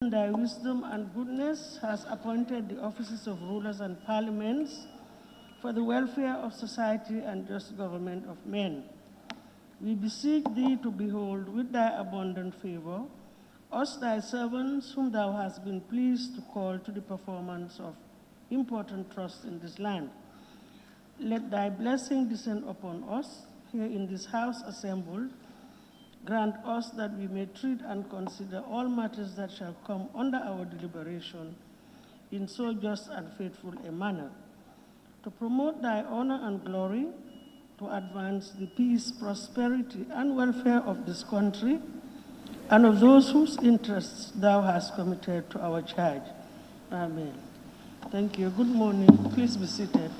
in thy wisdom and goodness, has appointed the offices of rulers and parliaments for the welfare of society and just government of men. We beseech thee to behold with thy abundant favor us thy servants whom thou hast been pleased to call to the performance of important trusts in this land. Let thy blessing descend upon us here in this house assembled. Grant us that we may treat and consider all matters that shall come under our deliberation in so just and faithful a manner, to promote thy honor and glory, to advance the peace, prosperity, and welfare of this country, and of those whose interests thou hast committed to our charge. Amen. Thank you. Good morning. Please be seated.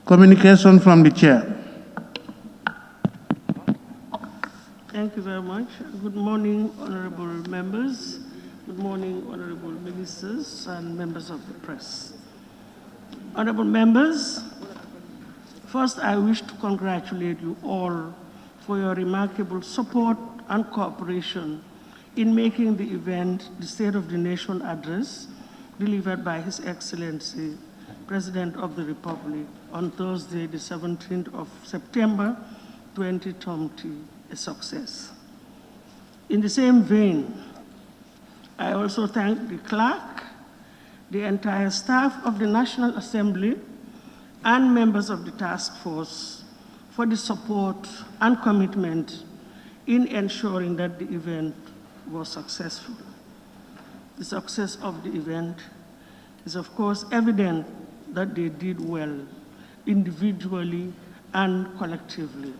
Communication from the Chair. Thank you very much. Good morning, honorable members. Good morning, honorable ministers and members of the press. Honorable members, first I wish to congratulate you all for your remarkable support and cooperation in making the event the State of the Nation address delivered by His Excellency, President of the Republic, on Thursday, the 17th of September, 2020, a success. In the same vein, I also thank the clerk, the entire staff of the National Assembly, and members of the task force for the support and commitment in ensuring that the event was successful. The success of the event is, of course, evident that they did well individually and collectively.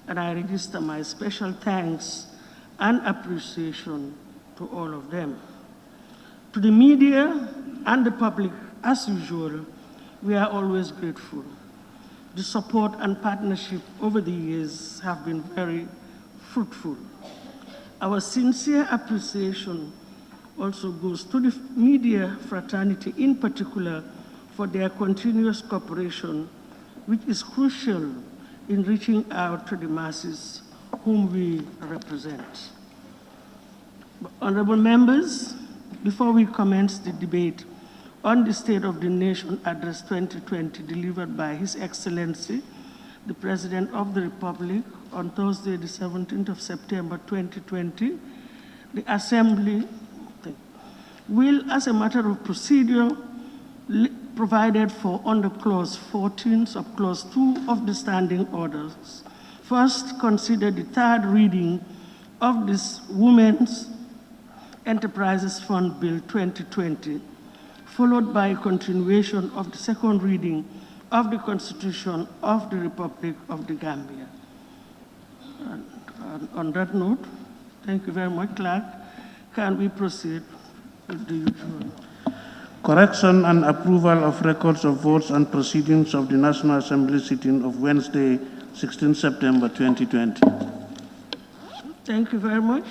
And I register my special thanks and appreciation to all of them. To the media and the public, as usual, we are always grateful. The support and partnership over the years have been very fruitful. Our sincere appreciation also goes to the media fraternity in particular for their continuous cooperation, which is crucial in reaching out to the masses whom we represent. Honorable members, before we commence the debate on the State of the Nation Address 2020 delivered by His Excellency, the President of the Republic, on Thursday, the 17th of September 2020, the Assembly will, as a matter of procedure, provided for under Clause 14 of Clause 2 of the Standing Orders, first consider the third reading of this Women's Enterprises Fund Bill 2020, followed by a continuation of the second reading of the Constitution of the Republic of the Gambia. And on that note, thank you very much, Clerk. Can we proceed with the usual? Correction and approval of records of votes and proceedings of the National Assembly sitting of Wednesday, 16 September 2020. Thank you very much.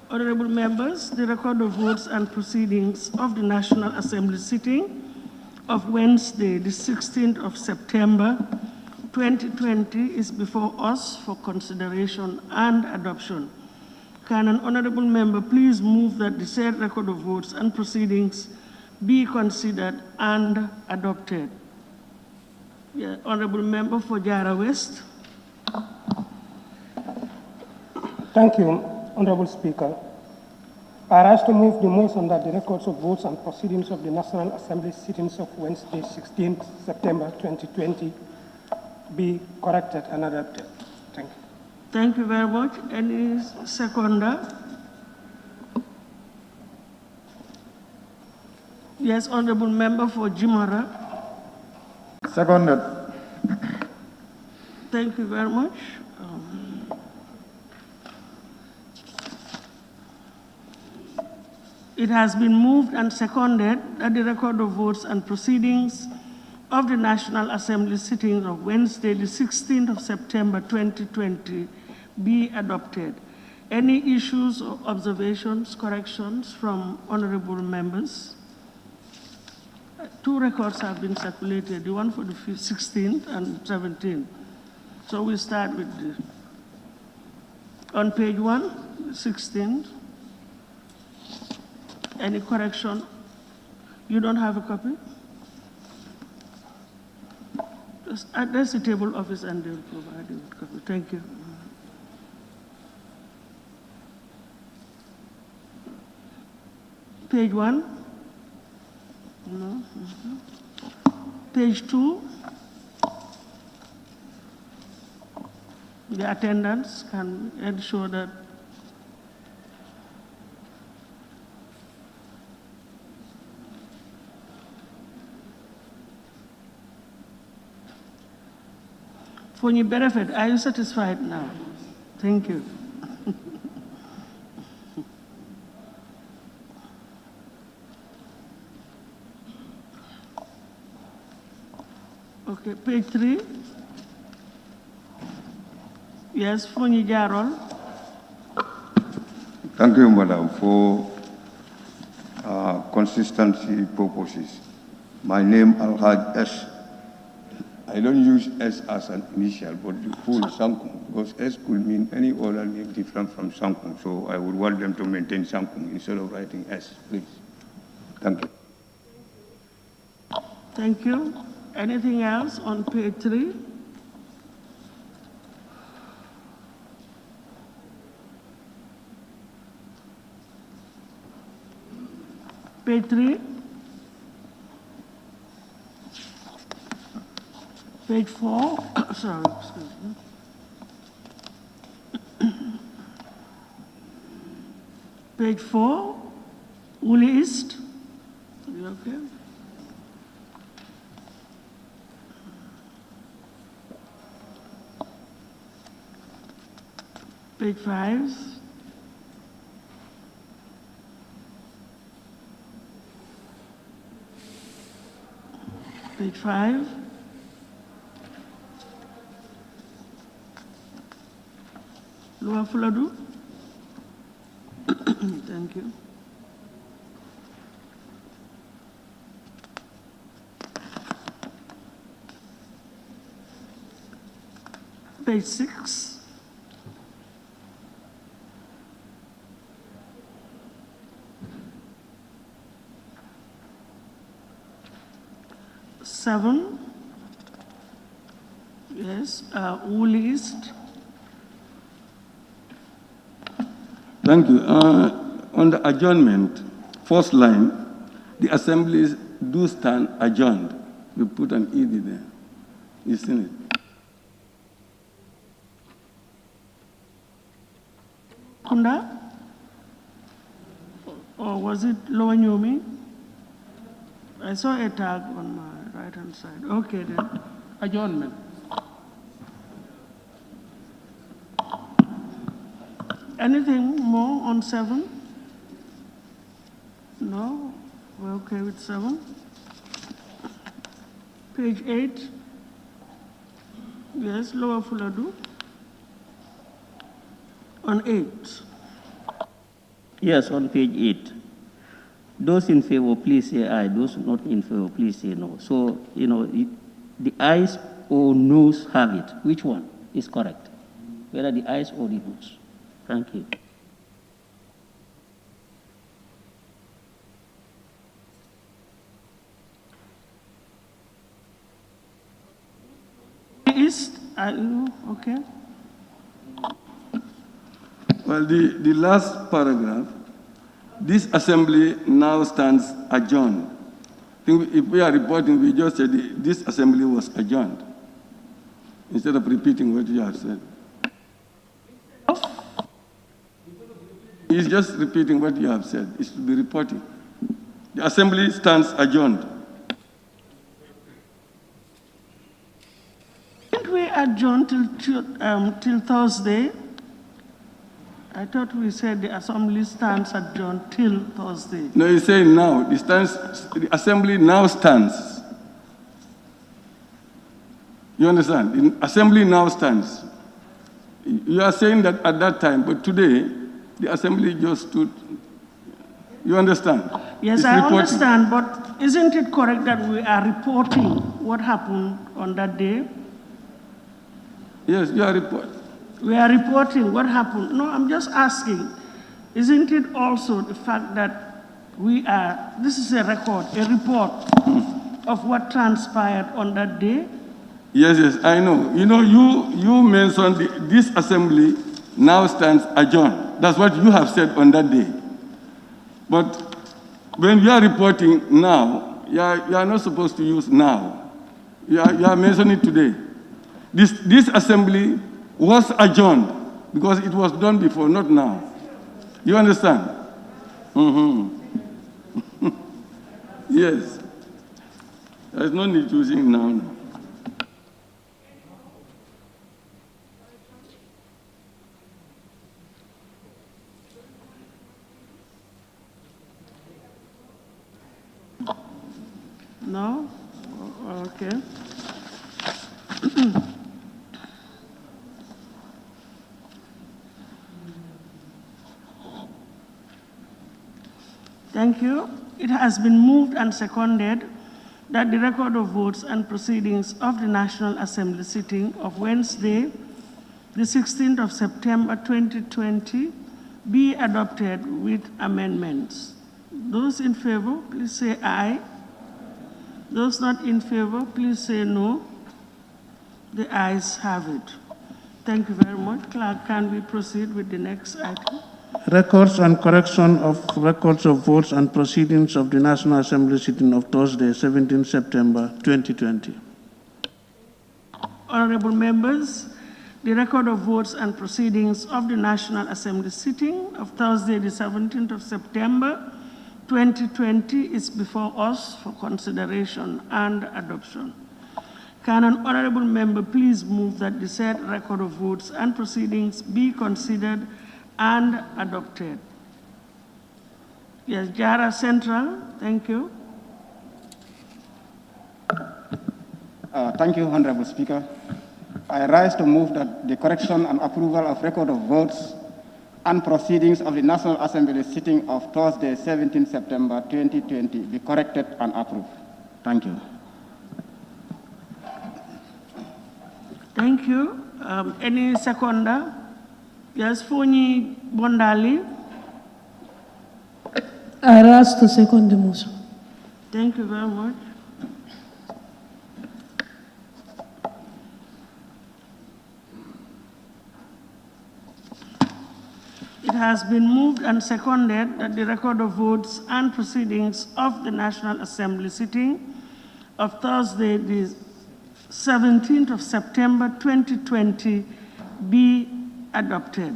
Honorable members, the record of votes and proceedings of the National Assembly sitting of Wednesday, the 16th of September 2020 is before us for consideration and adoption. Can an honorable member please move that the said record of votes and proceedings be considered and adopted? Yeah, Honorable Member for Jara West. Thank you, Honorable Speaker. I rise to move the motion that the records of votes and proceedings of the National Assembly sittings of Wednesday, 16th September 2020 be corrected and adopted. Thank you. Thank you very much. Any seconder? Yes, Honorable Member for Jimara. Seconded. Thank you very much. It has been moved and seconded that the record of votes and proceedings of the National Assembly sitting of Wednesday, the 16th of September 2020 be adopted. Any issues or observations, corrections from honorable members? Two records have been circulated, the one for the 16th and 17th. So we start with on page 1, 16th. Any correction? You don't have a copy? Just address the table office and they'll provide you with a copy. Thank you. Page 1? No. Page 2? The attendants can ensure that for your benefit, are you satisfied now? Thank you. Okay, page 3. Yes, Fonyi Jarol. Thank you, Madam, for consistency purposes. My name Alhaj S. I don't use S as an initial, but the full Sankum, because S could mean any other name different from Sankum. So I would want them to maintain Sankum instead of writing S, please. Thank you. Thank you. Anything else on page 3? Page 3? Page 4? Sorry, excuse me. Page 4, Woolly East. You okay? Page 5. Page 5. Lower Fuladu. Thank you. Page 6. Seven. Yes, Wool East. Thank you. On the adjournment, first line, the assemblies do stand adjourned. You put an ED there. You seen it? Kunda? Or was it Lower Nyomi? I saw a tag on my right-hand side. Okay, then. Adjournment. Anything more on 7? No? We're okay with 7. Page 8. Yes, Lower Fuladu. On 8. Yes, on page 8. Those in favor, please say aye. Those not in favor, please say no. So, the ayes or noes have it. Which one is correct? Whether the ayes or the noes. Thank you. Are you okay? Well, the last paragraph, this assembly now stands adjourned. I think if we are reporting, we just said this assembly was adjourned, instead of repeating what you have said. He's just repeating what you have said. It should be reporting. The assembly stands adjourned. Didn't we adjourn till Thursday? I thought we said the assembly stands adjourned till Thursday. No, he's saying now. The assembly now stands. You understand? The assembly now stands. You are saying that at that time, but today, the assembly just stood. You understand? Yes, I understand, but isn't it correct that we are reporting what happened on that day? Yes, you are reporting. We are reporting what happened. No, I'm just asking, isn't it also the fact that this is a record, a report of what transpired on that day? Yes, I know. You know, you mentioned this assembly now stands adjourned. That's what you have said on that day. But when you are reporting now, you are not supposed to use now. You are mentioning today. This assembly was adjourned because it was done before, not now. You understand? Mm-hmm. Yes. There's no need using now. No? Okay. Thank you. It has been moved and seconded that the record of votes and proceedings of the National Assembly sitting of Wednesday, the 16th of September 2020, be adopted with amendments. Those in favor, please say aye. Those not in favor, please say no. The ayes have it. Thank you very much. Clerk, can we proceed with the next item? Records and correction of records of votes and proceedings of the National Assembly sitting of Thursday, 17 September 2020. Honorable members, the record of votes and proceedings of the National Assembly sitting of Thursday, the 17th of September 2020 is before us for consideration and adoption. Can an honorable member please move that the said record of votes and proceedings be considered and adopted? Yes, Jara Central, thank you. Thank you, Honorable Speaker. I rise to move that the correction and approval of record of votes and proceedings of the National Assembly sitting of Thursday, 17 September 2020 be corrected and approved. Thank you. Thank you. Any seconder? Yes, Funi Bondali. I rise to second the motion. Thank you very much. It has been moved and seconded that the record of votes and proceedings of the National Assembly sitting of Thursday, the 17th of September 2020 be adopted.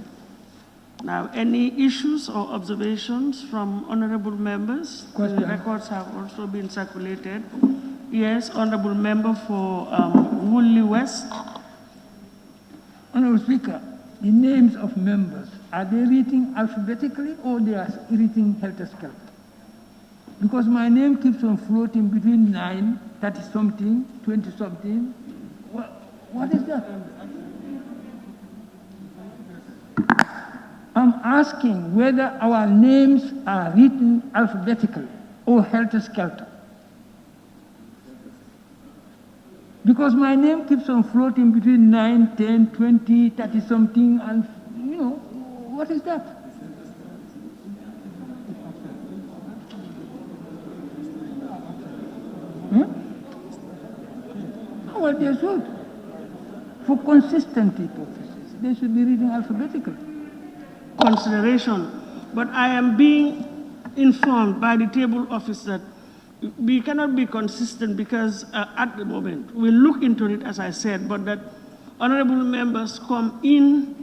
Now, any issues or observations from honorable members? Question. The records have also been circulated. Yes, honorable member for Woolly West. Honorable Speaker, the names of members, are they written alphabetically or they are written helter-skelter? Because my name keeps on floating between 9, 30-something, 20-something. What is that? I'm asking whether our names are written alphabetically or helter-skelter. Because my name keeps on floating between 9, 10, 20, 30-something, and, you know, what is that? Well, they should. For consistency purposes, they should be reading alphabetically. Consideration, but I am being informed by the table office that we cannot be consistent because at the moment, we'll look into it as I said, but that honorable members come in,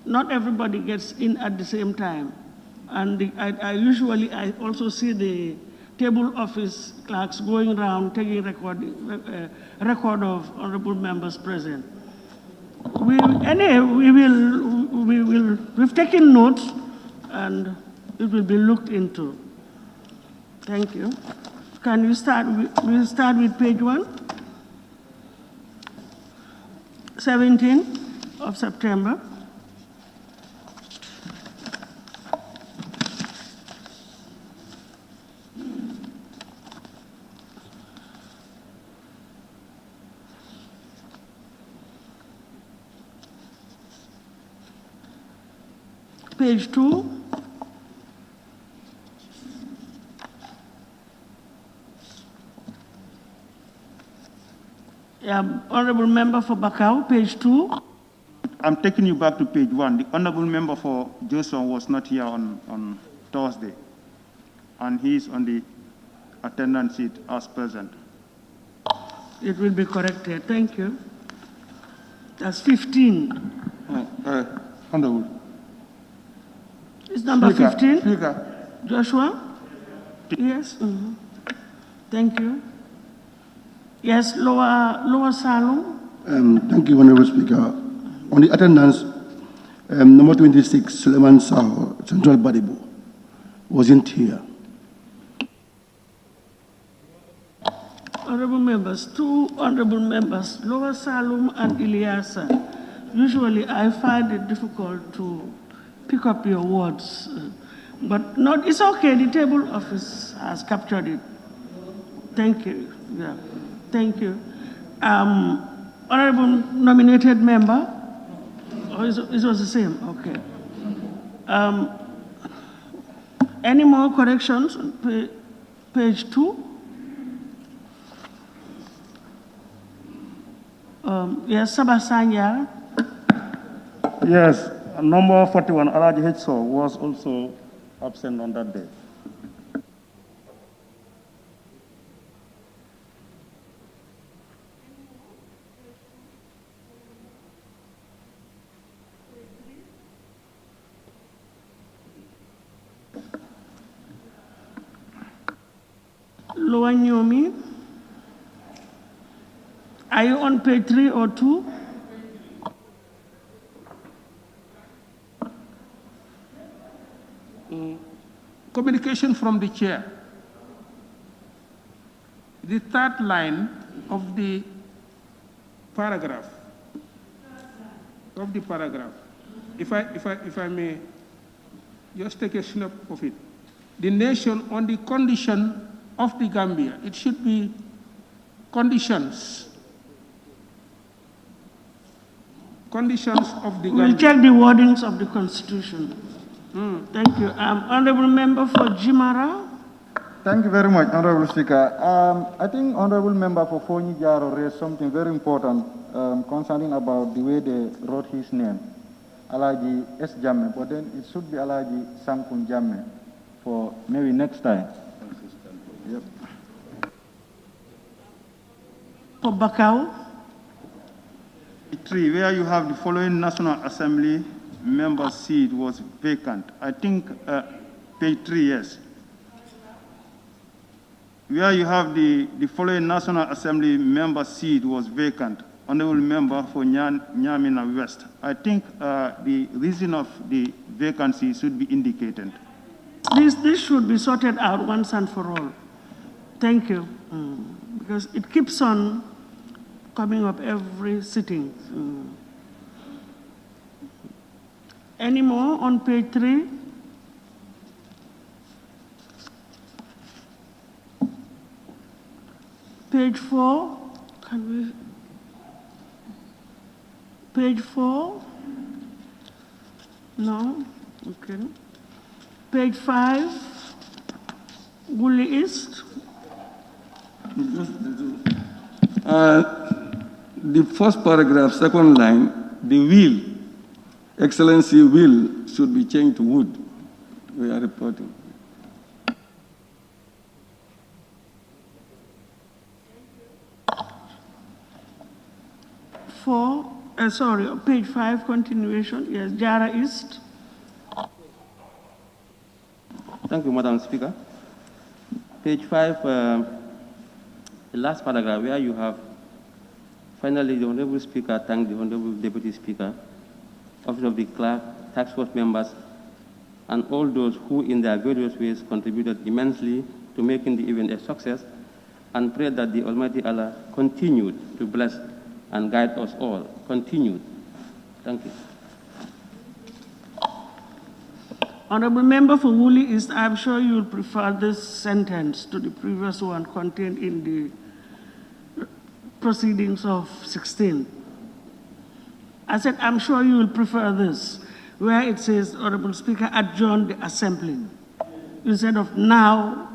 not everybody gets in at the same time. And I also see the table office clerks going around taking record of honorable members present. We've taken notes and it will be looked into. Thank you. Can you start? We'll start with page 1. 17th of September. Page 2. Honorable Member for Bakau, page 2. I'm taking you back to page 1. The Honorable Member for Joshua was not here on Thursday, and he is on the attendance sheet as present. It will be corrected. Thank you. That's 15. Honorable. It's number Speaker, 15. Speaker. Joshua? Yes. Thank you. Yes, Lower Salum. Thank you, Honorable Speaker. On the attendance, number 26, Suleiman Saho, Central Badibu, wasn't here. Honorable members, 2 honorable members, Lower Salum and Ilyasa. Usually I find it difficult to pick up your words, but not, it's okay, the table office has captured it. Thank you. Yeah. Thank you. Honorable nominated member, it was the same, okay. Any more corrections on page 2? Yes, Sabasanya. Yes, number 41, Alaji Hetso, was also absent on that day. Lower Nyomi. Are you on page 3 or 2? Communication from the chair. The third line of the paragraph. If I may just take a snap of it. The nation on the condition of the Gambia. It should be conditions. Conditions of the Gambia. We'll check the wordings of the Constitution. Thank you. Honorable Member for Jimara. Thank you very much, Honorable Speaker. I think Honorable Member for Fonyi Jaro raised something very important concerning about the way they wrote his name, Alaji S. Jamme, but then it should be Alaji Sankun Jamme for maybe next time. Yep. For Bakau. 3, where you have the following National Assembly member seat was vacant. I think page 3, yes. Where you have the following National Assembly member seat was vacant. Honorable Member for Nyamina West. I think the reason of the vacancy should be indicated. This should be sorted out once and for all. Thank you. Because it keeps on coming up every sitting. Any more on page 3? Page 4, can we? Page 4? No? Okay. Page 5, Guli East. the first paragraph, second line, the will, Excellency will, should be changed to would. We are reporting. Page 5, continuation. Yes, Jara East. Thank you, Madam Speaker. Page 5, the last paragraph where you have, finally, the Honorable Speaker thanked the Honorable Deputy Speaker, Office of the Clerk, task force members, and all those who in their various ways contributed immensely to making the event a success, and pray that the Almighty Allah continued to bless and guide us all. Continued. Thank you. Honorable Member for Woolly East, I'm sure you will prefer this sentence to the previous one contained in the proceedings of 16. I said, I'm sure you will prefer this, where it says, Honorable Speaker, adjourn the assembly, instead of now.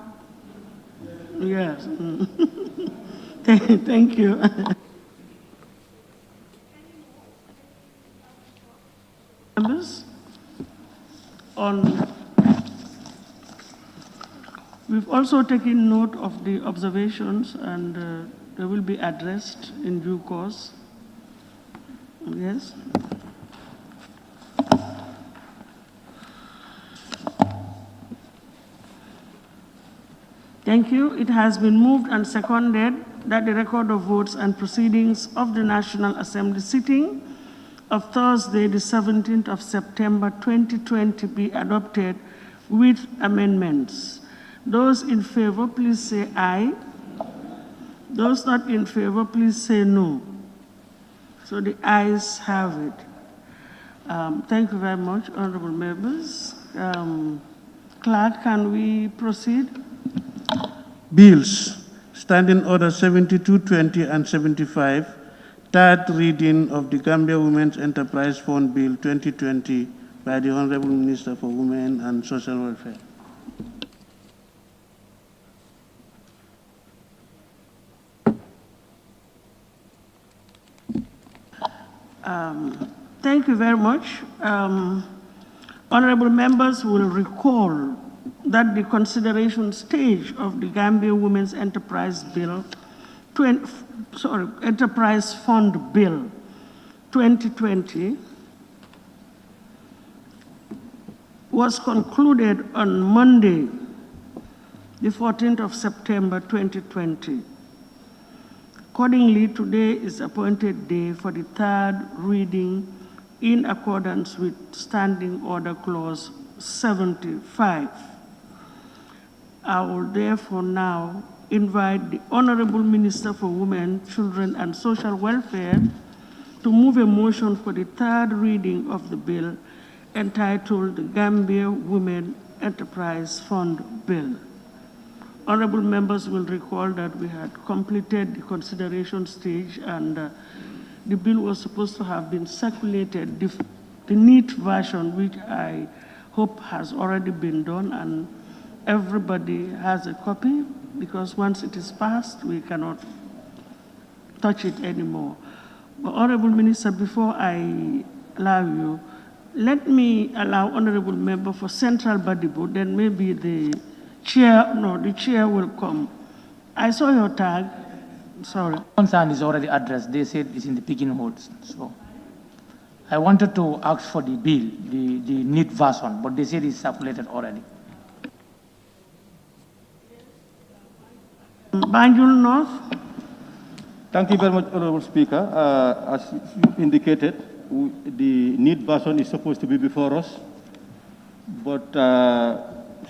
Yes. Thank you. Members, we've also taken note of the observations, and they will be addressed in due course. Yes. Thank you. It has been moved and seconded that the record of votes and proceedings of the National Assembly sitting of Thursday, the 17th of September 2020 be adopted with amendments. Those in favor, please say aye. Those not in favor, please say no. So the ayes have it. Thank you very much, honorable members. Clerk, can we proceed? Bills, Standing Order 7220 and 75, third reading of the Gambia Women's Enterprise Fund Bill 2020 by the Honorable Minister for Women and Social Welfare. Thank you very much. Honorable members will recall that the consideration stage of the Gambia Women's Enterprise Bill, Enterprise Fund Bill 2020 was concluded on Monday, the 14th of September 2020. Accordingly, today is appointed day for the third reading in accordance with Standing Order Clause 75. I will therefore now invite the Honorable Minister for Women, Children and Social Welfare to move a motion for the third reading of the bill entitled the Gambia Women Enterprise Fund Bill. Honorable members will recall that we had completed the consideration stage, and the bill was supposed to have been circulated, the neat version, which I hope has already been done, and everybody has a copy, because once it is passed, we cannot touch it anymore. But Honorable Minister, before I allow you, let me allow Honorable Member for Central Badibu, then maybe the chair will come. I saw your tag. Sorry. Concern is already addressed. They said it's in the pigeonholes. So I wanted to ask for the bill, the neat version, but they said it's circulated already. Banjul North. Thank you very much, Honorable Speaker. As you indicated, the neat version is supposed to be before us, but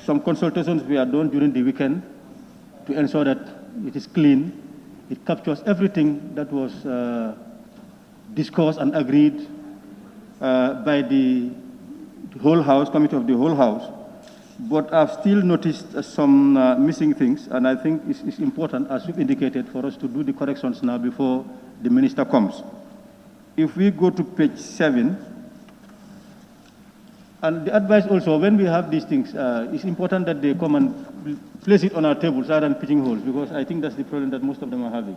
some consultations were done during the weekend to ensure that it is clean. It captures everything that was discussed and agreed by the whole House, Committee of the whole House. But I've still noticed some missing things, and I think it's important, as you've indicated, for us to do the corrections now before the Minister comes. If we go to page 7, and the advice also, when we have these things, it's important that they come and place it on our tables rather than pigeonholes, because I think that's the problem that most of them are having.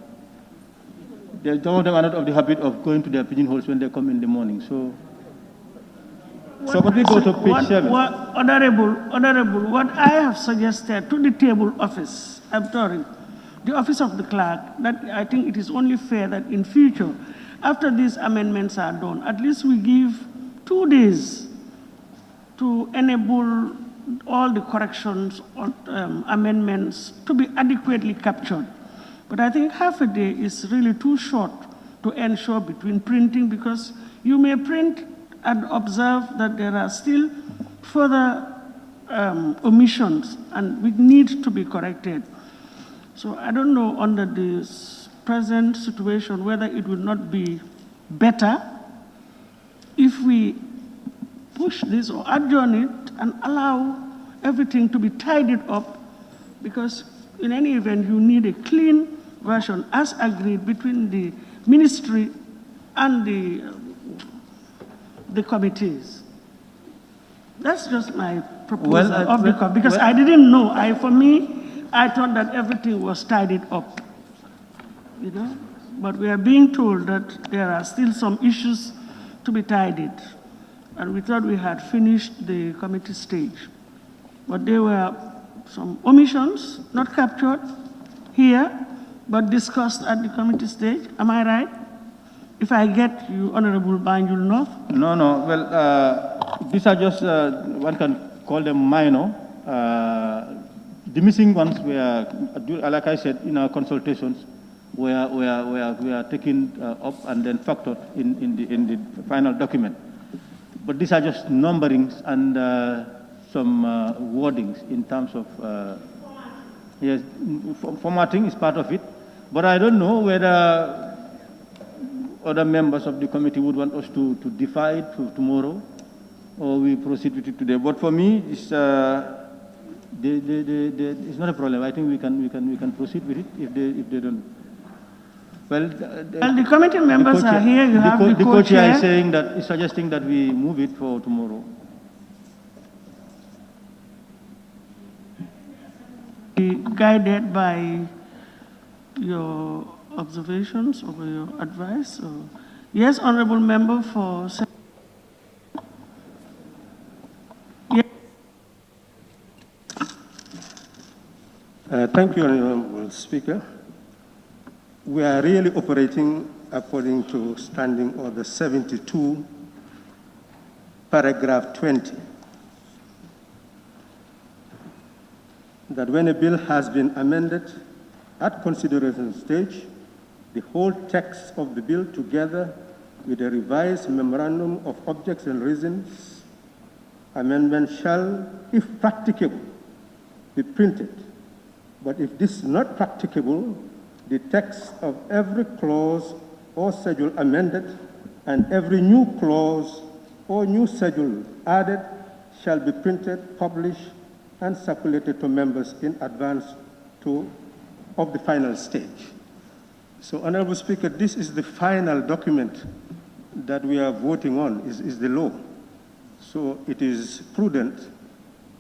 some of them are not of the habit of going to their pigeonholes when they come in the morning. So let me go to page 7. Honorable, what I have suggested to the table office, I'm sorry, the office of the clerk, that I think it is only fair that in future, after these amendments are done, at least we give 2 days to enable all the corrections or amendments to be adequately captured. But I think half a day is really too short to ensure between printing, because you may print and observe that there are still further omissions and which need to be corrected. So I don't know under this present situation whether it would not be better if we push this or adjourn it and allow everything to be tidied up, because in any event you need a clean version as agreed between the ministry and the committees. That's just my proposal because I didn't know. For me, I thought that everything was tidied up, you know. But we are being told that there are still some issues to be tidied. And we thought we had finished the committee stage. But there were some omissions, not captured here, but discussed at the committee stage. Am I right? If I get you, Honorable Banjul North? No. Well, these are just, one can call them minor. The missing ones were, like I said, in our consultations, we are taken up and then factored in the final document. But these are just numberings and some wordings in terms of, yes, formatting is part of it. But I don't know whether other members of the committee would want us to defer it to tomorrow, or we proceed with it today. But for me, it's not a problem. I think we can proceed with it if they don't. Well, the committee members are here. You have the co-chair is suggesting that we move it for tomorrow. Be guided by your observations or your advice. Or... Yes, honourable member for. Yes. Thank you, Honourable Speaker. We are really operating according to Standing Order 72, paragraph 20, that when a bill has been amended at consideration stage, the whole text of the bill together with a revised memorandum of objects and reasons, amendment shall, if practicable, be printed. But if this is not practicable, the text of every clause or schedule amended and every new clause or new schedule added shall be printed, published, and circulated to members in advance of the final stage. So, Honorable Speaker, this is the final document that we are voting on, is the law. So it is prudent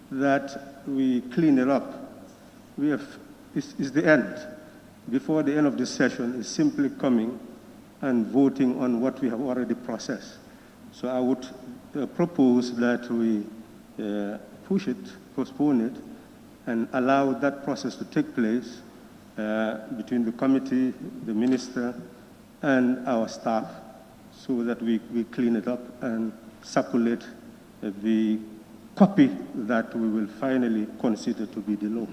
that we clean it up. It's the end. Before the end of this session is simply coming and voting on what we have already processed. So I would propose that we push it, postpone it, and allow that process to take place between the committee, the minister, and our staff, so that we clean it up and circulate the copy that we will finally consider to be the law.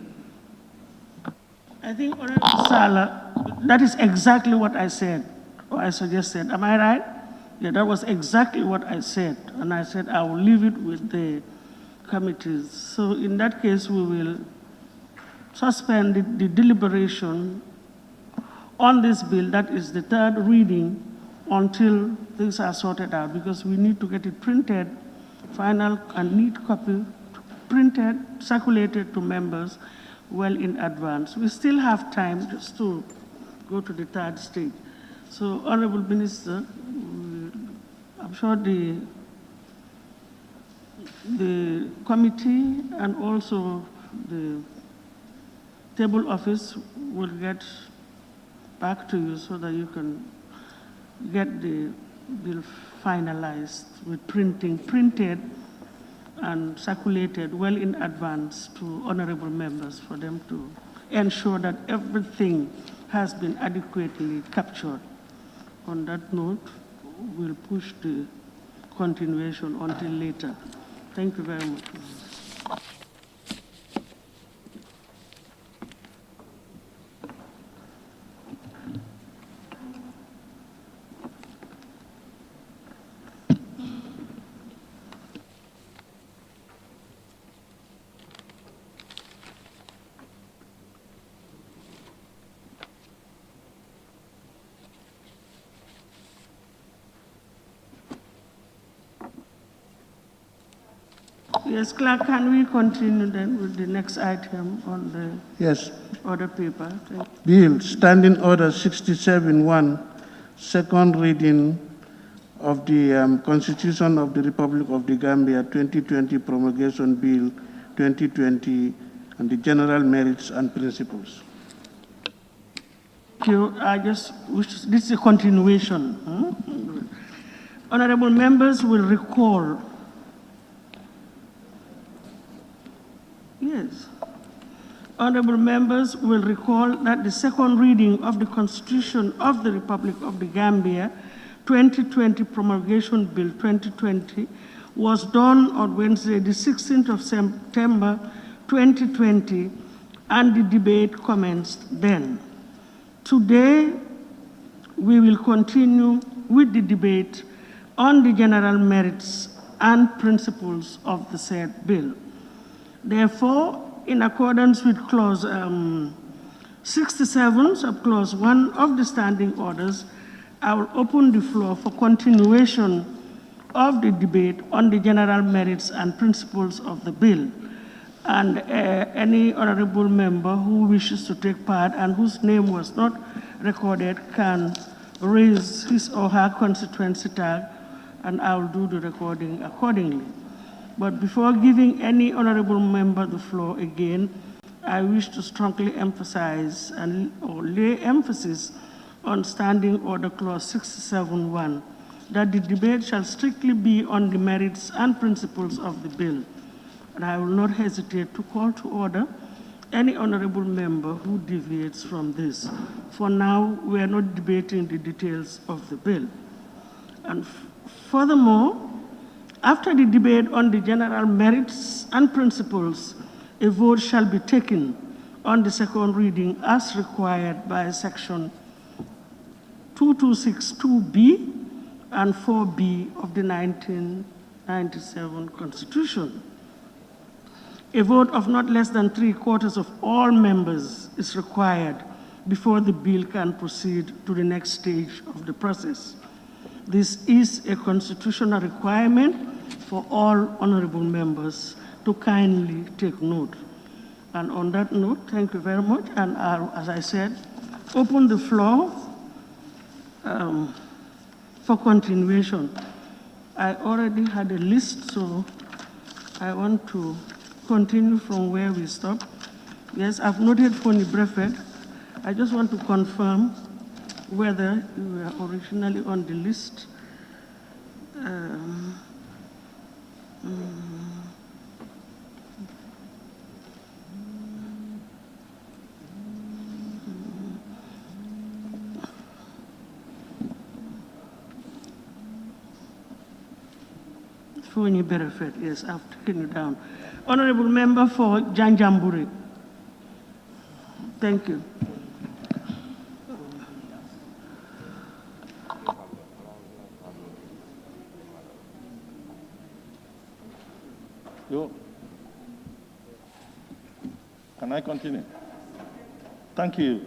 I think, Honorable Sala, that is exactly what I said, or I suggested. Am I right? Yeah, that was exactly what I said. And I said I will leave it with the committees. So in that case, we will suspend the deliberation on this bill, that is the third reading, until things are sorted out, because we need to get it printed, final and neat copy, printed, circulated to members well in advance. We still have time just to go to the third stage. So, Honorable Minister, I'm sure the committee and also the table office will get back to you so that you can get the bill finalized with printed and circulated well in advance to honorable members for them to ensure that everything has been adequately captured. On that note, we'll push the continuation until later. Thank you very much. Yes, Clerk, can we continue then with the next item on the Yes. order paper? Bill, Standing Order 67-1, second reading of the Constitution of the Republic of the Gambia 2020 Promulgation Bill 2020 and the general merits and principles. Thank you. I just wish this is a continuation. Honorable members will recall. Yes. Honorable members will recall that the second reading of the Constitution of the Republic of the Gambia 2020 Promulgation Bill 2020 was done on Wednesday, the 16th of September 2020, and the debate commenced then. Today, we will continue with the debate on the general merits and principles of the said bill. Therefore, in accordance with Clause 67, Subclause 1 of the Standing Orders, I will open the floor for continuation of the debate on the general merits and principles of the bill. And any honorable member who wishes to take part and whose name was not recorded can raise his or her constituency tag, and I will do the recording accordingly. But before giving any honorable member the floor again, I wish to strongly emphasize or lay emphasis on Standing Order Clause 67.1, that the debate shall strictly be on the merits and principles of the bill. And I will not hesitate to call to order any honorable member who deviates from this. For now, we are not debating the details of the bill. And furthermore, after the debate on the general merits and principles, a vote shall be taken on the second reading as required by Section 2262B and 4B of the 1997 Constitution. A vote of not less than 3/4 of all members is required before the bill can proceed to the next stage of the process. This is a constitutional requirement for all honorable members to kindly take note. And on that note, thank you very much. And I'll, as I said, open the floor for continuation. I already had a list, so I want to continue from where we stopped. Yes, I've noted Fonny Brefet. I just want to confirm whether you were originally on the list. Fonny Brefet, yes, I've taken you down. Honorable Member for Janjamburi. Thank you. Can I continue? Thank you.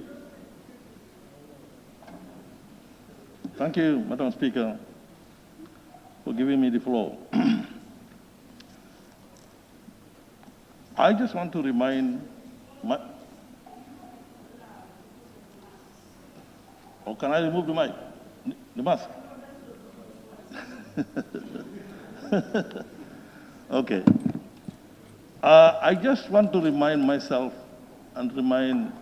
Thank you, Madam Speaker, for giving me the floor. I just want to remind or can I remove the mic? The mask? Okay. I just want to remind myself and remind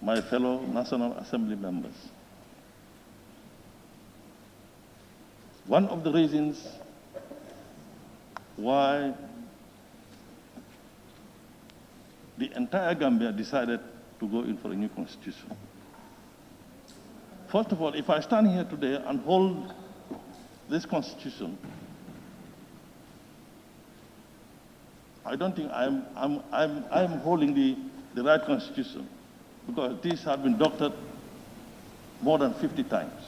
my fellow National Assembly members one of the reasons why the entire Gambia decided to go in for a new constitution. First of all, if I stand here today and hold this constitution, I don't think I'm holding the right constitution, because this has been doctored more than 50 times.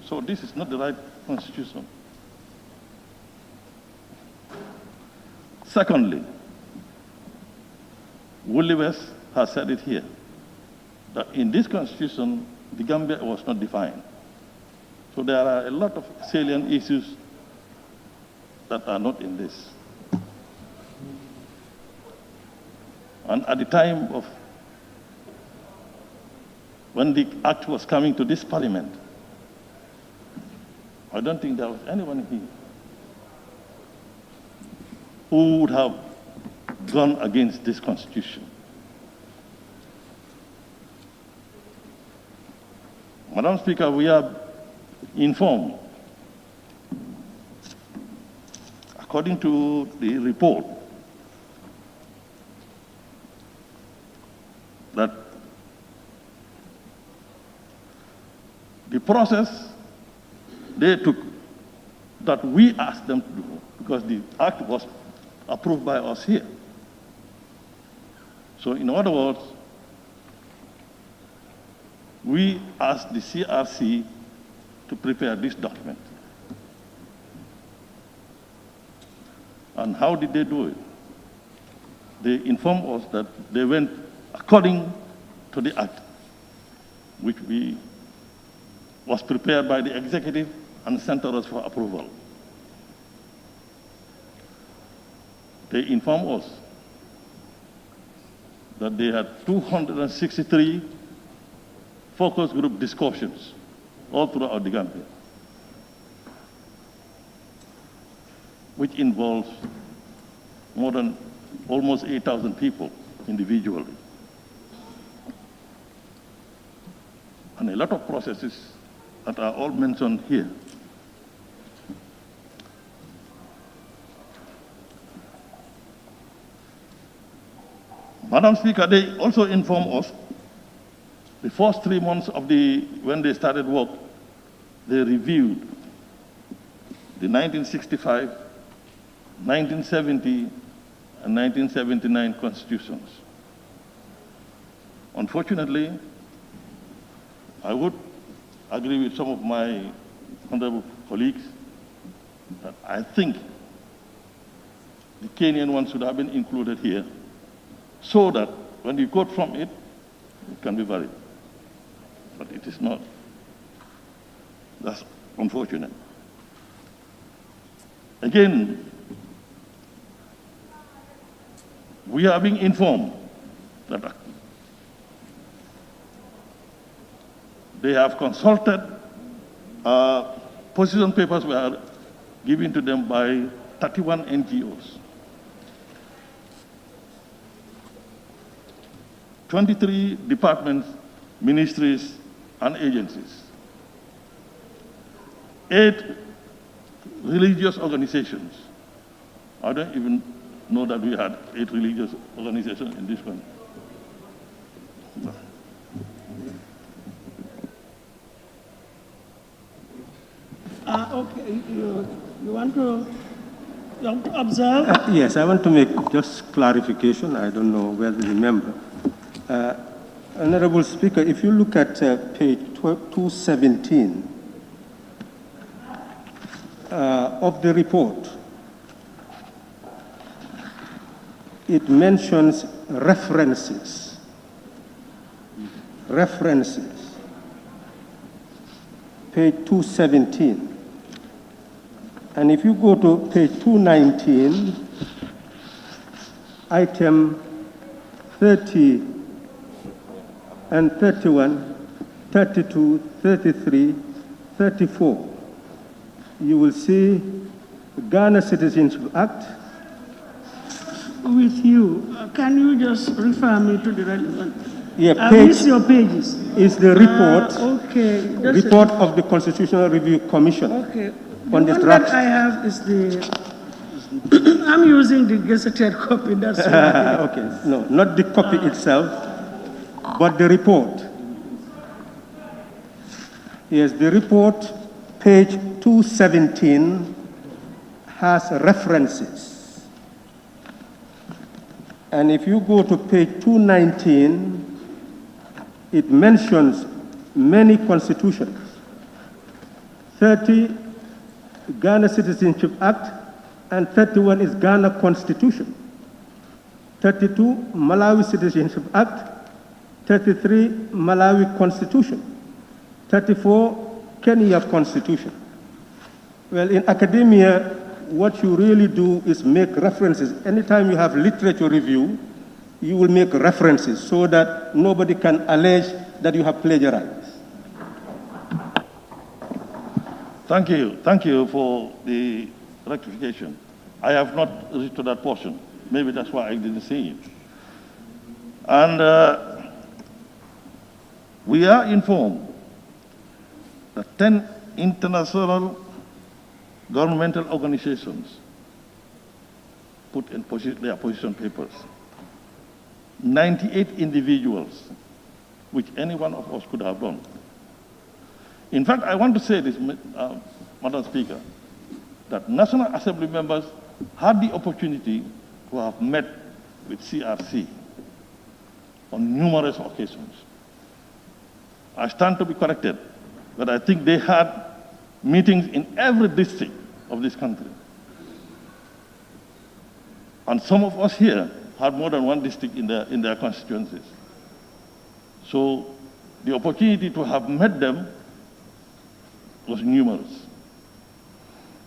So this is not the right constitution. Secondly, Willie West has said it here, that in this constitution, the Gambia was not defined. So there are a lot of salient issues that are not in this. And at the time of when the act was coming to this parliament, I don't think there was anyone here who would have gone against this constitution. Madam Speaker, we are informed, according to the report, that the process they took, that we asked them to do, because the act was approved by us here. So in other words, we asked the CRC to prepare this document. And how did they do it? They informed us that they went according to the act, which was prepared by the executive and sent to us for approval. They informed us that they had 263 focus group discussions all throughout the Gambia, which involves more than almost 8,000 people individually. And a lot of processes that are all mentioned here. Madam Speaker, they also inform us the first 3 months of when they started work, they reviewed the 1965, 1970, and 1979 constitutions. Unfortunately, I would agree with some of my honorable colleagues that I think the Kenyan one should have been included here, so that when you quote from it, it can be valid. But it is not. That's unfortunate. Again, we are being informed that they have consulted, position papers were given to them by 31 NGOs. 23 departments, ministries, and agencies. 8 religious organizations. I don't even know that we had 8 religious organizations in this country. No. Okay, you want to observe? Yes, I want to make just clarification. I don't know whether you remember. Honorable Speaker, if you look at page 217 of the report, it mentions references. References. Page 217. And if you go to page 219, item 30 and 31, 32, 33, 34, you will see the Ghana Citizenship Act. With you, can you just refer me to the relevant Yeah, I miss your pages. Is the report, okay. report of the Constitutional Review Commission. Okay. On The the one draft. that I have is the, I'm using the gazetted copy, that's why. Okay, no, not the copy itself, but the report. Yes, the report, page 217, has references. And if you go to page 219, it mentions many constitutions. 30, Ghana Citizenship Act, and 31 is Ghana Constitution. 32, Malawi Citizenship Act. 33, Malawi Constitution. 34, Kenya Constitution. Well, in academia, what you really do is make references. Anytime you have literature review, you will make references so that nobody can allege that you have plagiarized. Thank you. Thank you for the rectification. I have not reached to that portion. Maybe that's why I didn't see it. And we are informed that 10 international governmental organizations put in their position papers. 98 individuals, which any one of us could have done. In fact, I want to say this, Madam Speaker, that National Assembly members had the opportunity to have met with CRC on numerous occasions. I stand to be corrected, but I think they had meetings in every district of this country. And some of us here had more than one district in their constituencies. So the opportunity to have met them was numerous,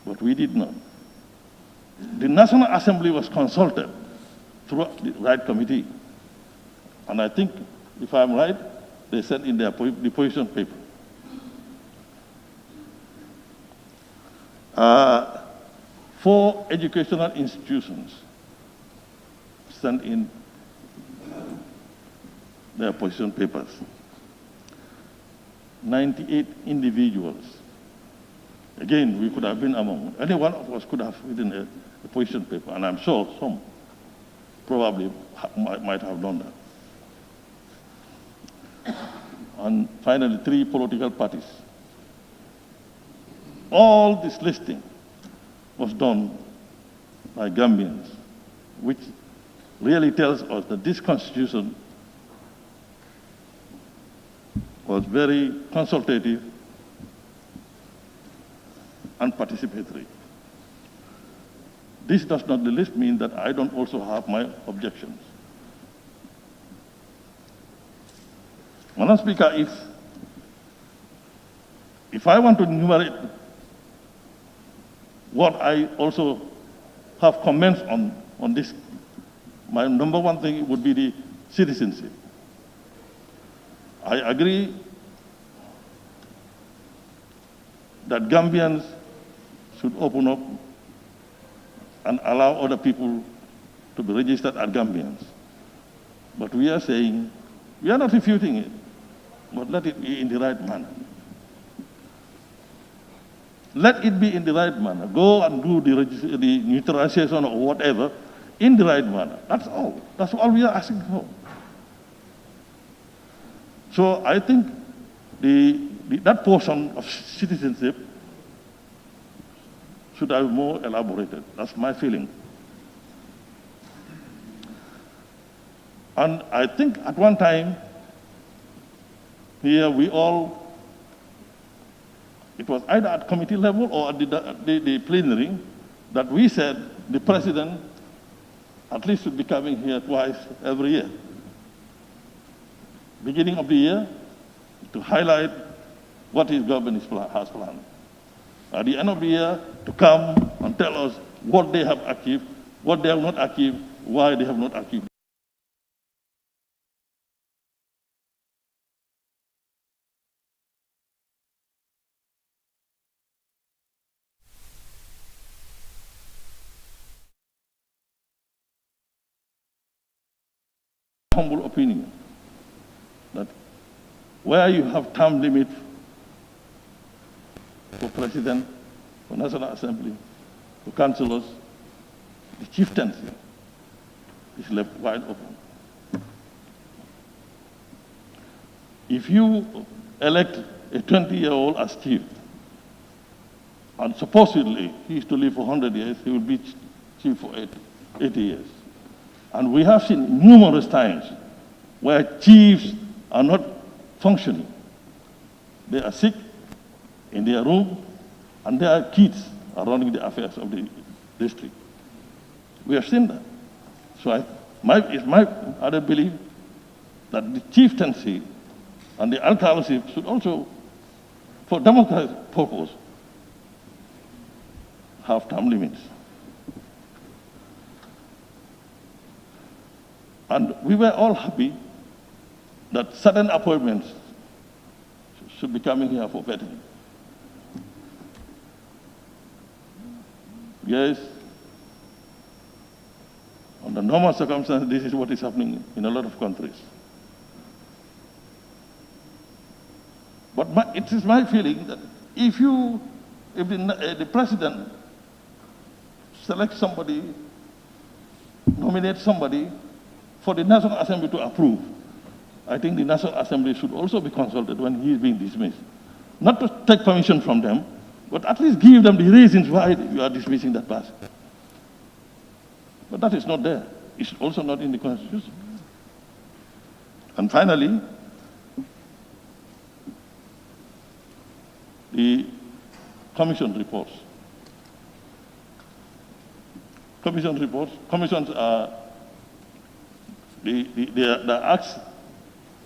but we did not. The National Assembly was consulted through the right committee, and I think, if I'm right, they sent in their the position paper. Four educational institutions sent in their position papers. 98 individuals. Again, we could have been among, any one of us could have written a position paper, and I'm sure some probably might have done that. And finally, 3 political parties. All this listing was done by Gambians, which really tells us that this constitution was very consultative and participatory. This does not the least mean that I don't also have my objections. Madam Speaker, if I want to enumerate what I also have comments on this, my number one thing would be the citizenship. I agree that Gambians should open up and allow other people to be registered as Gambians. But we are saying, we are not refuting it, but let it be in the right manner. Let it be in the right manner. Go and do the neutralization or whatever in the right manner. That's all. That's all we are asking for. So I think that portion of citizenship should have more elaborated. That's my feeling. And I think at one time, here it was either at committee level or at the plenary that we said the president at least should be coming here twice every year. Beginning of the year, to highlight what his government has planned. At the end of the year, to come and tell us what they have achieved, what they have not achieved, why they have not achieved. Humble opinion. that where you have term limit for president, for National Assembly, for councillors, the chieftaincy is left wide open. If you elect a 20-year-old as chief, and supposedly he is to live for 100 years, he will be chief for 80 years. And we have seen numerous times where chiefs are not functioning. They are sick in their room, and their kids are running the affairs of the district. We have seen that. So it's my other belief that the chieftaincy and the alcalship should also, for democratic purpose, have term limits. And we were all happy that certain appointments should be coming here for vetting. Yes, under normal circumstances, this is what is happening in a lot of countries. But it is my feeling that if the president selects somebody, nominates somebody for the National Assembly to approve, I think the National Assembly should also be consulted when he is being dismissed. Not to take permission from them, but at least give them the reasons why you are dismissing that person. But that is not there. It's also not in the Constitution. And finally, the commission reports. Commissions are, the acts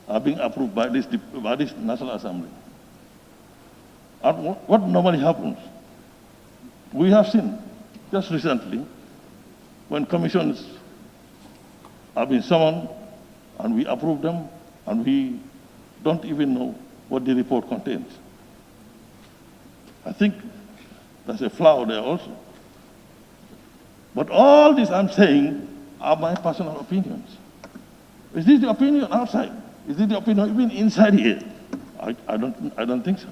are being approved by this National Assembly. And what normally happens, we have seen just recently when commissions have been summoned and we approve them and we don't even know what the report contains. I think there's a flaw there also. But all this I'm saying are my personal opinions. Is this the opinion outside? Is this the opinion even inside here? I don't think so.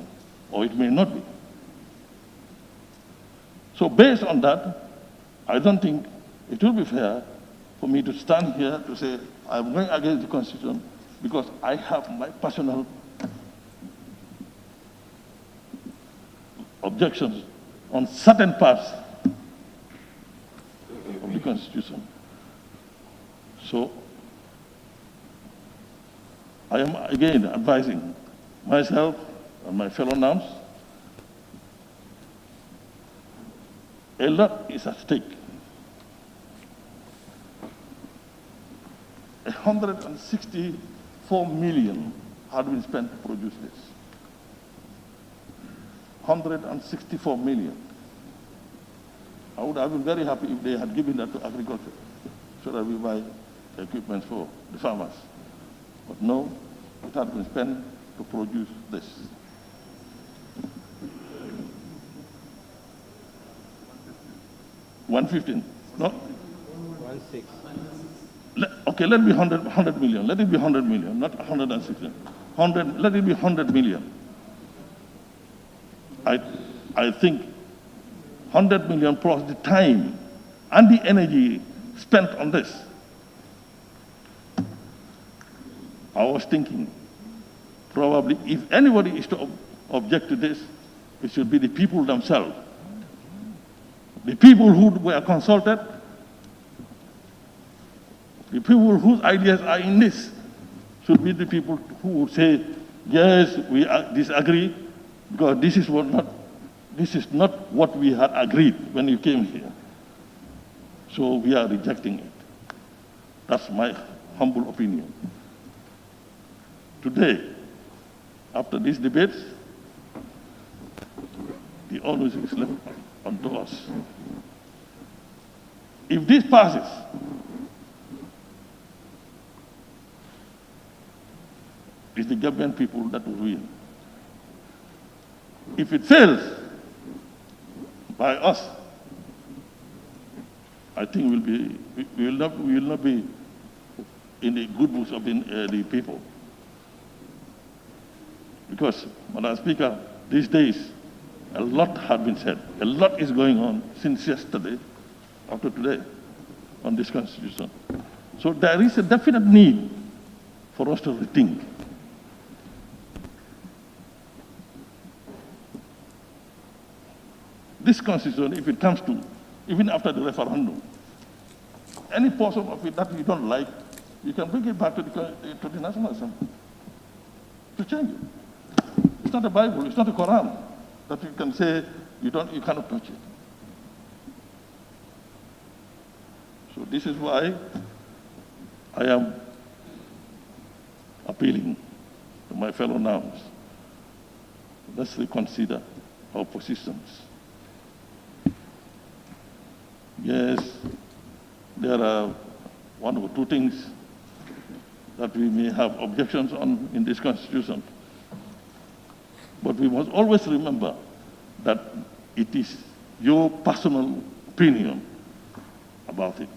Or it may not be. So based on that, I don't think it will be fair for me to stand here to say I'm going against the Constitution because I have my personal objections on certain parts of the Constitution. So I am again advising myself and my fellow NAMs. A lot is at stake. 164 million had been spent to produce this. 164 million. I would have been very happy if they had given that to agriculture so that we buy equipment for the farmers. But no, it had been spent to produce this. $115. No? 1.6. Okay, let it be 100 million. Let it be 100 million, not 160. 100, let it be 100 million. I think 100 million plus the time and the energy spent on this. I was thinking, probably if anybody is to object to this, it should be the people themselves. The people who were consulted, the people whose ideas are in this, should be the people who would say, yes, we disagree, because this is not what we had agreed when you came here. So we are rejecting it. That's my humble opinion. Today, after these debates, the onus is left onto us. If this passes, it's the Gambian people that will win. If it fails by us, I think we will not be in the good books of the people. Because, Madam Speaker, these days, a lot has been said. A lot is going on since yesterday, up to today, on this Constitution. So there is a definite need for us to rethink. This Constitution, if it comes to, even after the referendum, any portion of it that you don't like, you can bring it back to the National Assembly to change it. It's not a Bible, it's not a Quran that you can say you cannot touch it. So this is why I am appealing to my fellow nouns. Let's reconsider our positions. Yes, there are one or two things that we may have objections on in this Constitution. But we must always remember that it is your personal opinion about it.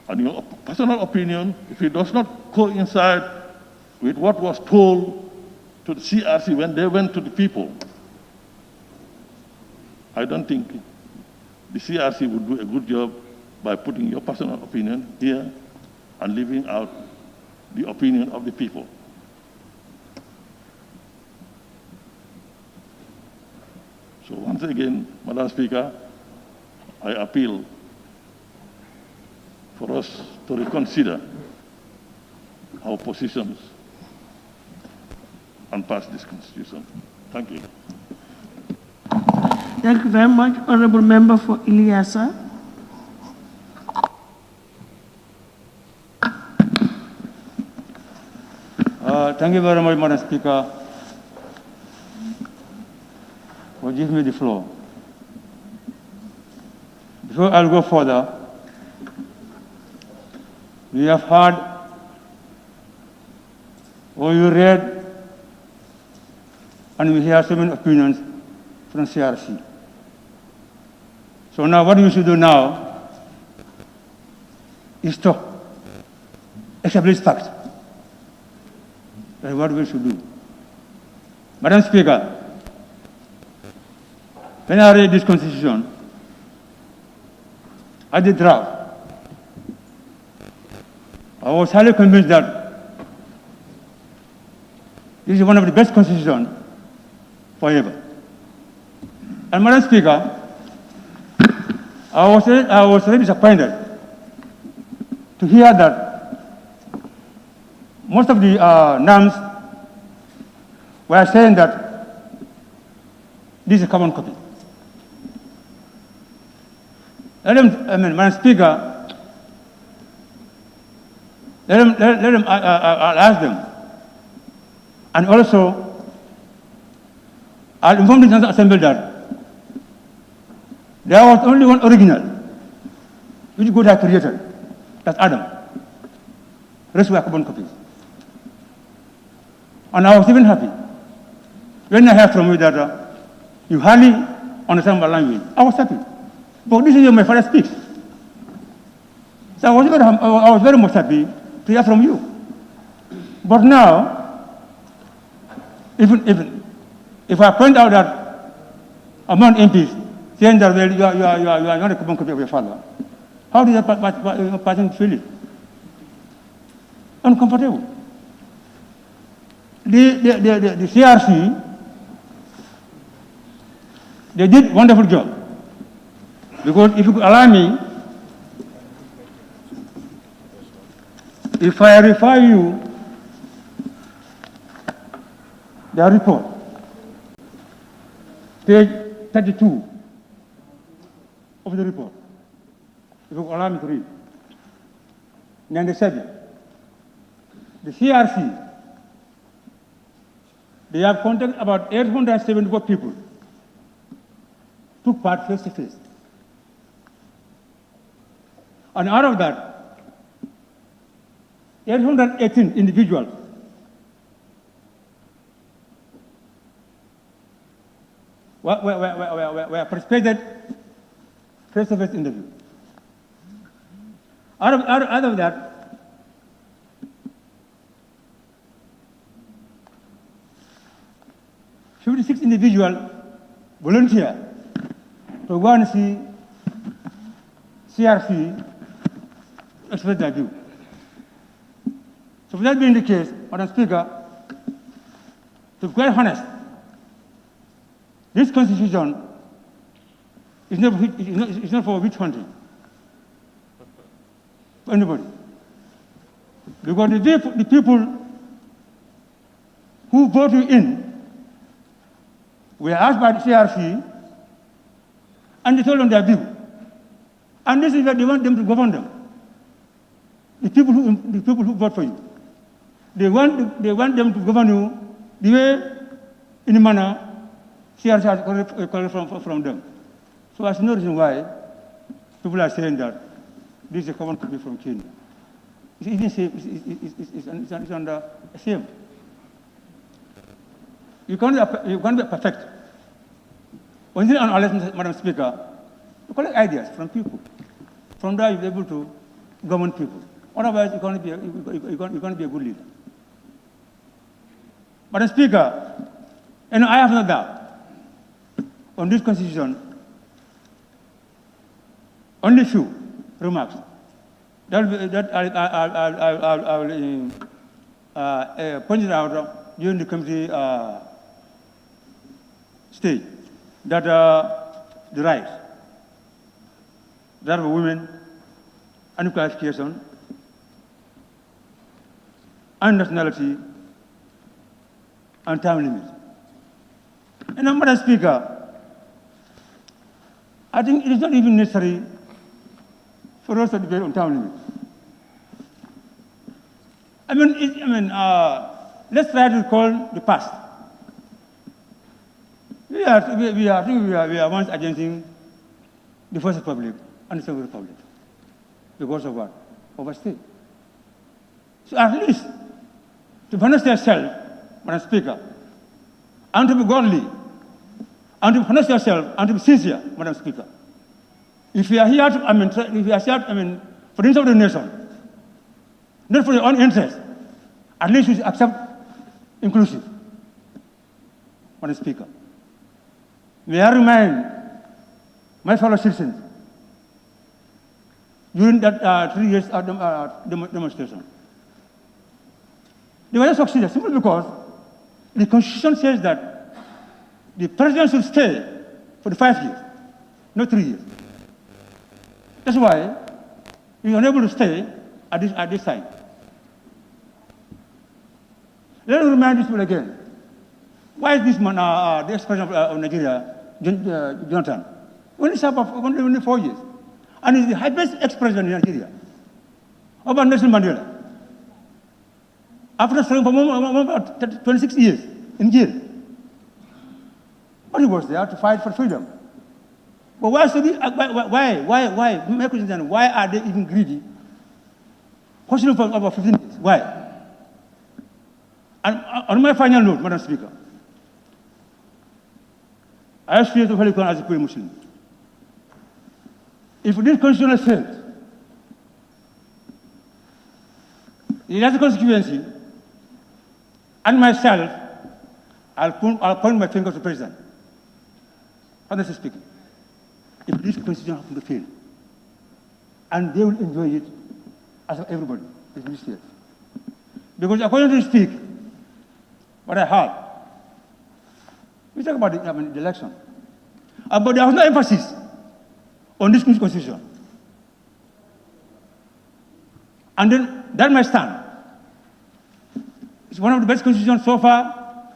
And your personal opinion, if it does not coincide with what was told to the CRC when they went to the people, I don't think the CRC would do a good job by putting your personal opinion here and leaving out the opinion of the people. So once again, Madam Speaker, I appeal for us to reconsider our positions and pass this Constitution. Thank you. Thank you very much. Honorable Member for Ilyasa. Thank you very much, Madam Speaker, for giving me the floor. Before I'll go further, we have heard or you read and we hear so many opinions from CRC. So now what we should do now is to establish facts. That's what we should do. Madam Speaker, when I read this Constitution, I did draft. I was highly convinced that this is one of the best constitutions forever. And Madam Speaker, I was very disappointed to hear that most of the NAMs were saying that this is a common copy. Madam Speaker, let them I'll ask them. And also, I'll inform the National Assembly that there was only one original, which God had created, that's Adam. The rest were common copies. And I was even happy when I heard from you that you hardly understand my language. I was happy. But this is my father speaks. So I was very much happy to hear from you. But now, even if I point out that among MPs saying that well, you are not a common copy of your father, how does that person feel it? Uncomfortable. The CRC, they did a wonderful job. Because if you could allow me, if I refer you their report, page 32 of the report, if you could allow me to read. 97. The CRC, they have contacted about 874 people, took part face to face. And out of that, 818 individuals were participated face-to-face interview. Out of that, 56 individuals volunteer to go and see CRC to express their view. So, that being the case, Madam Speaker, to be quite honest, this constitution is not for witch hunting for anybody. Because the people who vote you in were asked by the CRC and they told them their view. And this is where they want them to govern them. The people who vote for you. They want them to govern you the way, in a manner, CRC has collected from them. So there's no reason why people are saying that this is a common people from Kenya. It's even safe, it's under shame. You can't be perfect. When you're on election, Madam Speaker, you collect ideas from people. From there, you'll be able to govern people. Otherwise, you're going to be a good leader. Madam Speaker, I have no doubt on this constitution. Only few remarks that I will point it out during the committee stage, that the rights that of women, and qualification, and nationality, and time limit. And Madam Speaker, I think it is not even necessary for us to debate on time limit. Let's try to recall the past. We are once against the First Republic and the Second Republic. Because of what? Overstay. So at least to punish yourself, Madam Speaker, and to be godly, and to punish yourself, and to be sincere, Madam Speaker. If you are here to, for the interest of the nation, not for your own interest, at least you should accept inclusive, Madam Speaker. May I remind my fellow citizens, during that 3 years demonstration, they were not succeeded simply because the Constitution says that the president should stay for the 5 years, not 3 years. That's why we are unable to stay at this time. Let me remind these people again. Why is this man, the ex-president of Nigeria, Jonathan, only served for only 4 years? And he's the highest ex-president in Nigeria. About Nelson Mandela. After serving for about 26 years in jail. But he was there to fight for freedom. But why my question is, why are they even greedy? Holding for about 15 years. Why? And on my final note, Madam Speaker, I aspire to Holy Quran as a pure Muslim. If this constitution is failed, the United constituency and myself, I'll point my finger to the President. Honestly speaking, if this constitution happens to fail, and they will enjoy it as everybody, it's this year. Because according to speak, what I heard, we talk about the election, but there was no emphasis on this constitution. And then that might stand. It's one of the best constitutions so far.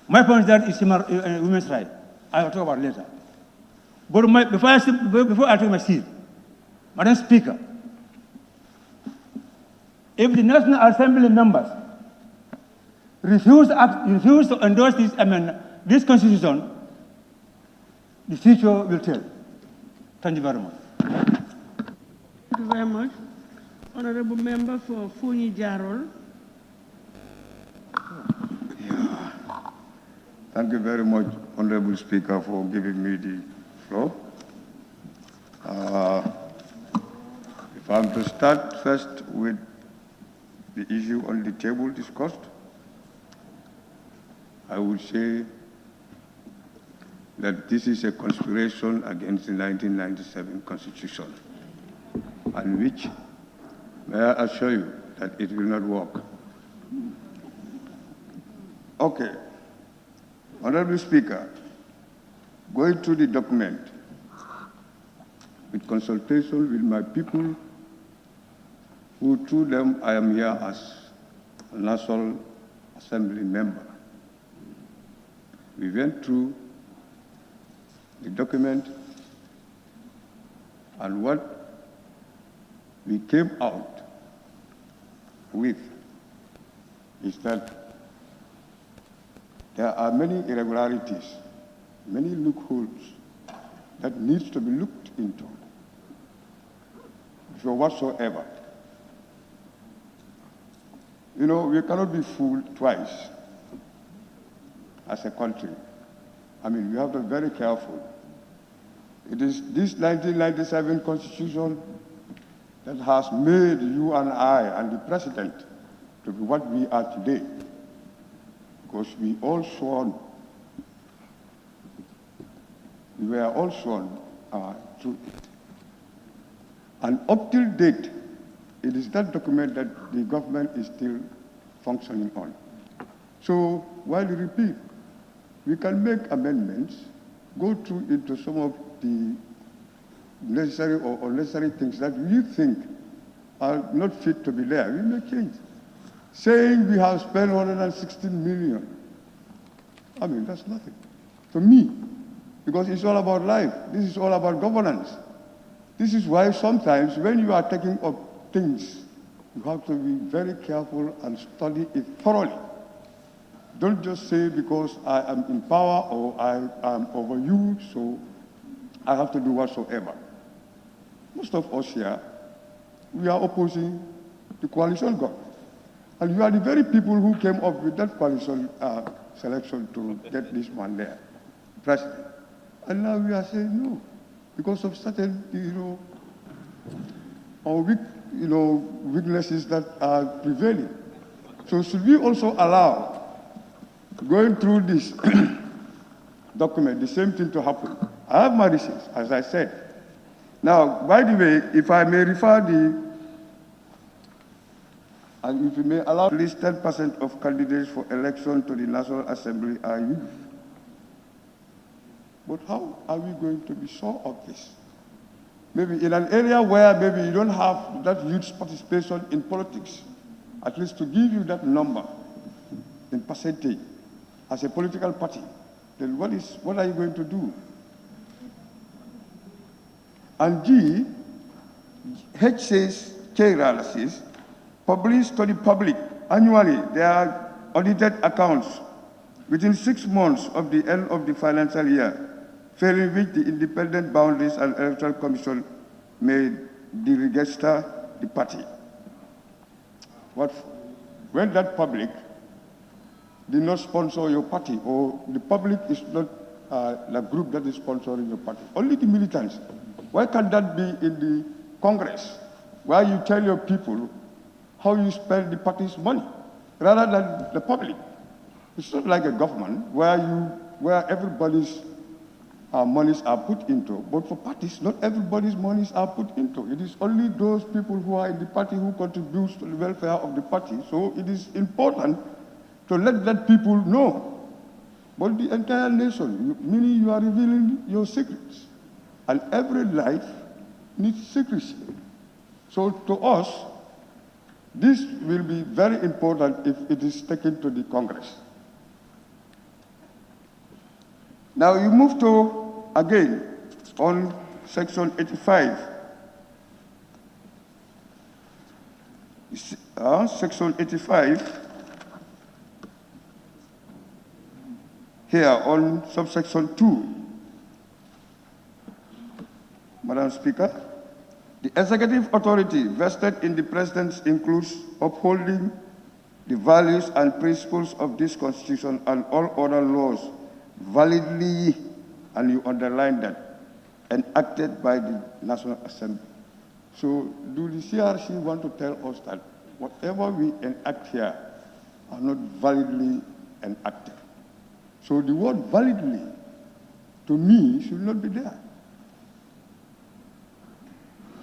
My point is that it's women's right. I will talk about it later. But before I take my seat, Madam Speaker, if the National Assembly members refuse to endorse this constitution, the future will tell. Thank you very much. Thank you very much. Honorable Member for Funi Jarol. Thank you very much, Honorable Speaker, for giving me the floor. If I'm to start first with the issue on the table discussed, I would say that this is a conspiration against the 1997 Constitution, and which, may I assure you, that it will not work. Okay. Honorable Speaker, going through the document, with consultation with my people, who through them I am here as a National Assembly member. We went through the document, and what we came out with is that there are many irregularities, many loopholes that needs to be looked into for whatsoever. You know, we cannot be fooled twice as a country. I mean, we have to be very careful. It is this 1997 Constitution that has made you and I and the President to be what we are today, because we all sworn, we were all sworn to it. And up till date, it is that document that the government is still functioning on. So, while you repeat, we can make amendments, go through into some of the necessary or unnecessary things that we think are not fit to be there. We may change. Saying we have spent 116 million, I mean, that's nothing to me, because it's all about life. This is all about governance. This is why sometimes when you are taking up things, you have to be very careful and study it thoroughly. Don't just say because I am in power or I am over you, so I have to do whatsoever. Most of us here, we are opposing the coalition government. And you are the very people who came up with that coalition selection to get this man there, president. And now we are saying no, because of certain, weaknesses that are prevailing. So should we also allow, going through this document, the same thing to happen? I have my reasons, as I said. Now, by the way, if I may refer and if you may allow, at least 10% of candidates for election to the National Assembly are youth. But how are we going to be sure of this? Maybe in an area where maybe you don't have that youth participation in politics, at least to give you that number in percentage as a political party, then what are you going to do? And G, H says, K analysis, publish to the public annually their audited accounts within 6 months of the end of the financial year, failing which the independent boundaries and electoral commission may deregister the party. When that public did not sponsor your party, or the public is not the group that is sponsoring your party, only the militants. Why can't that be in the Congress, where you tell your people how you spend the party's money, rather than the public? It's not like a government where everybody's monies are put into, but for parties, not everybody's monies are put into. It is only those people who are in the party who contribute to the welfare of the party. So it is important to let that people know. But the entire nation, meaning you are revealing your secrets. And every life needs secrecy. So to us, this will be very important if it is taken to the Congress. Now you move to, again, on Section 85. Section 85, here on subsection 2. Madam Speaker, the executive authority vested in the President includes upholding the values and principles of this Constitution and all other laws validly, and you underline that, enacted by the National Assembly. So do the CRC want to tell us that whatever we enact here are not validly enacted? So the word validly to me, should not be there.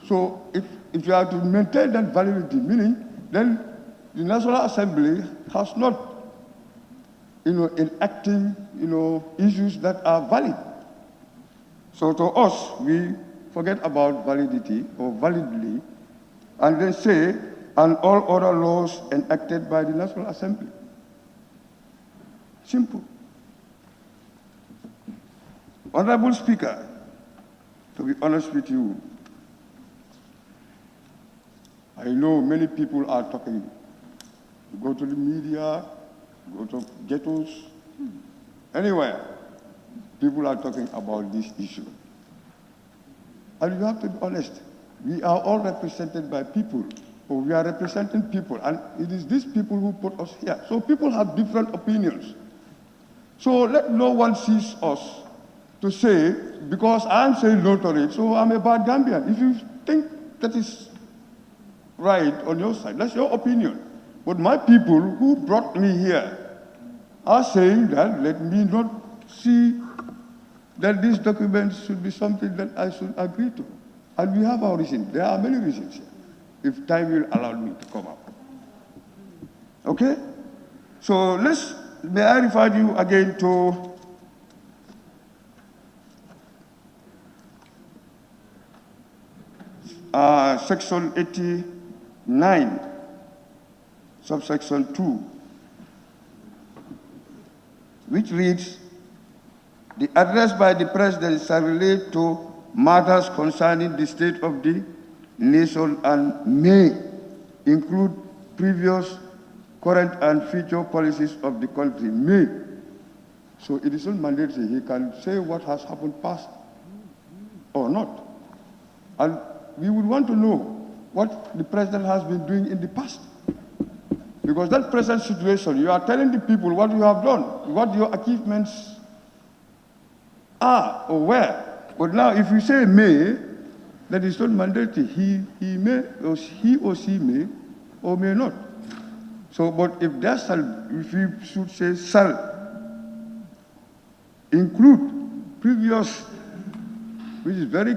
So if you are to maintain that validity, meaning then the National Assembly has not, enacting, issues that are valid. So to us, we forget about validity or validly, and then say, and all other laws enacted by the National Assembly. Simple. Honorable Speaker, to be honest with you, I know many people are talking. You go to the media, go to ghettos, anywhere, people are talking about this issue. And you have to be honest. We are all represented by people, or we are representing people, and it is these people who put us here. So people have different opinions. So let no one seize us to say, because I'm saying no to it, so I'm a bad Gambian. If you think that is right on your side, that's your opinion. But my people who brought me here are saying that let me not see that this document should be something that I should agree to. And we have our reasons. There are many reasons here, if time will allow me to come up. Okay? So may I refer you again to Section 89, subsection 2, which reads, the address by the President shall relate to matters concerning the state of the nation and may include previous, current, and future policies of the country. May. So it is not mandatory. He can say what has happened past or not. And we would want to know what the President has been doing in the past. Because that present situation, you are telling the people what you have done, what your achievements are or were. But now if you say may, that is not mandatory. He may, or he or she may, or may not. So, but if you should say shall include previous, which is very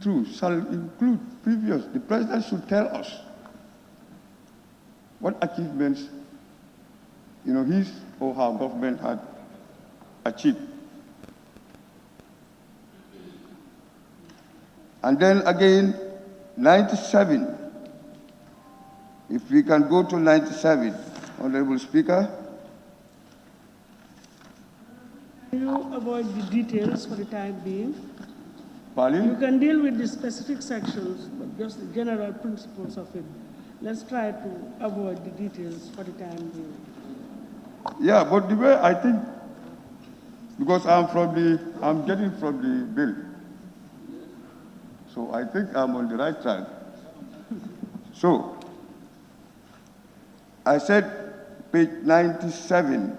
true, shall include previous, the President should tell us what achievements, his or her government had achieved. And then again, 97. If we can go to 97, Honorable Speaker. Can you avoid the details for the time being? Pardon? You can deal with the specific sections, but just the general principles of it. Let's try to avoid the details for the time being. Yeah, but the way I think, because I'm getting from the bill. So I think I'm on the right track. So, I said page 97,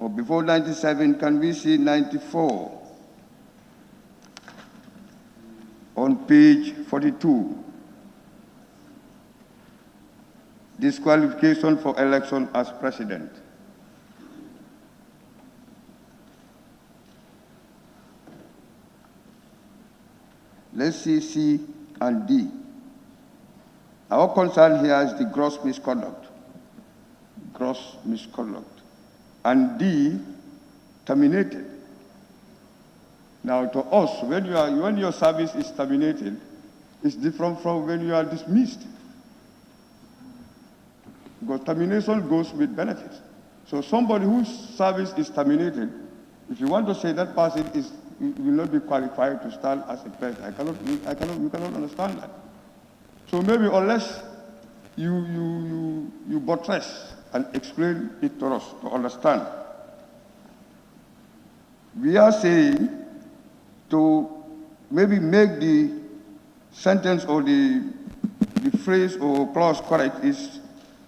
or before 97, can we see 94? On page 42, disqualification for election as president. Let's see C and D. Our concern here is the gross misconduct. Gross misconduct. And D, terminated. Now to us, when your service is terminated, it's different from when you are dismissed. Because termination goes with benefits. So somebody whose service is terminated, if you want to say that person will not be qualified to stand as a president, you cannot understand that. So maybe unless you buttress and explain it to us to understand. We are saying to maybe make the sentence or the phrase or clause correct is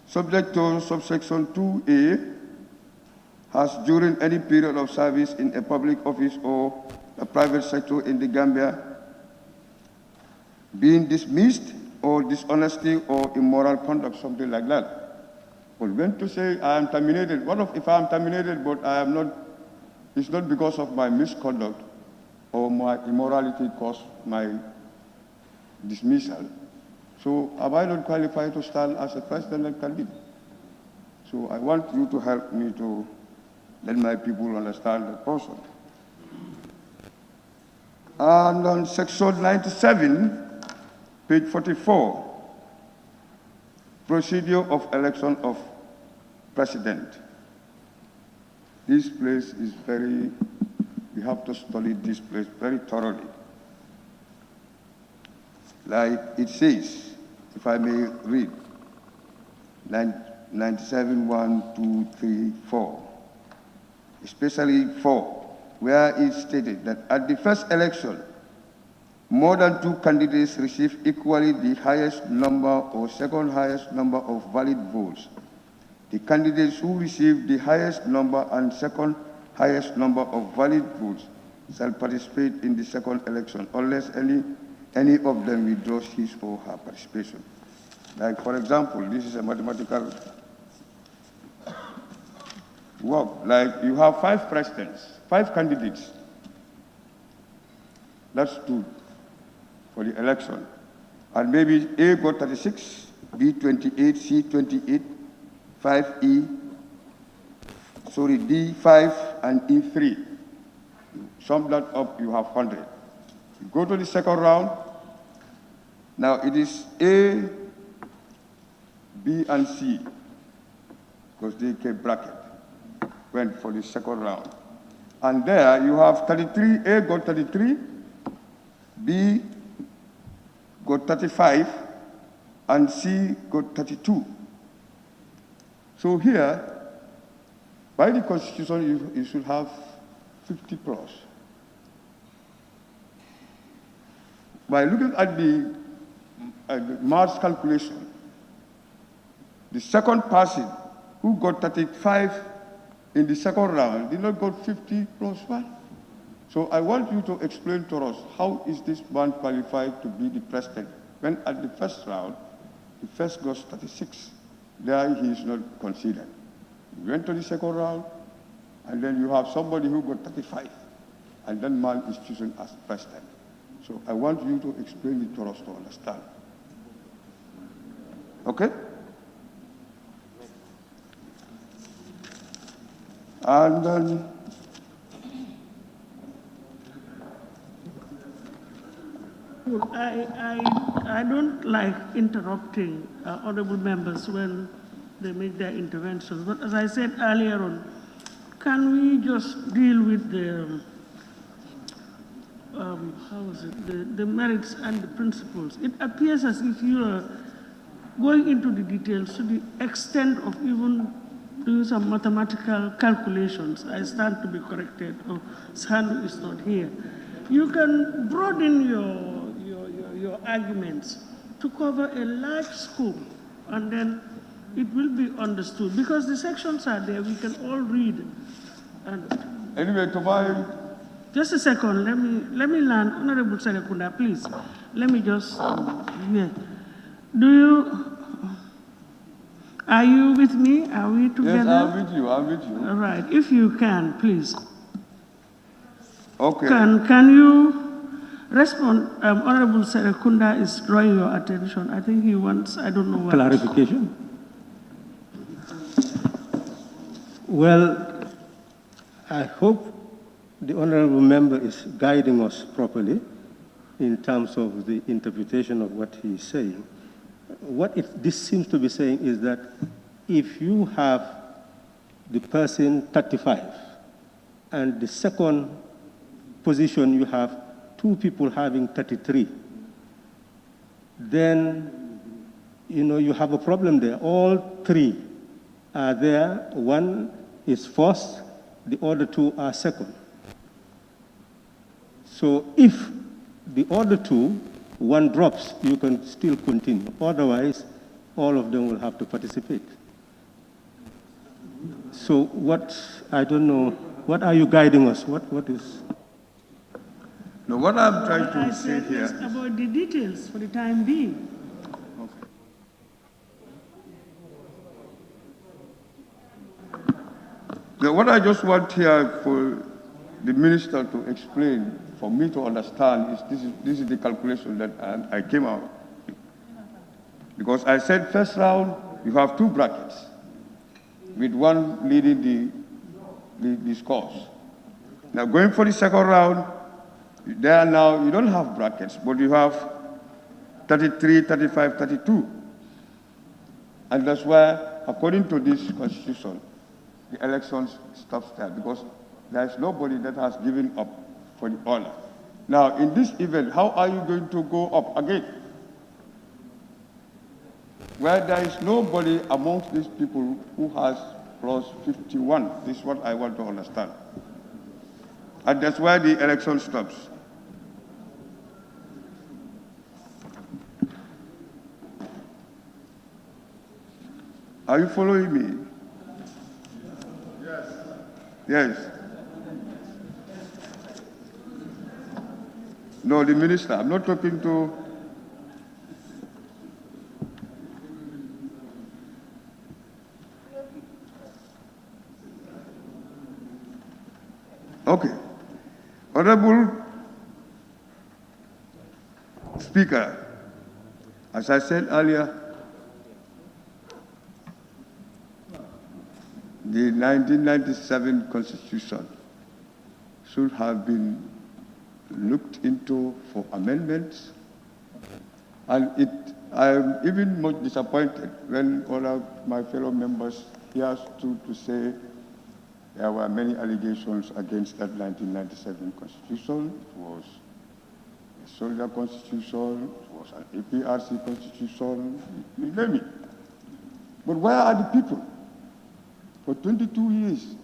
subject to subsection 2A has during any period of service in a public office or a private sector in the Gambia being dismissed or dishonesty or immoral conduct, something like that. But when to say I am terminated, what if I am terminated but I am not, it's not because of my misconduct or my immorality caused my dismissal. So am I not qualified to stand as a president candidate? So I want you to help me to let my people understand the person. And on section 97, page 44, procedure of election of president. This place is very, we have to study this place very thoroughly. Like it says, if I may read, 97, 1, 2, 3, 4, especially 4, where it stated that at the first election, more than 2 candidates received equally the highest number or second highest number of valid votes. The candidates who received the highest number and second highest number of valid votes shall participate in the second election unless any of them withdraws his or her participation. Like, for example, this is a mathematical work. Like, you have 5 presidents, 5 candidates. That's 2 for the election. And maybe A got 36, B 28, C 28, 5E, sorry, D 5, and E 3. Sum that up, you have 100. You go to the second round. Now it is A, B, and C, because they kept bracket, went for the second round. And there you have 33, A got 33, B got 35, and C got 32. So here, by the Constitution, you should have 50 plus. By looking at the March calculation, the second person who got 35 in the second round did not got 50 plus 1. So I want you to explain to us, how is this man qualified to be the president when at the first round, the first got 36. There he is not considered. You went to the second round, and then you have somebody who got 35, and then man is chosen as president. So I want you to explain it to us to understand. Okay? And then I don't like interrupting honorable members when they make their interventions. But as I said earlier on, can we just deal with the, the merits and the principles? It appears as if you are going into the details to the extent of even doing some mathematical calculations. I stand to be corrected, or Sandu is not here. You can broaden your arguments to cover a large scope, and then it will be understood. Because the sections are there, we can all read. And anyway, Tobai. Just a second, let me land. Honorable Serekunda, please. Let me just, are you with me? Are we together? Yes, I'm with you, I'm with you. All right, if you can, please. Okay. Can you respond? Honorable Serekunda is drawing your attention. I think he wants, I don't know what. Clarification? Well, I hope the honorable member is guiding us properly in terms of the interpretation of what he is saying. What this seems to be saying is that if you have the person 35 and the second position you have 2 people having 33, then you have a problem there. All 3 are there. One is first, the other 2 are second. So if the other 2, one drops, you can still continue. Otherwise, all of them will have to participate. So I don't know, what are you guiding us? What is? No, what I'm trying to say here is about the details for the time being. What I just want here for the minister to explain, for me to understand, is this is the calculation that I came out. Because I said first round, you have 2 brackets, with one leading the scores. Now going for the second round, there now you don't have brackets, but you have 33, 35, 32. And that's why, according to this constitution, the elections stops there, because there's nobody that has given up for the honor. Now, in this event, how are you going to go up again? Where there is nobody amongst these people who has plus 51. This is what I want to understand. And that's why the election stops. Are you following me? Yes. Yes. No, the minister. I'm not talking to... Okay. Honorable Speaker, as I said earlier, the 1997 Constitution should have been looked into for amendments, and I'm even more disappointed when all of my fellow members here stood to say there were many allegations against that 1997 Constitution. It was a soldier constitution, it was an APRC constitution, you name it. But where are the people? For 22 years,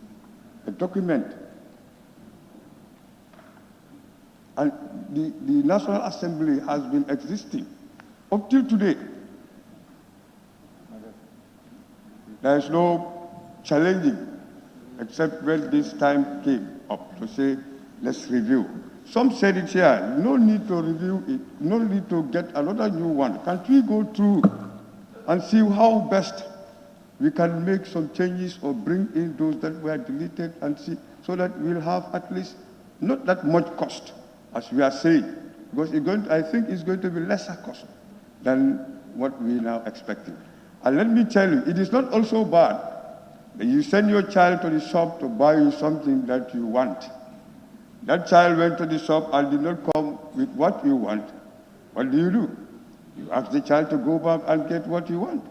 a document. And the National Assembly has been existing up till today. There is no challenging, except when this time came up to say, let's review. Some said it here, no need to review it, no need to get another new one. Can't we go through and see how best we can make some changes or bring in those that were deleted and see, so that we'll have at least not that much cost, as we are saying, because I think it's going to be lesser cost than what we now expecting. And let me tell you, it is not also bad that you send your child to the shop to buy you something that you want. That child went to the shop and did not come with what you want. What do? You ask the child to go back and get what you want.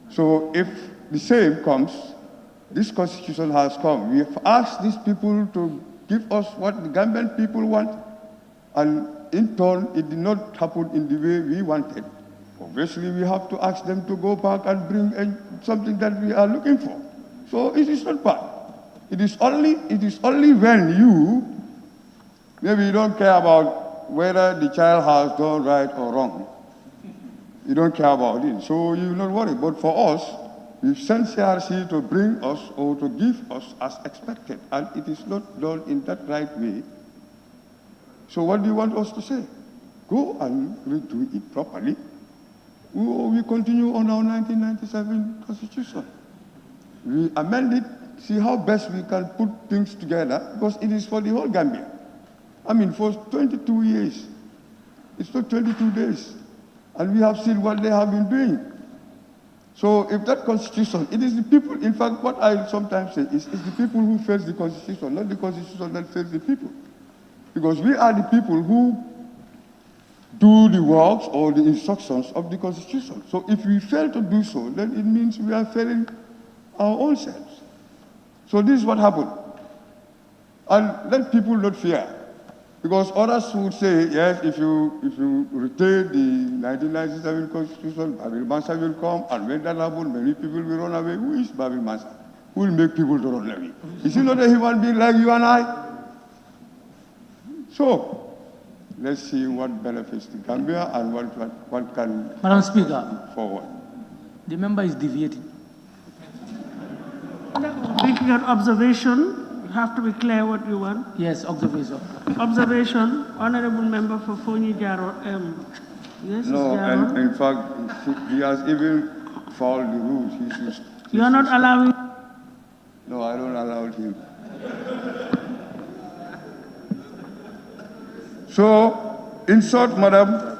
So if the same comes, this constitution has come. We have asked these people to give us what the Gambian people want, and in turn, it did not happen in the way we wanted. Obviously, we have to ask them to go back and bring in something that we are looking for. So it is not bad. It is only when maybe you don't care about whether the child has done right or wrong. You don't care about it, so you will not worry. But for us, we've sent CRC to bring us or to give us as expected, and it is not done in that right way. So what do you want us to say? Go and redo it properly. We continue on our 1997 Constitution. We amend it, see how best we can put things together, because it is for the whole Gambia. I mean, for 22 years, it's not 22 days. And we have seen what they have been doing. So if that constitution, it is the people, in fact, what I sometimes say is the people who face the constitution, not the constitution that fails the people. Because we are the people who do the works or the instructions of the constitution. So if we fail to do so, then it means we are failing our own selves. So this is what happened. And let people not fear. Because others would say, yes, if you retain the 1997 Constitution, Babil Mansa will come, and when that happens, many people will run away. Who is Babil Mansa? Who will make people to run away? Is he not a human being like you and I? So, let's see what benefits the Gambia and what can Madam Speaker, forward. The member is deviating. Making an observation. You have to be clear what you want. Yes, observation. Observation, Honorable Member for Fonyi Jaro M. Yes, no, Jaro? and in fact, he has even followed the rules. You are not allowing... No, I don't allow him. So, in short, madam,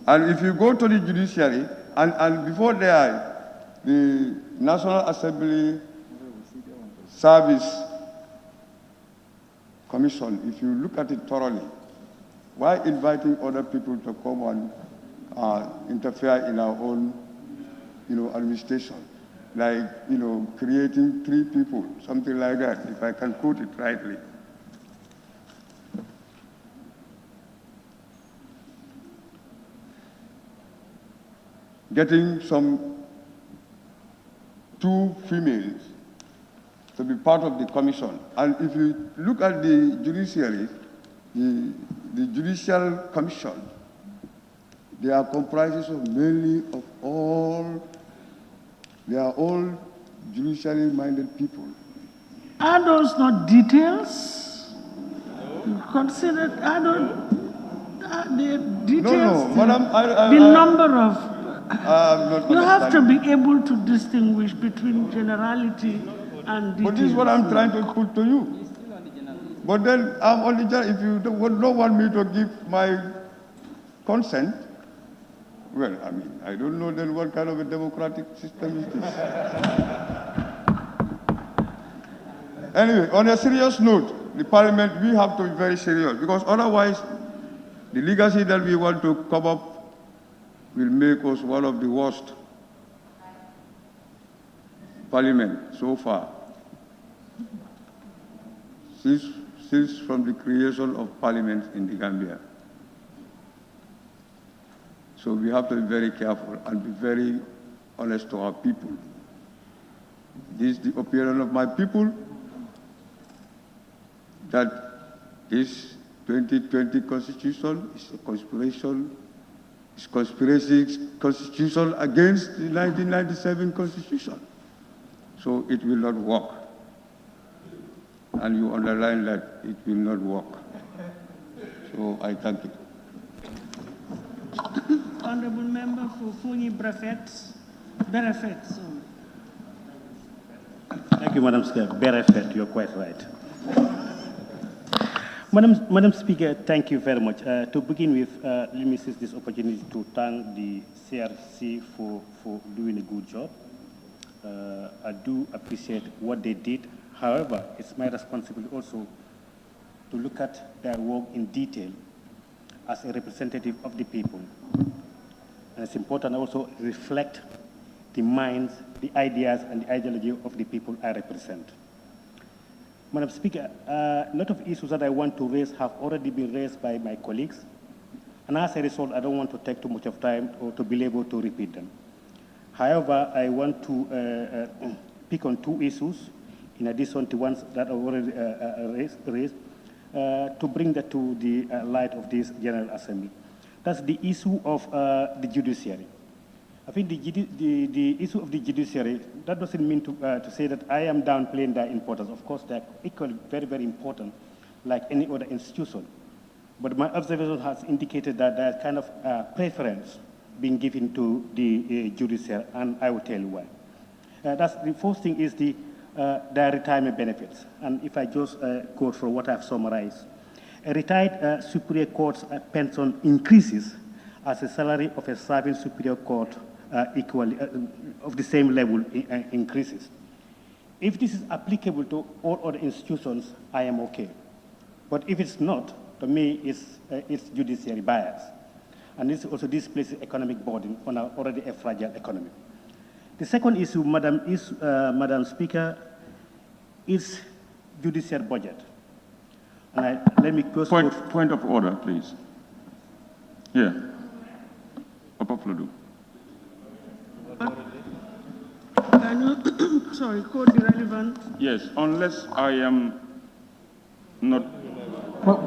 and if you go to the judiciary, and before there, the National Assembly Service Commission, if you look at it thoroughly, why inviting other people to come and interfere in our own, administration? Like, creating 3 people, something like that, if I can quote it rightly. Getting some 2 females to be part of the commission. And if you look at the judiciary, the judicial commission, they are comprises of mainly of they are all judicially minded people. Are those not details? Consider, the details, No, madam, the number of, not you have to be able to distinguish between generality and details. But this is what I'm trying to put to you. But then I'm only just, if you don't want me to give my consent, well, I mean, I don't know then what kind of a democratic system is this. Anyway, on a serious note, the parliament, we have to be very serious, because otherwise, the legacy that we want to come up will make us one of the worst parliament so far. Since from the creation of parliament in the Gambia. So we have to be very careful and be very honest to our people. This is the opinion of my people, that this 2020 constitution is a conspiration, is conspiracy constitution against the 1997 constitution. So it will not work. And you underline that it will not work. So I thank you. Honorable Member for Funi Berefet. Thank you, Madam Speaker. Berefet, you're quite right. Madam Speaker, thank you very much. To begin with, let me seize this opportunity to thank the CRC for doing a good job. I do appreciate what they did. However, it's my responsibility also to look at their work in detail as a representative of the people. And it's important I also reflect the minds, the ideas, and the ideology of the people I represent. Madam Speaker, a lot of issues that I want to raise have already been raised by my colleagues. And as a result, I don't want to take too much of time or to be able to repeat them. However, I want to pick on 2 issues in addition to ones that are already raised, to bring that to the light of this General Assembly. That's the issue of the judiciary. I think the issue of the judiciary, that doesn't mean to say that I am downplaying their importance. Of course, they're equally very, very important, like any other institution. But my observation has indicated that there's kind of preference being given to the judiciary, and I will tell you why. That's the first thing is their retirement benefits. And if I just quote from what I've summarized, a retired Superior Court's pension increases as the salary of a serving Superior Court equally of the same level increases. If this is applicable to all other institutions, I am okay. But if it's not, to me, it's judiciary bias. And this also displaces economic burden on our already a fragile economy. The second issue, Madam Speaker, is judicial budget. And let me close. Point of order, please. Yeah. Can you, sorry, quote the relevant? Yes, unless I am not.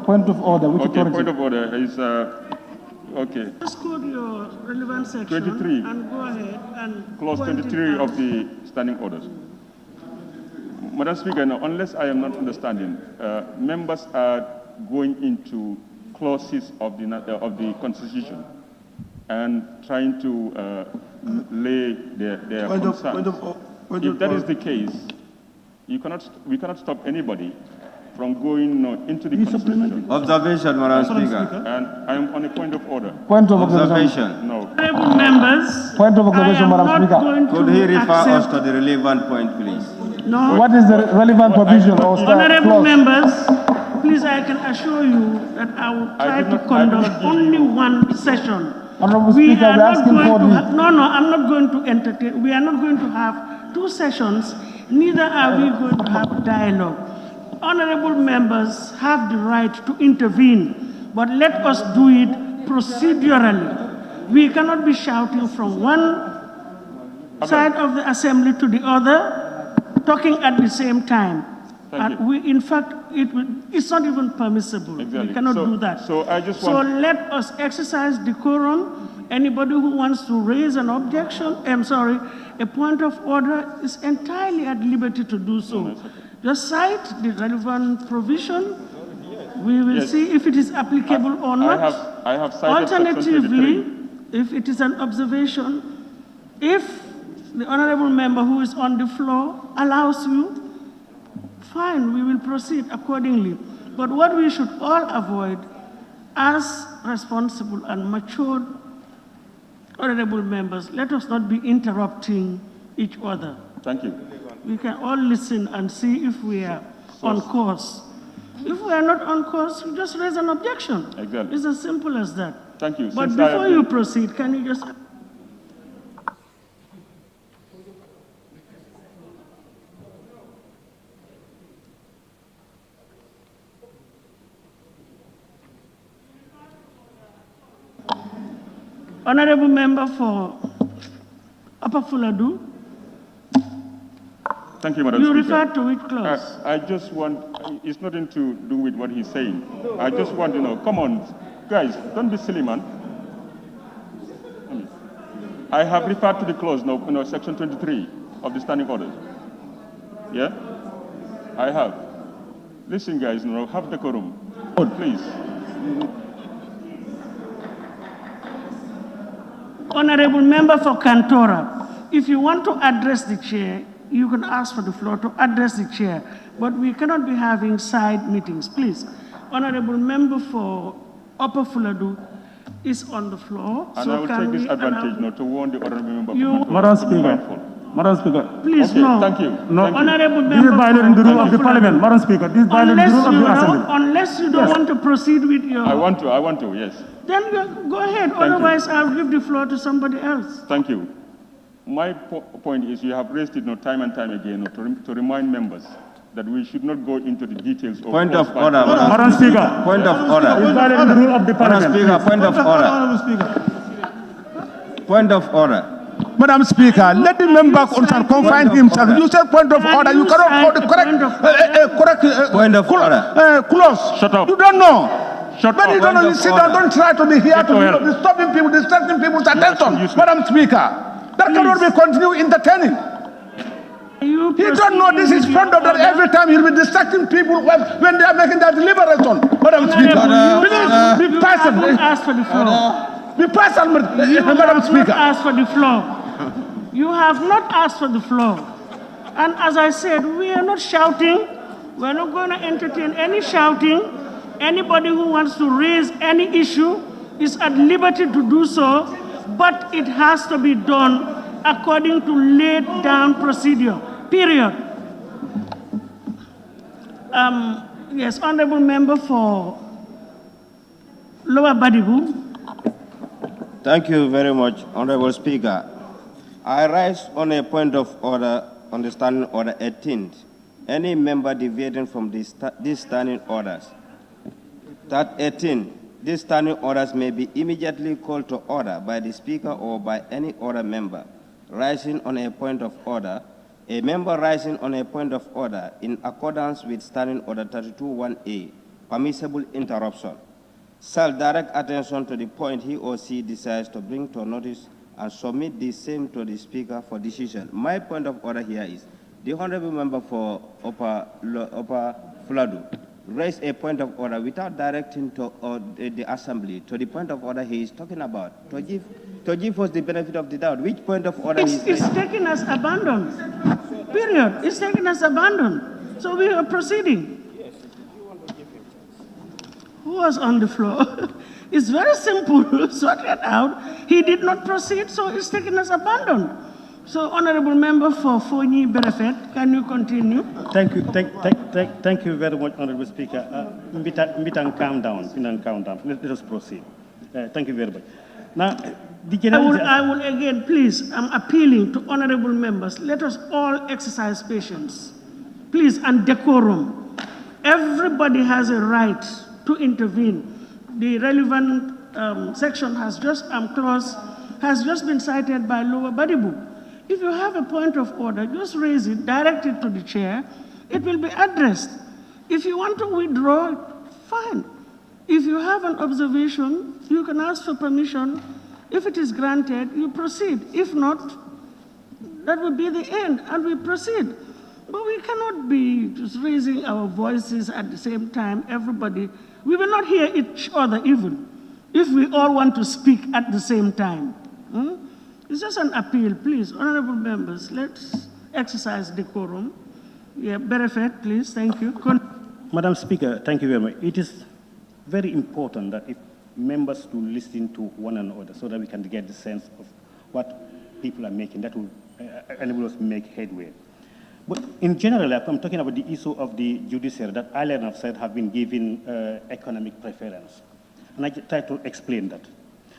Point of order. Which okay, authority? Point of order is okay. Just quote your relevant section 23. And go ahead and Clause 23 of the standing orders. Madam Speaker, no, unless I am not understanding, members are going into clauses of the Constitution and trying to lay their concerns. If that is the case, we cannot stop anybody from going into the constitution. Observation, Madam Speaker. And I am on a point of order. Point of observation. No. Honorable members, Point of observation, Madam Speaker. Could he refer us to the relevant point, please? No. What is the relevant provision or Honorable clause? members, please, I can assure you that I will try to conduct only one session. Honorable Speaker, we're asking for the... No, I'm not going to entertain. We are not going to have two sessions. Neither are we going to have dialogue. Honorable members have the right to intervene, but let us do it procedurally. We cannot be shouting from one side of the assembly to the other, talking at the same time. In fact, it's not even permissible. Exactly. We cannot do that. So let us exercise decorum. Anybody who wants to raise an objection, a point of order is entirely at liberty to do so. Just cite the relevant provision. We will see if it is applicable or not. I have cited Alternatively, if it is an observation, if the honorable member who is on the floor allows you, fine, we will proceed accordingly. But what we should all avoid as responsible and matured honorable members, let us not be interrupting each other. Thank you. We can all listen and see if we are on course. If we are not on course, you just raise an objection. Exactly. It's as simple as that. Thank you. But before you proceed, can you just... Honorable member for Upper Fuladu. Thank you, Madam You Speaker. referred to which clause? I just want, it's nothing to do with what he's saying. I just want to know, come on, guys, don't be silly, man. I have referred to the clause, section 23 of the standing orders. Yeah? I have. Listen, guys, have decorum. Please. Honorable member for Cantora, if you want to address the chair, you can ask for the floor to address the chair, but we cannot be having side meetings, please. Honorable member for Upper Fuladu is on the floor. And so I will take this advantage to warn the honorable member. Madam Speaker. Madam Speaker. Please, okay, no. Thank you. No. Thank Honorable This member is violating the rule of the parliament, Madam Speaker. This is violating the rule of the assembly. Unless you don't want to proceed with your... I want to, yes. Then go ahead. Otherwise, I'll give the floor to somebody else. Thank you. My point is you have raised it time and time again to remind members that we should not go into the details of... Point of order, Madam Speaker. Point of order. This is violating the rule of the parliament. Madam Speaker, point of order. Point of order. Madam Speaker, let the member confine himself. You said point of order. You cannot call the correct point of order. Clause. Shut up. You don't know. Shut but up. you don't know. You sit down. Don't try to be here to disturbing people, distracting people's attention. Madam Speaker, that cannot be continue entertaining. You don't know this is front of that every time you'll be distracting people when they are making their deliberation. Madam Speaker, please be patient. Ask for the floor. Be patient, Madam Speaker. Ask for the floor. You have not asked for the floor. And as I said, we are not shouting. We're not going to entertain any shouting. Anybody who wants to raise any issue is at liberty to do so, but it has to be done according to laid down procedure, period. Yes, honorable member for Lower Badibu. Thank you very much, Honorable Speaker. I rise on a point of order on the standing order 18th. Any member deviating from these standing orders. That 18, these standing orders may be immediately called to order by the Speaker or by any other member. Rising on a point of order, a member rising on a point of order in accordance with standing order 32(1)A, permissible interruption, shall direct attention to the point he or she desires to bring to notice and submit the same to the Speaker for decision. My point of order here is, the honorable member for Upper Fuladu raise a point of order without directing to the assembly to the point of order he is talking about, to give us the benefit of the doubt. Which point of order It's taken as abandoned. Period. It's taken as abandoned. So we are proceeding. Who was on the floor? It's very simple. Sort it out. He did not proceed, so it's taken as abandoned. So, Honorable Member for Fonyi Berefet, can you continue? Thank you. Thank you very much, Honorable Speaker. Mbitang, calm down. Calm down. Let us proceed. Thank you very much. Now, I will again, please, I'm appealing to honorable members. Let us all exercise patience, please, and decorum. Everybody has a right to intervene. The relevant section has just clause has just been cited by Lower Badibu. If you have a point of order, just raise it, direct it to the chair. It will be addressed. If you want to withdraw, fine. If you have an observation, you can ask for permission. If it is granted, you proceed. If not, that will be the end, and we proceed. But we cannot be just raising our voices at the same time, everybody. We will not hear each other even if we all want to speak at the same time. It's just an appeal, please. Honorable members, let's exercise decorum. Yeah, Berefet, please, thank you. Madam Speaker, thank you very much. It is very important that if members to listen to one another so that we can get the sense of what people are making, that will enable us to make headway. But in general, I'm talking about the issue of the judiciary that I have said have been given economic preference. And I try to explain that.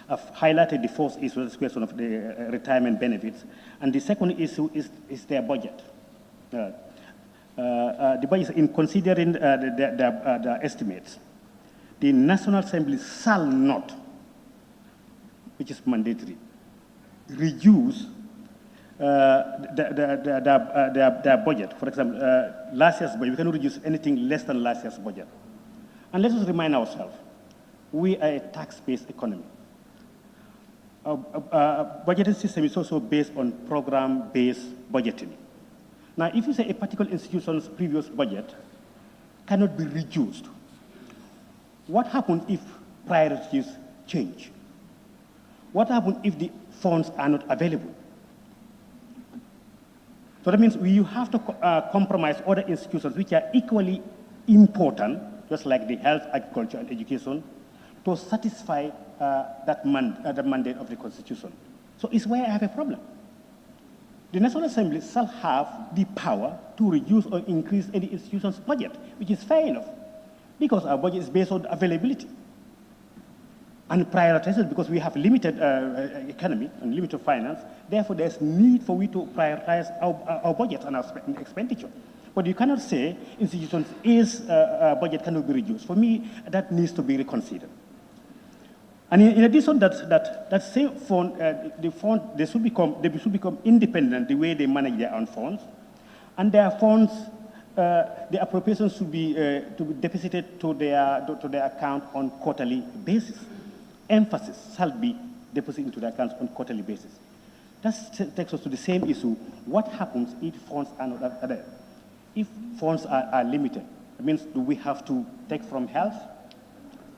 I've highlighted the first issue, the question of the retirement benefits. And the second issue is their budget. The budget, in considering the estimates, the National Assembly shall not, which is mandatory, reduce their budget. For example, last year's budget, we cannot reduce anything less than last year's budget. And let us remind ourselves, we are a tax-based economy. Our budgeting system is also based on program-based budgeting. Now, if you say a particular institution's previous budget cannot be reduced, what happens if priorities change? What happens if the funds are not available? So that means you have to compromise other institutions which are equally important, just like the health, agriculture, and education, to satisfy the mandate of the Constitution. So it's where I have a problem. The National Assembly shall have the power to reduce or increase any institution's budget, which is fair enough, because our budget is based on availability. And prioritize it because we have limited economy and limited finance. Therefore, there's need for we to prioritize our budget and our expenditure. But you cannot say institutions' budget cannot be reduced. For me, that needs to be reconsidered. And in addition, that same fund, they should become independent the way they manage their own funds, and their funds, the appropriations should be to be deposited to their account on quarterly basis. Emphasis shall be deposited into their accounts on quarterly basis. That takes us to the same issue. What happens if funds are not there? If funds are limited, it means do we have to take from health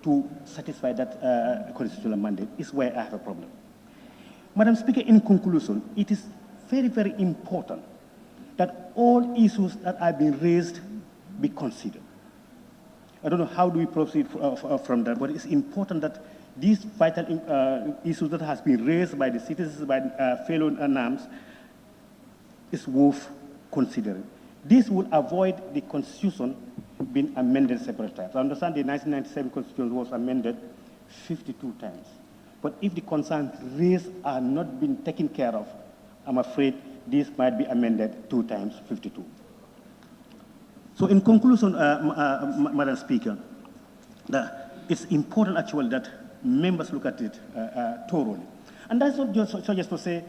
to satisfy that constitutional mandate? Is where I have a problem. Madam Speaker, in conclusion, it is very, very important that all issues that are being raised be considered. I don't know how do we proceed from that, but it's important that these vital issues that has been raised by the citizens, by fellow NAMs, is worth considering. This will avoid the Constitution being amended several times. I understand the 1997 Constitution was amended 52 times. But if the concerns raised are not being taken care of, I'm afraid this might be amended 2 times 52. So in conclusion, Madam Speaker, it's important actually that members look at it thoroughly. And that's not just to say,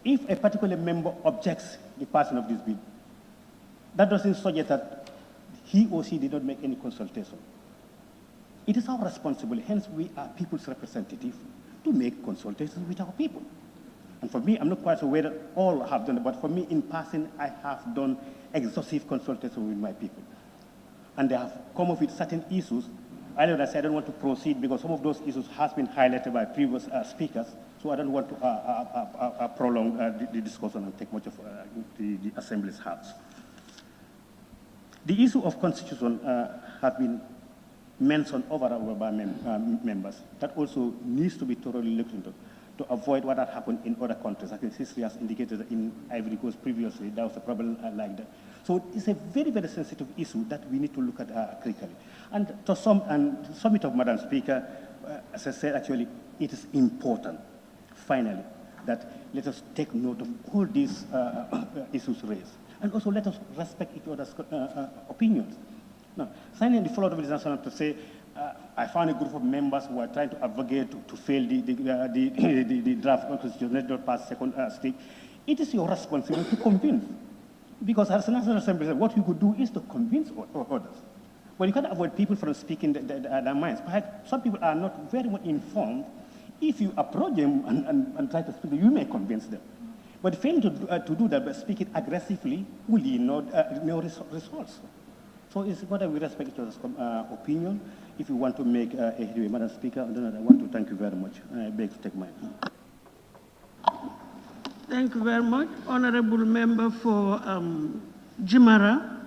if a particular member objects the passing of this bill, that doesn't suggest that he or she did not make any consultation. It is our responsibility, hence we are people's representative, to make consultations with our people. And for me, I'm not quite sure whether all have done it, but for me, in passing, I have done exhaustive consultation with my people. and they have come up with certain issues. Earlier I said I don't want to proceed because some of those issues has been highlighted by previous speakers, so I don't want to prolong the discussion and take much of the Assembly's hearts. The issue of constitution has been mentioned over and over by members. That also needs to be thoroughly looked into to avoid what had happened in other countries. I think history has indicated that in Ivory Coast previously, there was a problem like that. So it's a very, very sensitive issue that we need to look at critically. And to sum it up, Madam Speaker, as I said, actually, it is important, finally, that let us take note of all these issues raised. And also let us respect each other's opinions. Now, signing the follow-up of the national to say, I found a group of members who are trying to advocate to fail the draft constitution, let not pass second stage. It is your responsibility to convince. Because as a National Assembly, what you could do is to convince others. Well, you can't avoid people from speaking their minds. Perhaps some people are not very well informed. If you approach them and try to speak, you may convince them. But failing to do that by speaking aggressively will yield no results. So it's whether we respect each other's opinion. If you want to make a headway, Madam Speaker, I want to thank you very much. I beg to take my leave. Thank you very much. Honorable Member for Jimara.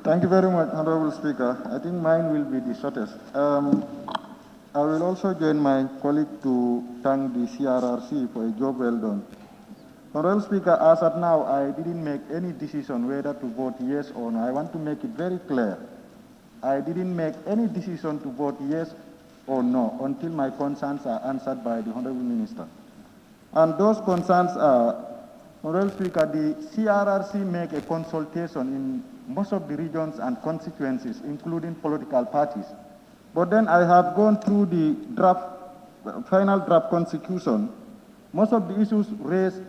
Thank you very much, Honorable Speaker. I think mine will be the shortest. I will also join my colleague to thank the CRRC for a job well done. Honorable Speaker, as at now, I didn't make any decision whether to vote yes or no. I want to make it very clear. I didn't make any decision to vote yes or no until my concerns are answered by the Honorable Minister. And those concerns are, Honorable Speaker, the CRRC make a consultation in most of the regions and constituencies, including political parties. But then I have gone through the final draft constitution. Most of the issues raised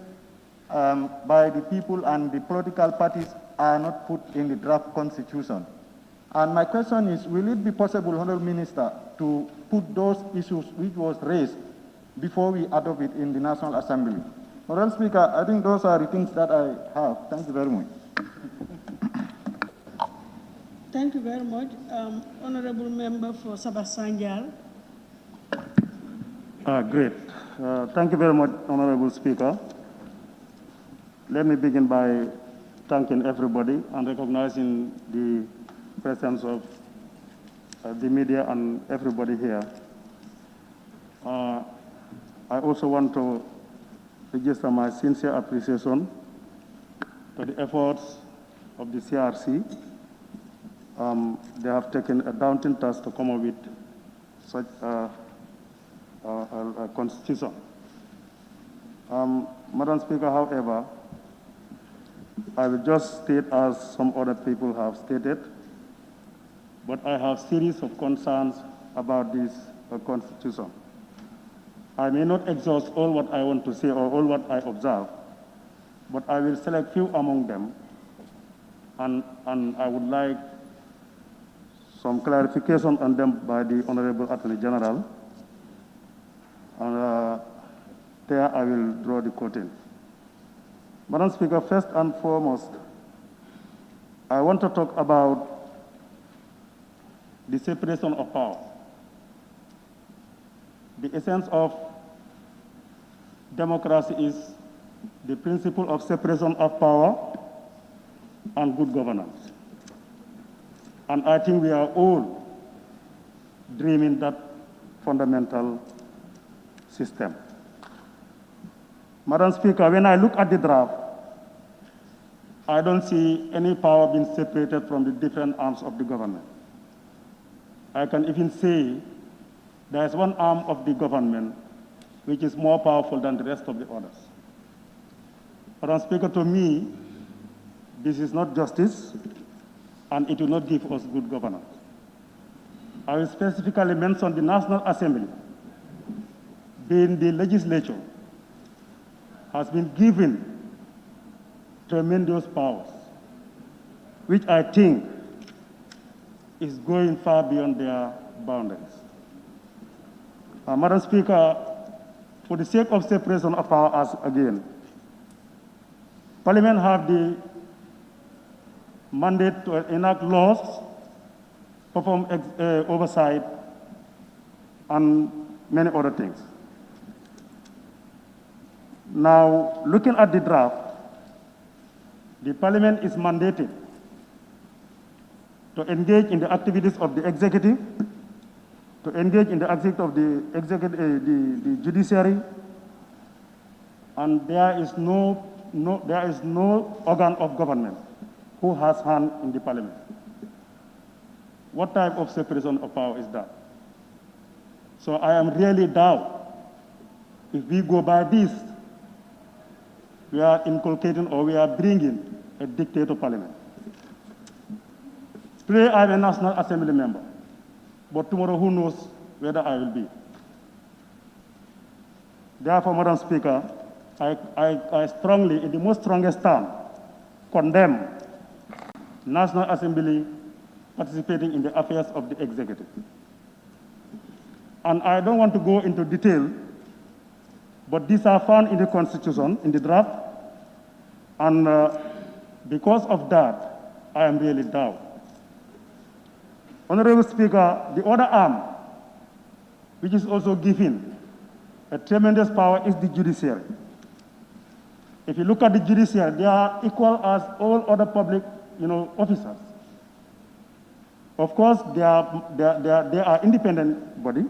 by the people and the political parties are not put in the draft constitution. And my question is, will it be possible, Honorable Minister, to put those issues which was raised before we adopt it in the National Assembly? Honorable Speaker, I think those are the things that I have. Thank you very much. Thank you very much. Honorable Member for Sabasanjal. Great. Thank you very much, Honorable Speaker. Let me begin by thanking everybody and recognizing the presence of the media and everybody here. I also want to register my sincere appreciation to the efforts of the CRC. They have taken a daunting task to come up with such a constitution. Madam Speaker, however, I will just state as some other people have stated, but I have a series of concerns about this constitution. I may not exhaust all what I want to say or all what I observe, but I will select few among them, and I would like some clarification on them by the Honorable Attorney General, and there I will draw the curtain. Madam Speaker, first and foremost, I want to talk about the separation of power. The essence of democracy is the principle of separation of power and good governance. And I think we are all dreaming that fundamental system. Madam Speaker, when I look at the draft, I don't see any power being separated from the different arms of the government. I can even say there is one arm of the government which is more powerful than the rest of the others. Madam Speaker, to me, this is not justice, and it will not give us good governance. I will specifically mention the National Assembly, being the legislature, has been given tremendous powers, which I think is going far beyond their boundaries. Madam Speaker, for the sake of separation of powers again, Parliament have the mandate to enact laws, perform oversight, and many other things. Now, looking at the draft, the Parliament is mandated to engage in the activities of the executive, to engage in the activities of the judiciary, and there is no organ of government who has hand in the Parliament. What type of separation of power is that? So I am really doubt if we go by this, we are inculcating or we are bringing a dictator to Parliament. Today I am a National Assembly member, but tomorrow who knows whether I will be. Therefore, Madam Speaker, I strongly, in the most strongest term, condemn National Assembly participating in the affairs of the executive. And I don't want to go into detail, but these are found in the Constitution, in the draft, and because of that, I am really down. Honorable Speaker, the other arm, which is also given a tremendous power, is the judiciary. If you look at the judiciary, they are equal as all other public, officers. Of course, they are independent body.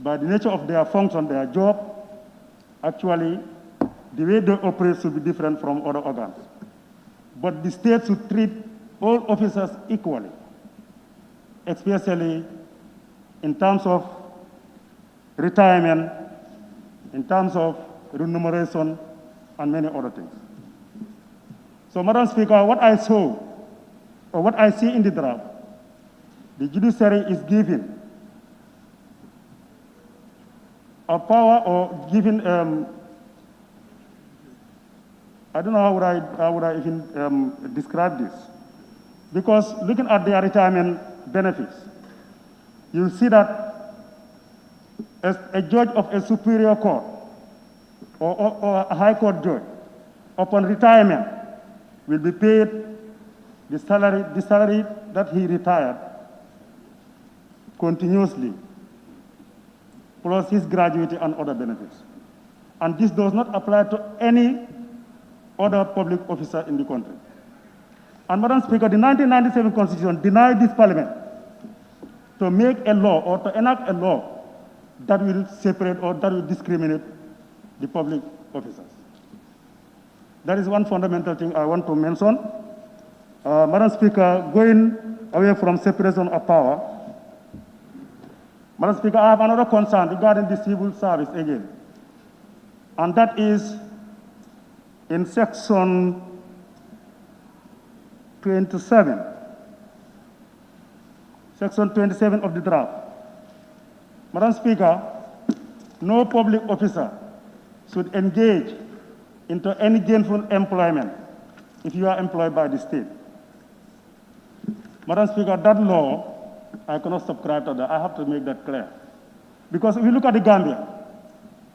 By the nature of their function, their job, actually, the way they operate should be different from other organs. But the state should treat all officers equally, especially in terms of retirement, in terms of remuneration, and many other things. So, Madam Speaker, what I saw, or what I see in the draft, the judiciary is given a power or given, I don't know how would I even describe this. Because looking at their retirement benefits, you see that as a judge of a superior court or a high court judge, upon retirement, will be paid the salary that he retired continuously, plus his gratuity and other benefits. And this does not apply to any other public officer in the country. And Madam Speaker, the 1997 Constitution denied this Parliament to make a law or to enact a law that will separate or that will discriminate the public officers. That is one fundamental thing I want to mention. Madam Speaker, going away from separation of power, Madam Speaker, I have another concern regarding the civil service again. And that is in section 27. Section 27 of the draft. Madam Speaker, no public officer should engage into any gainful employment if you are employed by the state. Madam Speaker, that law, I cannot subscribe to that. I have to make that clear. Because if you look at the Gambia,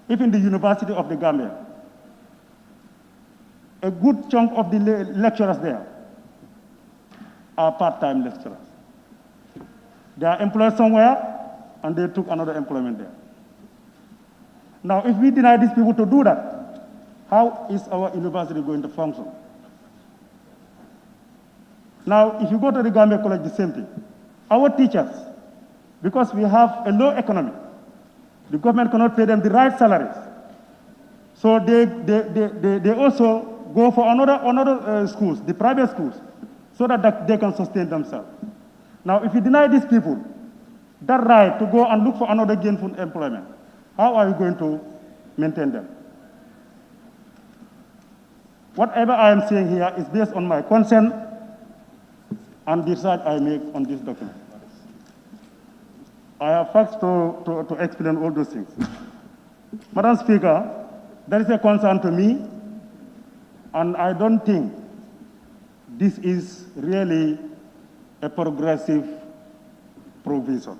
even the University of the Gambia, a good chunk of the lecturers there are part-time lecturers. They are employed somewhere, and they took another employment there. Now, if we deny these people to do that, how is our university going to function? Now, if you go to the Gambia College, the same thing. Our teachers, because we have a low economy, the government cannot pay them the right salaries. So they also go for another schools, the private schools, so that they can sustain themselves. Now, if you deny these people that right to go and look for another gainful employment, how are you going to maintain them? Whatever I am saying here is based on my consent and the research I make on this document. I have facts to explain all those things. Madam Speaker, there is a concern to me, and I don't think this is really a progressive provision.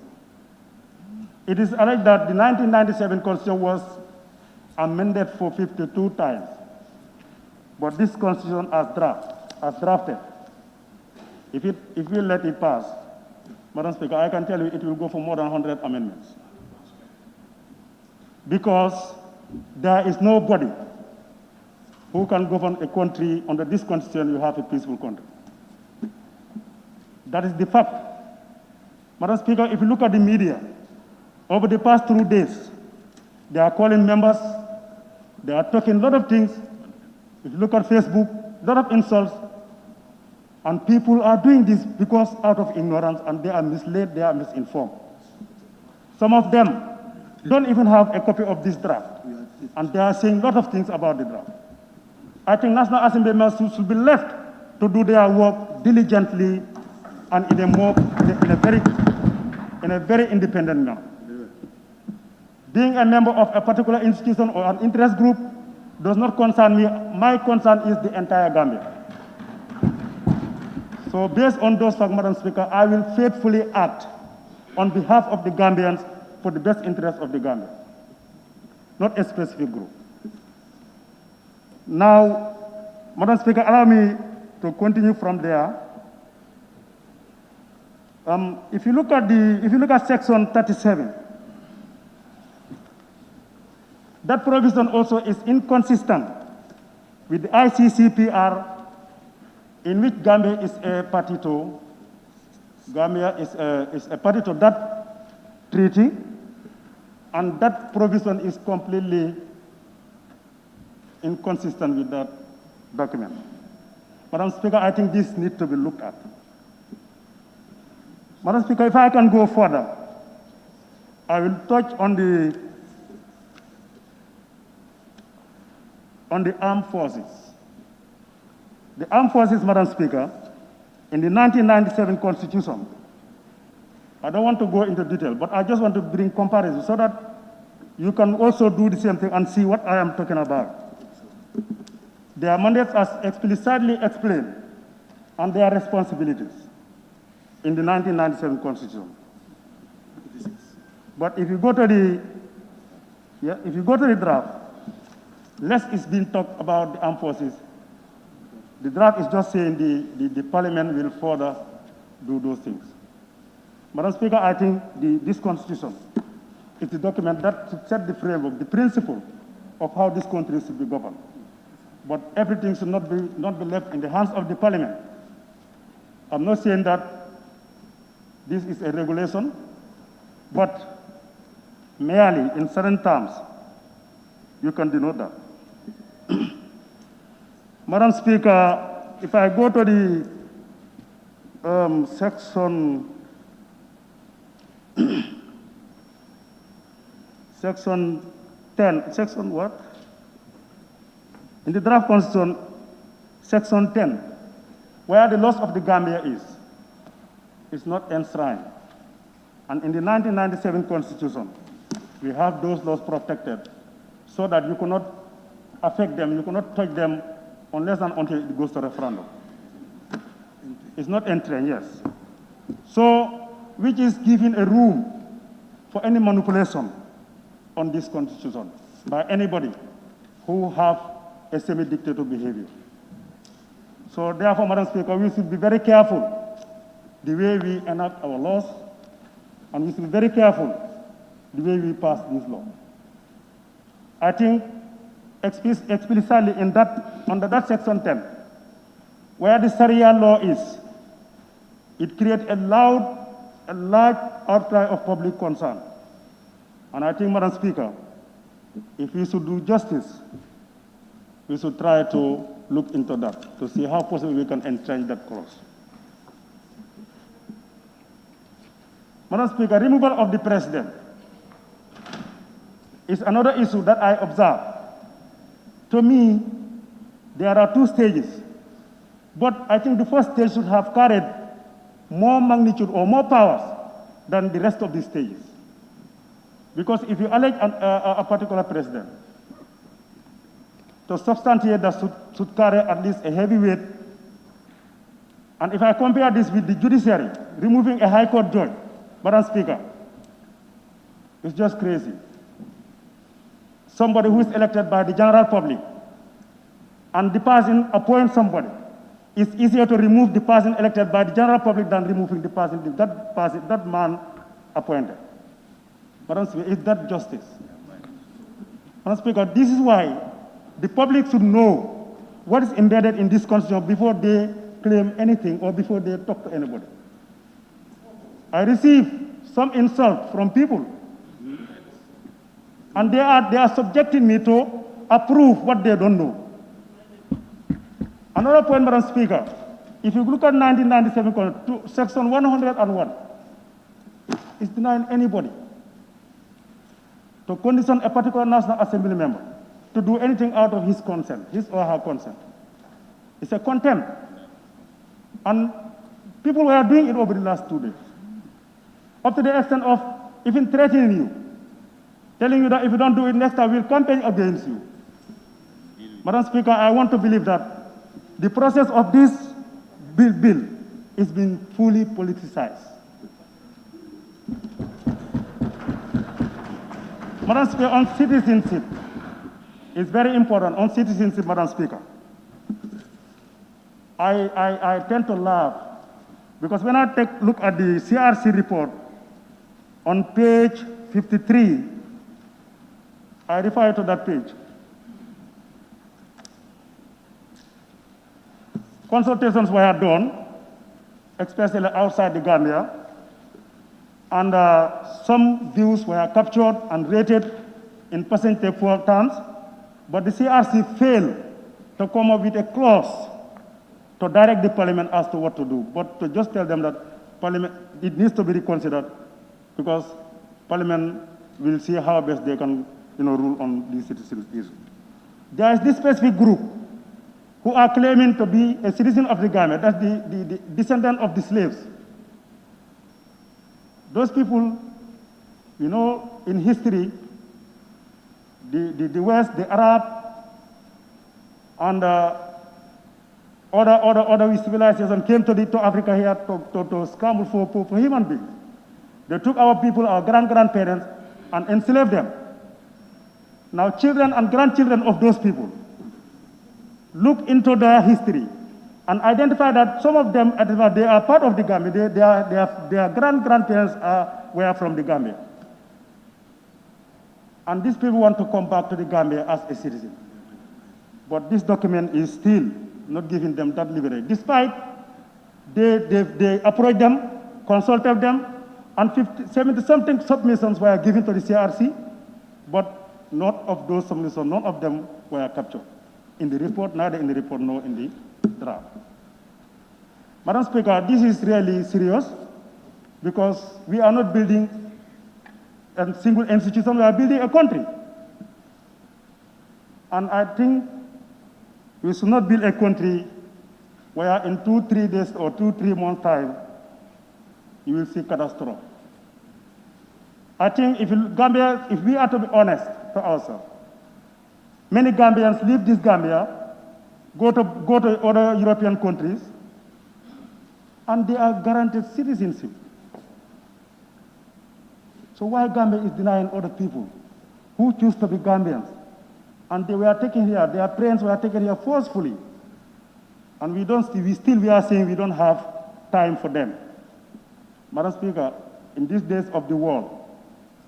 It is alleged that the 1997 Constitution was amended for 52 times, but this Constitution as draft as drafted, if we let it pass, Madam Speaker, I can tell you it will go for more than 100 amendments. Because there is nobody who can govern a country under this constitution. You have a peaceful country. That is the fact. Madam Speaker, if you look at the media, over the past 2 days, they are calling members, they are talking a lot of things. If you look at Facebook, a lot of insults, and people are doing this because out of ignorance, and they are misled, they are misinformed. Some of them don't even have a copy of this draft, and they are saying a lot of things about the draft. I think National Assembly members should be left to do their work diligently and in a very independent manner. Being a member of a particular institution or an interest group does not concern me. My concern is the entire Gambia. So based on those facts, Madam Speaker, I will faithfully act on behalf of the Gambians for the best interest of the Gambia, not a specific group. Now, Madam Speaker, allow me to continue from there. If you look at Section 37, that provision also is inconsistent with the ICCPR, in which Gambia is a party to. Gambia is a party to that treaty, and that provision is completely inconsistent with that document. Madam Speaker, I think this needs to be looked at. Madam Speaker, if I can go further, I will touch on the armed forces. The armed forces, Madam Speaker, in the 1997 Constitution, I don't want to go into detail, but I just want to bring comparison so that you can also do the same thing and see what I am talking about. Their mandates are explicitly explained and their responsibilities in the 1997 Constitution. But if you go to the draft, less is being talked about the armed forces. The draft is just saying the Parliament will further do those things. Madam Speaker, I think this Constitution is the document that should set the framework, the principle of how this country should be governed. But everything should not be left in the hands of the Parliament. I'm not saying that this is a regulation, but merely in certain terms, you can denote that. Madam Speaker, if I go to the section 10, section what? In the draft constitution, section 10, where the loss of the Gambia is not enshrined. And in the 1997 Constitution, we have those laws protected so that you cannot affect them, you cannot touch them unless and until it goes to referendum. It's not entering, yes. So, which is giving a room for any manipulation on this Constitution by anybody who have a semi-dictatorial behavior. So therefore, Madam Speaker, we should be very careful the way we enact our laws, and we should be very careful the way we pass this law. I think explicitly under that section 10, where the Sharia law is, it creates a large outcry of public concern. And I think, Madam Speaker, if we should do justice, we should try to look into that, to see how possible we can entrench that clause. Madam Speaker, removal of the president is another issue that I observe. To me, there are two stages, but I think the first stage should have carried more magnitude or more powers than the rest of the stages. Because if you elect a particular president, to substantiate that should carry at least a heavy weight. And if I compare this with the judiciary, removing a high court judge, Madam Speaker, it's just crazy. Somebody who is elected by the general public, and the person appoints somebody it's easier to remove the person elected by the general public than removing the person, that man appointed. Madam Speaker, is that justice? Madam Speaker, this is why the public should know what is embedded in this constitution before they claim anything or before they talk to anybody. I receive some insult from people, and they are subjecting me to approve what they don't know. Another point, Madam Speaker, if you look at 1997, section 101, it's denying anybody to condition a particular National Assembly member to do anything out of his consent, his or her consent. It's a contempt. And people were doing it over the last 2 days. Up to the extent of even threatening you, telling you that if you don't do it next time, we'll campaign against you. Madam Speaker, I want to believe that the process of this bill is being fully politicized. Madam Speaker, on citizenship, it's very important. On citizenship, Madam Speaker, I tend to laugh because when I take a look at the CRC report on page 53, I refer to that page. Consultations were done, especially outside the Gambia, and some views were captured and rated in percentage terms, but the CRC failed to come up with a clause to direct the Parliament as to what to do, but to just tell them that Parliament, it needs to be reconsidered because Parliament will see how best they can rule on these citizens' issues. There is this specific group who are claiming to be a citizen of the Gambia, that's the descendant of the slaves. Those people, in history, the West, the Arab, and other civilizations came to Africa here to scramble for human beings. They took our people, our grandparents, and enslaved them. Now children and grandchildren of those people look into their history and identify that some of them, they are part of the Gambia. Their grandparents were from the Gambia. And these people want to come back to the Gambia as a citizen. But this document is still not giving them that liberty. Despite they approached them, consulted them, and 70-something submissions were given to the CRC, but none of those submissions, none of them were captured in the report, neither in the report nor in the draft. Madam Speaker, this is really serious because we are not building a single institution, we are building a country. And I think we should not build a country where in 2-3 days or 2-3 months' time, you will see catastrophe. I think if we are to be honest to ourselves, many Gambians leave this Gambia, go to other European countries, and they are guaranteed citizenship. So why Gambia is denying other people who choose to be Gambians? And they were taken here, their parents were taken here forcefully. And we are saying we don't have time for them. Madam Speaker, in these days of the world,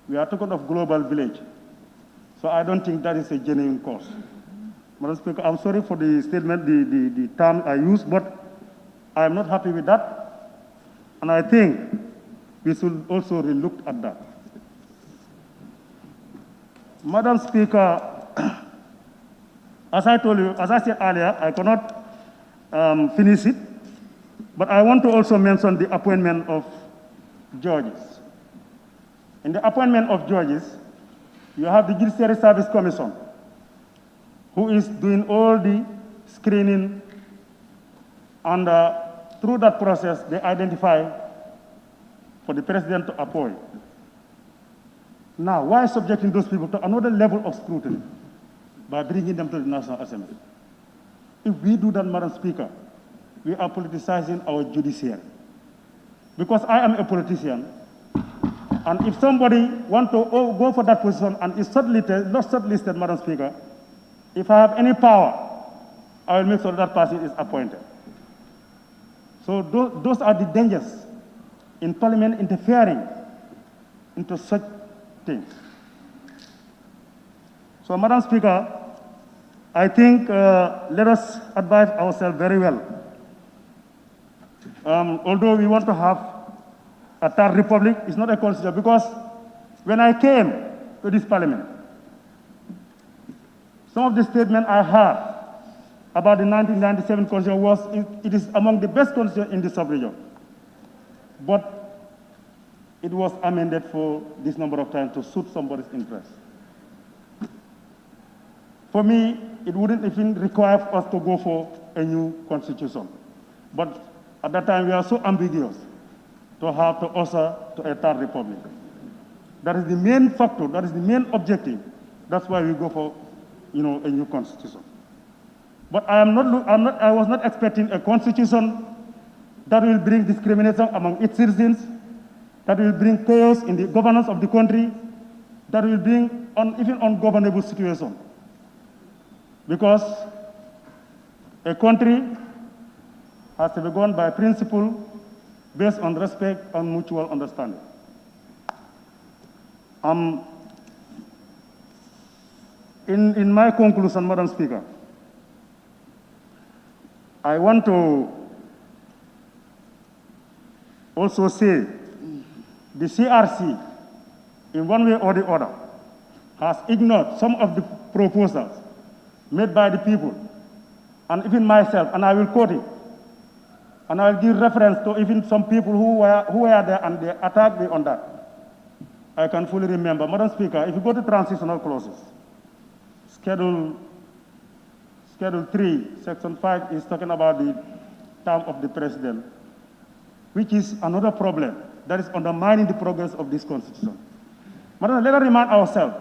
we are talking of global village. So I don't think that is a genuine cause. Madam Speaker, I'm sorry for the statement, the term I used, but I'm not happy with that. And I think we should also relook at that. Madam Speaker, as I told you, as I said earlier, I cannot finish it, but I want to also mention the appointment of judges. In the appointment of judges, you have the Judiciary Service Commission, who is doing all the screening, and through that process, they identify for the president to appoint. Now, why subjecting those people to another level of scrutiny by bringing them to the National Assembly? If we do that, Madam Speaker, we are politicizing our judiciary. Because I am a politician, and if somebody wants to go for that position and is not shortlisted, Madam Speaker, if I have any power, I will make sure that person is appointed. So those are the dangers in Parliament interfering into such things. So, Madam Speaker, I think let us advise ourselves very well. Although we want to have a third republic, it's not a constitution, because when I came to this Parliament, some of the statements I heard about the 1997 constitution was it is among the best constitutions in the sub-region. But it was amended for this number of times to suit somebody's interest. For me, it wouldn't even require us to go for a new constitution. But at that time, we are so ambiguous to have to usher to a third republic. That is the main factor, that is the main objective. That's why we go for, a new constitution. But I was not expecting a constitution that will bring discrimination among its citizens, that will bring chaos in the governance of the country, that will bring even ungovernable situation. Because a country has to be governed by principle based on respect and mutual understanding. In my conclusion, Madam Speaker, I want to also say the CRC, in one way or the other, has ignored some of the proposals made by the people, and even myself, and I will quote it, and I will give reference to even some people who were there and they attacked me on that. I can fully remember. Madam Speaker, if you go to transitional clauses, Schedule 3, Section 5 is talking about the term of the president, which is another problem that is undermining the progress of this constitution. Madam, let us remind ourselves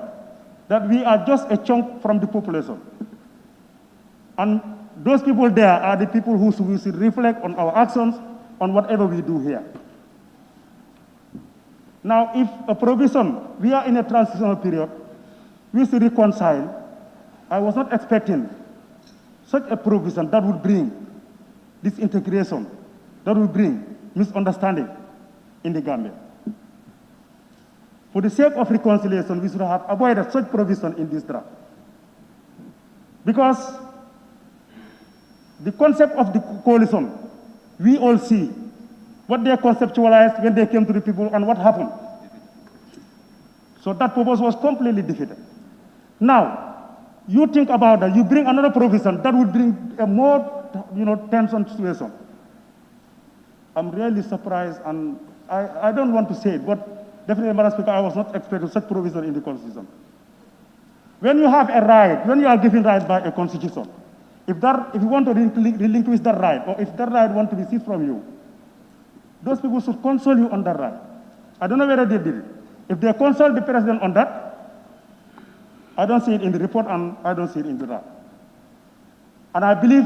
that we are just a chunk from the population. And those people there are the people who should reflect on our actions, on whatever we do here. Now, if a provision, we are in a transitional period, we should reconcile. I was not expecting such a provision that would bring disintegration, that would bring misunderstanding in the Gambia. For the sake of reconciliation, we should have avoided such provision in this draft. Because the concept of the coalition, we all see what they conceptualized when they came to the people and what happened. So that purpose was completely defeated. Now, you think about that, you bring another provision that would bring a more, tension situation. I'm really surprised, and I don't want to say it, but definitely, Madam Speaker, I was not expecting such provision in the Constitution. When you have a right, when you are given rights by a Constitution, if you want to relinquish that right, or if that right wants to be seized from you, those people should console you on that right. I don't know whether they did it. If they consult the president on that, I don't see it in the report and I don't see it in the draft. And I believe,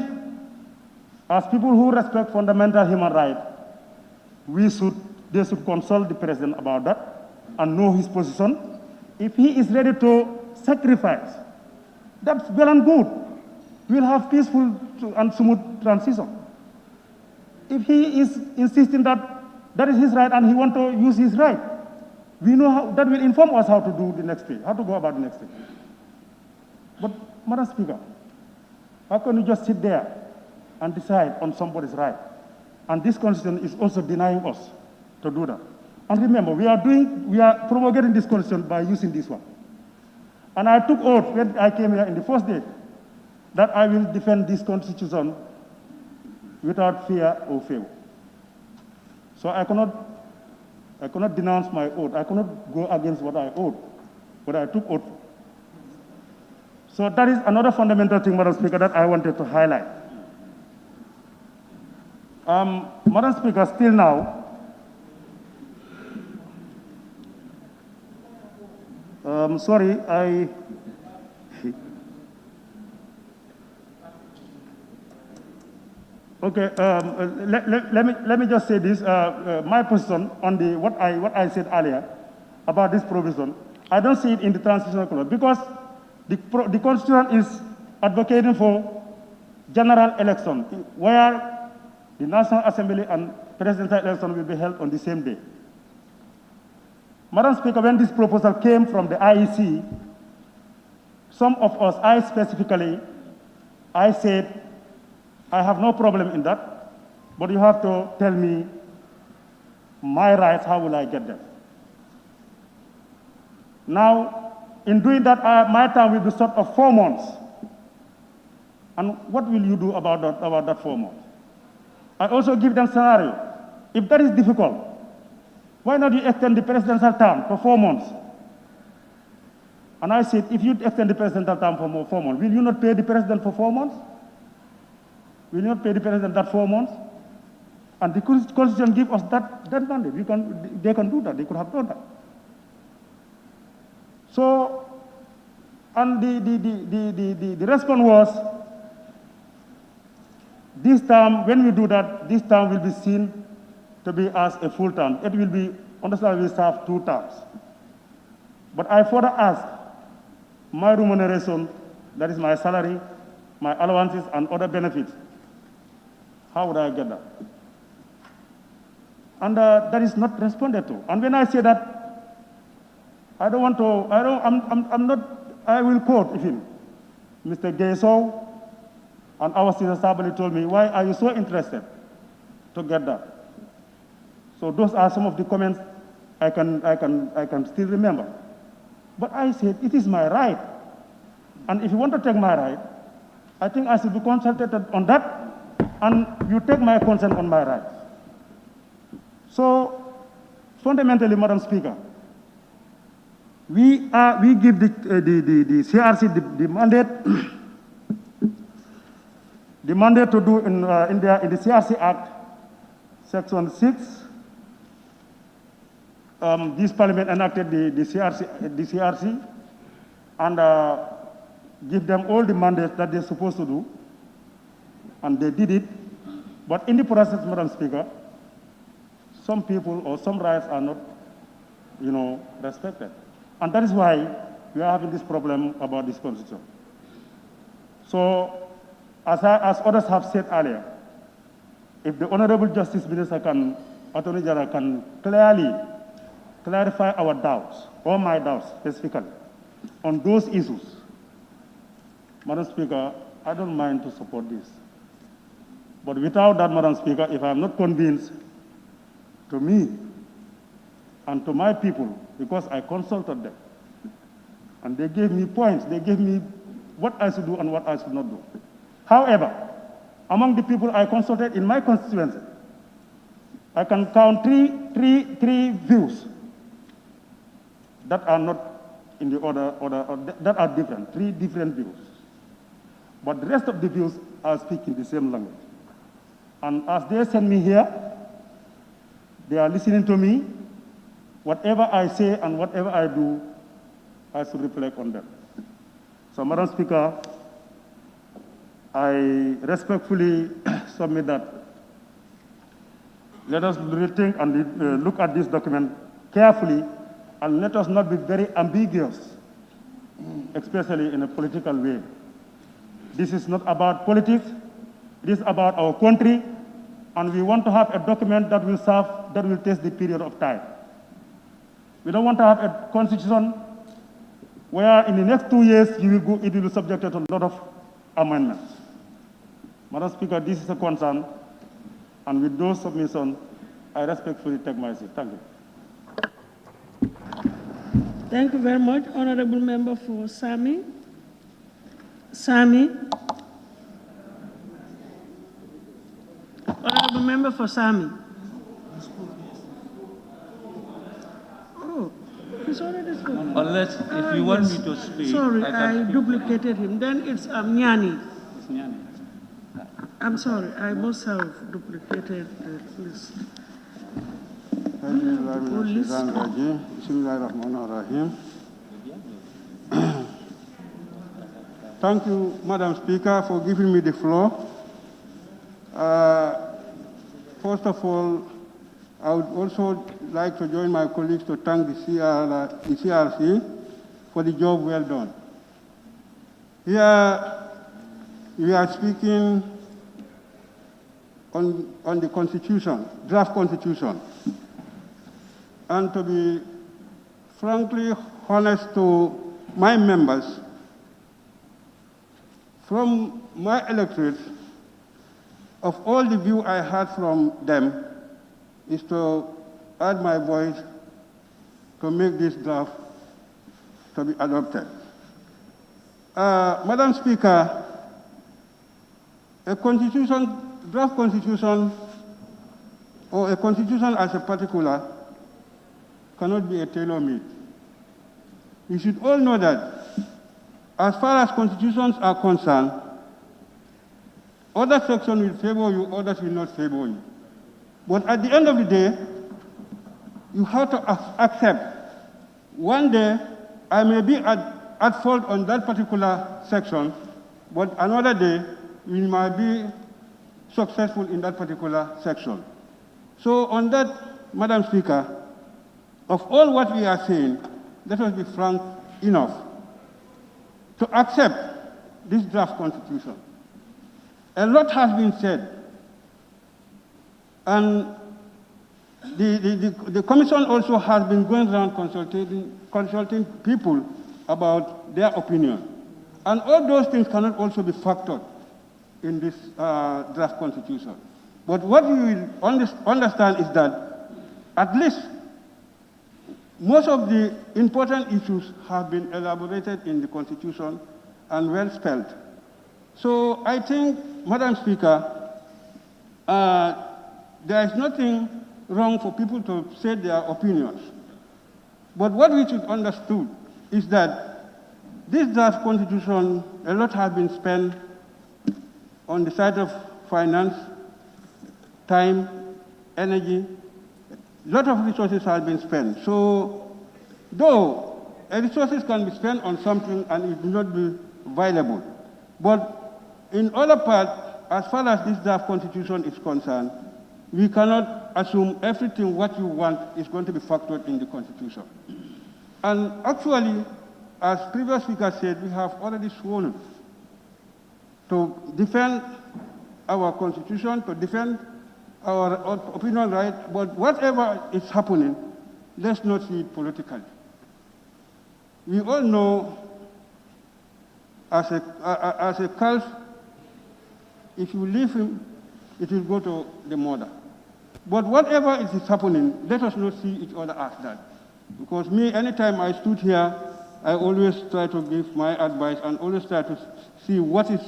as people who respect fundamental human rights, they should consult the president about that and know his position. If he is ready to sacrifice, that's well and good. We'll have peaceful and smooth transition. If he is insisting that that is his right and he wants to use his right, we know how, that will inform us how to do the next thing, how to go about the next thing. But, Madam Speaker, how can you just sit there and decide on somebody's right? And this constitution is also denying us to do that. And remember, we are promulgating this constitution by using this one. And I took oath when I came here in the first day that I will defend this constitution without fear or favor. So I cannot denounce my oath. I cannot go against what I oath, but I took oath. So that is another fundamental thing, Madam Speaker, that I wanted to highlight. Madam Speaker, still now, sorry, okay, let me just say this. My position on what I said earlier about this provision, I don't see it in the transitional clause because the Constitution is advocating for general election, where The National Assembly and presidential election will be held on the same day. Madam Speaker, when this proposal came from the IEC, some of us, I specifically, I said, I have no problem in that, but you have to tell me my rights, how will I get them? Now, in doing that, my time will be sort of 4 months. And what will you do about that 4 months? I also give them scenario. If that is difficult, why not you extend the presidential term for 4 months? And I said, if you extend the presidential term for 4 months, will you not pay the president for 4 months? Will you not pay the president that 4 months? And the Constitution gives us that mandate. They can do that. They could have done that. So, and the response was, this term, when we do that, this term will be seen to be as a full term. It will be, understand, we serve 2 terms. But I further ask, my remuneration, that is my salary, my allowances, and other benefits, how would I get that? And that is not responded to. And when I say that, I don't want to, I'm not, I will quote him. Mr. Gayso and our sister Sabali told me, why are you so interested to get that? So those are some of the comments I can still remember. But I said, it is my right. And if you want to take my right, I think I should be consulted on that, and you take my consent on my rights. So, fundamentally, Madam Speaker, we give the CRC the mandate, the mandate to do in the CRC Act, Section 6. This Parliament enacted the CRC, and give them all the mandates that they're supposed to do, and they did it. But in the process, Madam Speaker, some people or some rights are not, respected. And that is why we are having this problem about this Constitution. So, as others have said earlier, if the Honorable Justice Minister Attorney General can clearly clarify our doubts, or my doubts specifically, on those issues, Madam Speaker, I don't mind to support this. But without that, Madam Speaker, if I am not convinced, to me and to my people, because I consulted them, and they gave me points, they gave me what I should do and what I should not do. However, among the people I consulted in my constituency, I can count three views that are not in the order that are different, 3 different views. But the rest of the views are speaking the same language. And as they send me here, they are listening to me. Whatever I say and whatever I do, I should reflect on them. So, Madam Speaker, I respectfully submit that. Let us rethink and look at this document carefully, and let us not be very ambiguous, especially in a political way. This is not about politics. It is about our country, and we want to have a document that will serve, that will test the period of time. We don't want to have a constitution where in the next 2 years it will be subjected to a lot of amendments. Madam Speaker, this is a concern, and with those submissions, I respectfully take my seat. Thank you. Thank you very much, Honorable Member for Sami. Sami. Honorable Member for Sami. Oh, he's already spoken. Unless, if you want me to speak, Sorry, I I duplicated him. Then it's Nyani. It's Nyani. I'm sorry, I must have duplicated the list. Thank you, Madam Speaker, for giving me the floor. First of all, I would also like to join my colleagues to thank the CRC for the job well done. Here, we are speaking on the Constitution, draft Constitution. And to be frankly honest to my members, from my electorate, of all the view I had from them, is to add my voice to make this draft to be adopted. Madam Speaker, a constitution, draft constitution, or a constitution as a particular cannot be a tailor-made. You should all know that as far as constitutions are concerned, other sections will favor you, others will not favor you. But at the end of the day, you have to accept one day I may be at fault on that particular section, but another day we might be successful in that particular section. So on that, Madam Speaker, of all what we are saying, let us be frank enough to accept this draft constitution. A lot has been said, and the commission also has been going around consulting people about their opinion. And all those things cannot also be factored in this draft constitution. But what we will understand is that at least most of the important issues have been elaborated in the constitution and well spelled. So I think, Madam Speaker, there is nothing wrong for people to say their opinions. But what we should understand is that this draft constitution, a lot has been spent on the side of finance, time, energy. A lot of resources have been spent. So, though resources can be spent on something and it will not be viable, but in other parts, as far as this draft constitution is concerned, we cannot assume everything what you want is going to be factored in the constitution. And actually, as previous speaker said, we have already sworn to defend our constitution, to defend our opinion right, but whatever is happening, let's not see it politically. We all know as a calf, if you leave him, it will go to the mother. But whatever is happening, let us not see each other as that. Because me, anytime I stood here, I always try to give my advice and always try to see what is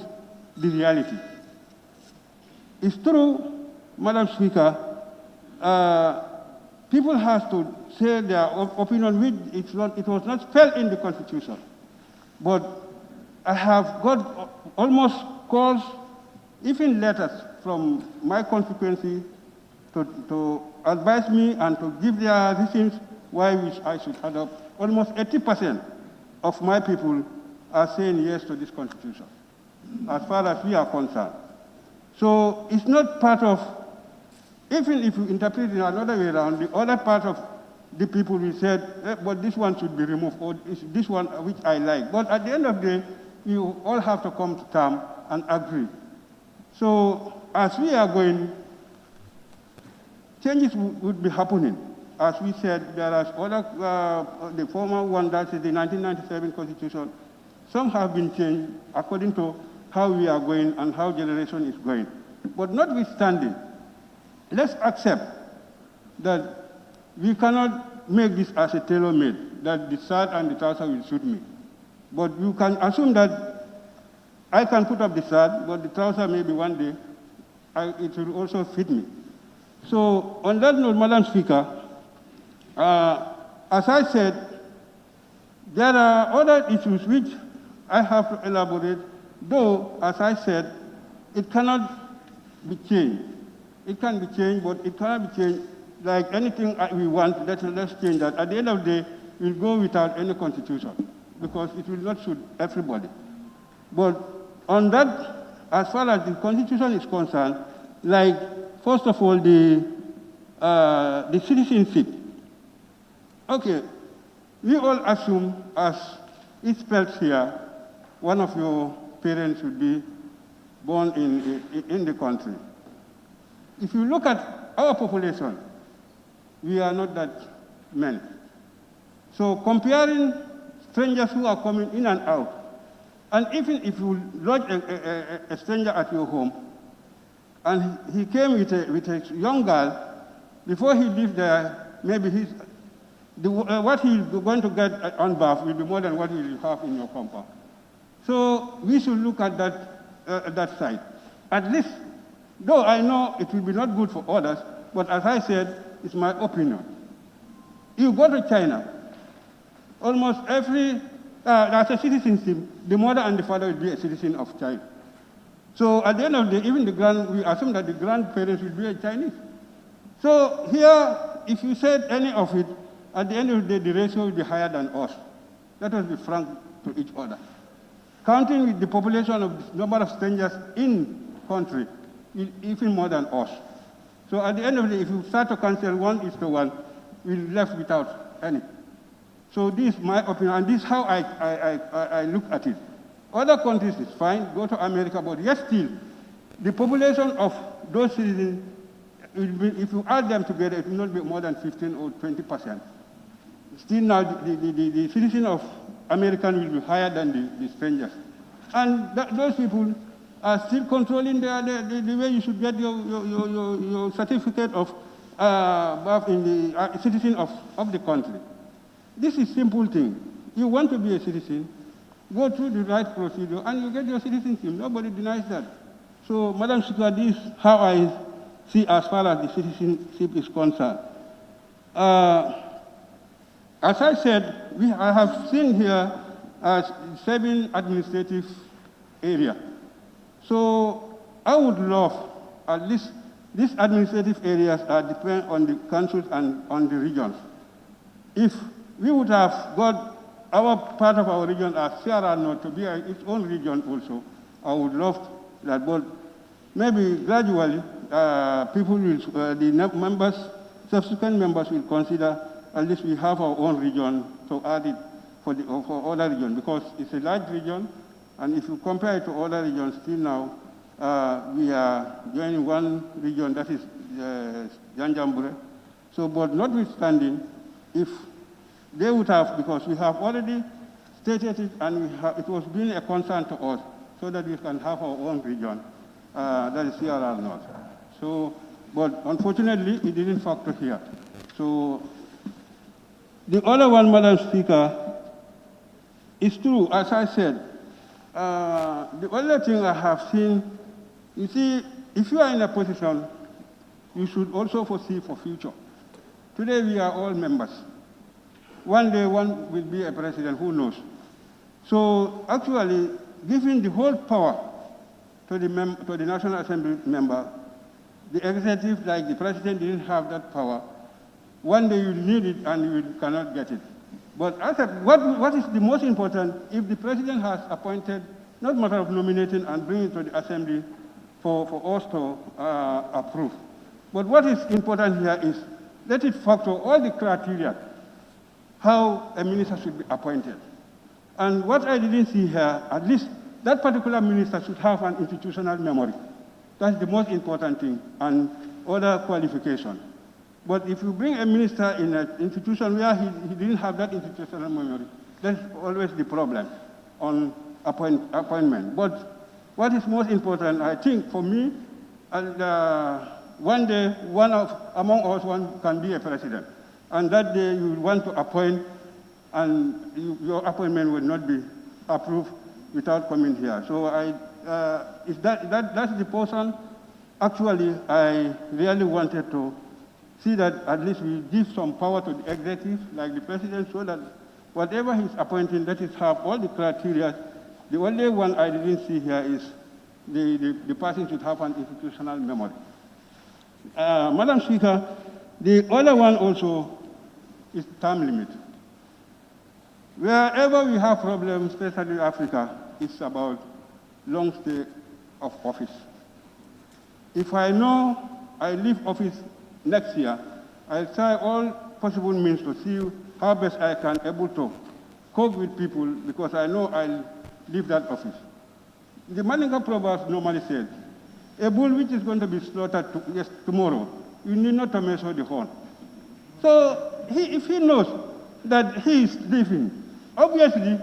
the reality. It's true, Madam Speaker, people have to say their opinion, which it was not spelled in the Constitution. But I have got almost calls, even letters from my constituency to advise me and to give their reasons why I should adopt. Almost 80% of my people are saying yes to this constitution, as far as we are concerned. So it's not part of, even if you interpret it another way around, the other part of the people will say, but this one should be removed, or this one which I like. But at the end of the day, you all have to come to terms and agree. So as we are going, changes would be happening. As we said, there are other, the former one, that is the 1997 Constitution. Some have been changed according to how we are going and how generation is going. But notwithstanding, let's accept that we cannot make this as a tailor-made, that the shirt and the trouser will suit me. But you can assume that I can put up the shirt, but the trouser maybe one day, it will also fit me. So on that note, Madam Speaker, as I said, there are other issues which I have to elaborate, though, as I said, it cannot be changed. It can be changed, but it cannot be changed like anything we want. Let's change that. At the end of the day, we'll go without any constitution, because it will not suit everybody. But on that, as far as the constitution is concerned, like, first of all, the citizenship. Okay, we all assume, as it's spelled here, one of your parents should be born in the country. if you look at our population, we are not that many. So comparing strangers who are coming in and out, and even if you lodge a stranger at your home, and he came with a young girl, before he lived there, maybe what he's going to get on birth will be more than what he will have in your compound. So we should look at that side. At least, though I know it will be not good for others, but as I said, it's my opinion. You go to China, almost every, as a citizenship, the mother and the father will be a citizen of China. So at the end of the day, even we assume that the grandparents will be a Chinese. So here, if you said any of it, at the end of the day, the ratio will be higher than us. Let us be frank to each other. Counting with the population of the number of strangers in country, even more than us. So at the end of the day, if you start to cancel 1:1, we're left without any. So this is my opinion, and this is how I look at it. Other countries is fine, go to America, but yet still, the population of those citizens, if you add them together, it will not be more than 15 or 20%. Still now, the citizen of American will be higher than the strangers. And those people are still controlling the way you should get your certificate of birth in the citizen of the country. This is simple thing. You want to be a citizen, go through the right procedure, and you get your citizenship. Nobody denies that. So, Madam Speaker, this is how I see as far as the citizenship is concerned. As I said, I have seen here 7 administrative areas. So I would love, at least these administrative areas are depend on the councils and on the regions. If we would have got our part of our region as Sierra North to be its own region also, I would love that, but maybe gradually people will, the members, subsequent members will consider at least we have our own region to add it for other regions, because it's a large region, and if you compare it to other regions, still now we are joining one region, that is Janjambure. So, but notwithstanding, if they would have, because we have already stated it, and it was being a concern to us, so that we can have our own region, that is Sierra North. So, but unfortunately, it didn't factor here. So, the other one, Madam Speaker, is true, as I said. The other thing I have seen, you see, if you are in a position, you should also foresee for future. Today we are all members. One day one will be a president, who knows? So actually, giving the whole power to the National Assembly member, the executive, like the president, didn't have that power. One day you need it and you cannot get it. But I said, what is the most important, if the president has appointed, not matter of nominating and bringing it to the assembly for us to approve. But what is important here is, let it factor all the criteria, how a minister should be appointed. And what I didn't see here, at least that particular minister should have an institutional memory. That's the most important thing, and other qualification. But if you bring a minister in an institution where he didn't have that institutional memory, that's always the problem on appointment. But what is most important, I think, for me, one day, among us, one can be a president. And that day you want to appoint, and your appointment will not be approved without coming here. So that's the person, actually, I really wanted to see that at least we give some power to the executive, like the president, so that whatever he's appointing, let it have all the criteria. The only one I didn't see here is the person should have an institutional memory. Madam Speaker, the other one also is term limit. Wherever we have problems, especially in Africa, it's about long stay of office. If I know I leave office next year, I'll try all possible means to see how best I can able to cope with people, because I know I'll leave that office. The Mandinka proverb normally says, A bull which is going to be slaughtered tomorrow, you need not to measure the horn. So if he knows that he is leaving, obviously,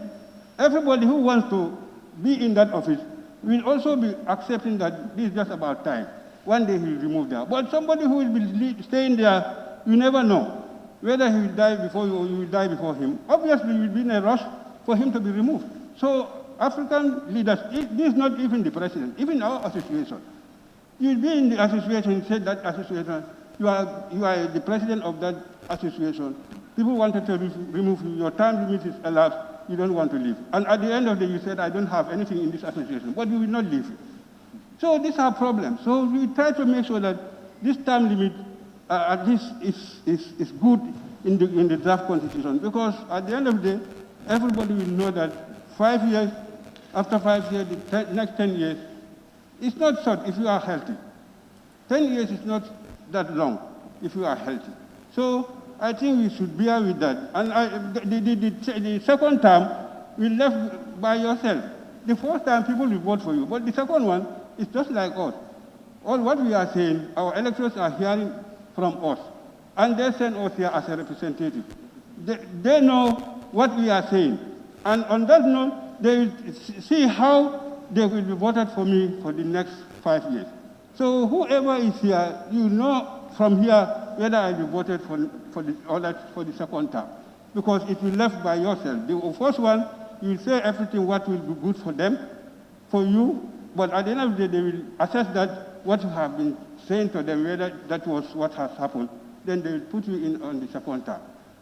everybody who wants to be in that office will also be accepting that this is just about time. One day he will remove that. But somebody who will be staying there, you never know whether he will die before you or you will die before him. Obviously, you will be in a rush for him to be removed. So African leaders, this is not even the president, even our association. You will be in the association, say that association, you are the president of that association. People wanted to remove you, your time limit is elapsed, you don't want to leave. And at the end of the day, you said, I don't have anything in this association, but you will not leave. So these are problems. So we try to make sure that this time limit at least is good in the draft constitution, because at the end of the day, everybody will know that 5 years, after 5 years, the next 10 years, it's not short if you are healthy. 10 years is not that long if you are healthy. So I think we should bear with that. And the second term, we left by yourself. The first time, people will vote for you. But the second one is just like us. All what we are saying, our electors are hearing from us. And they send us here as a representative. They know what we are saying. And on that note, they will see how they will be voted for me for the next 5 years. So whoever is here, you know from here whether I will be voted for the second term. Because if you left by yourself, the first one, you will say everything what will be good for them, for you, but at the end of the day, they will assess that what you have been saying to them, whether that was what has happened, then they will put you in on the second term.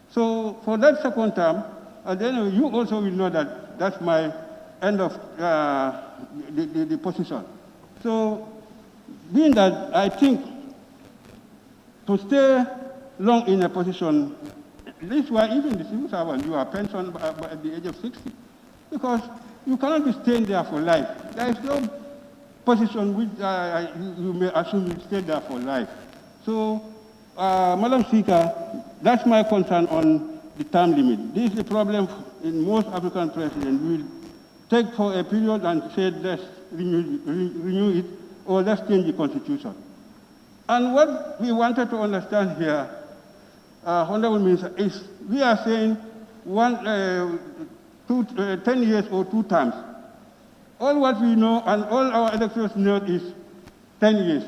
So for that second term, at the end of it, you also will know that that's my end of the position. So being that I think to stay long in a position, this is why even the civil servant, you are pensioned at the age of 60. Because you cannot be staying there for life. There is no position which you may assume you stay there for life. So, Madam Speaker, that's my concern on the term limit. This is the problem in most African presidents. We will take for a period and say, let's renew it, or let's change the constitution. And what we wanted to understand here, Honorable Minister, is we are saying 10 years or 2 terms. All what we know and all our electors know is 10 years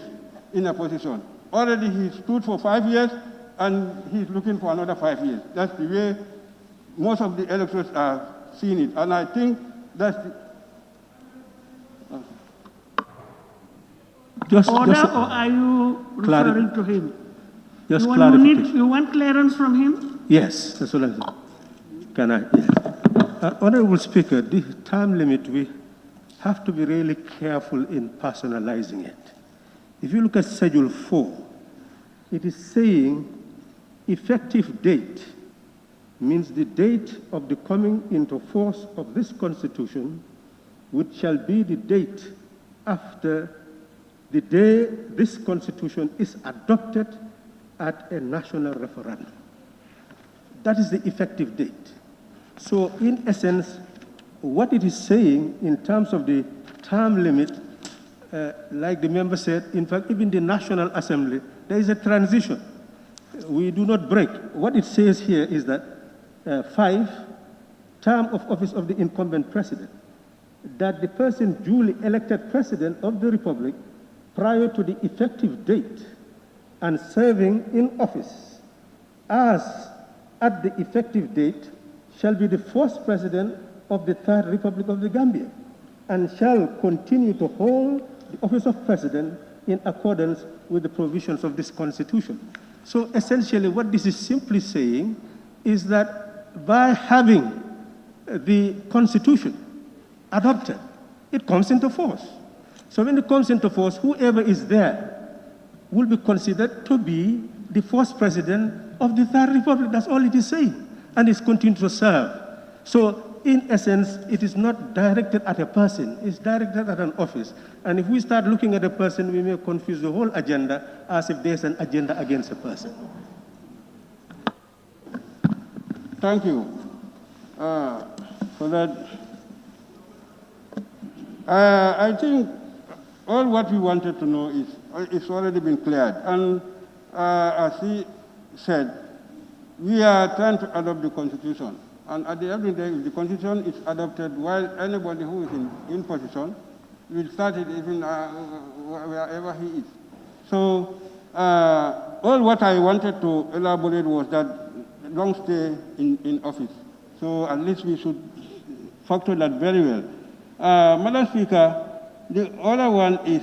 in a position. Already he stood for 5 years and he's looking for another 5 years. That's the way most of the electors are seeing it. And I think that's Order, or are you referring to him? Just you clarification. You want clearance from him? Yes, that's what I'm saying. Can I? Yes. Honorable Speaker, the time limit, we have to be really careful in personalizing it. If you look at Schedule 4, it is saying effective date means the date of the coming into force of this Constitution, which shall be the date after the day this Constitution is adopted at a national referendum. That is the effective date. So in essence, what it is saying in terms of the term limit, like the member said, in fact, even the National Assembly, there is a transition. We do not break. What it says here is that 5, term of office of the incumbent president, that the person duly elected president of the Republic prior to the effective date and serving in office as at the effective date shall be the first president of the Third Republic of the Gambia and shall continue to hold the office of president in accordance with the provisions of this Constitution. So essentially what this is simply saying is that by having the Constitution adopted, it comes into force. So when it comes into force, whoever is there will be considered to be the first president of the Third Republic. That's all it is saying. And it's continuing to serve. So in essence, it is not directed at a person, it's directed at an office. And if we start looking at a person, we may confuse the whole agenda as if there's an agenda against a person. Thank you for that. I think all what we wanted to know is it's already been cleared. And as he said, we are trying to adopt the Constitution. And at the end of the day, if the Constitution is adopted while anybody who is in position will start it even wherever he is. So all what I wanted to elaborate was that don't stay in office. So at least we should factor that very well. Madam Speaker, the other one is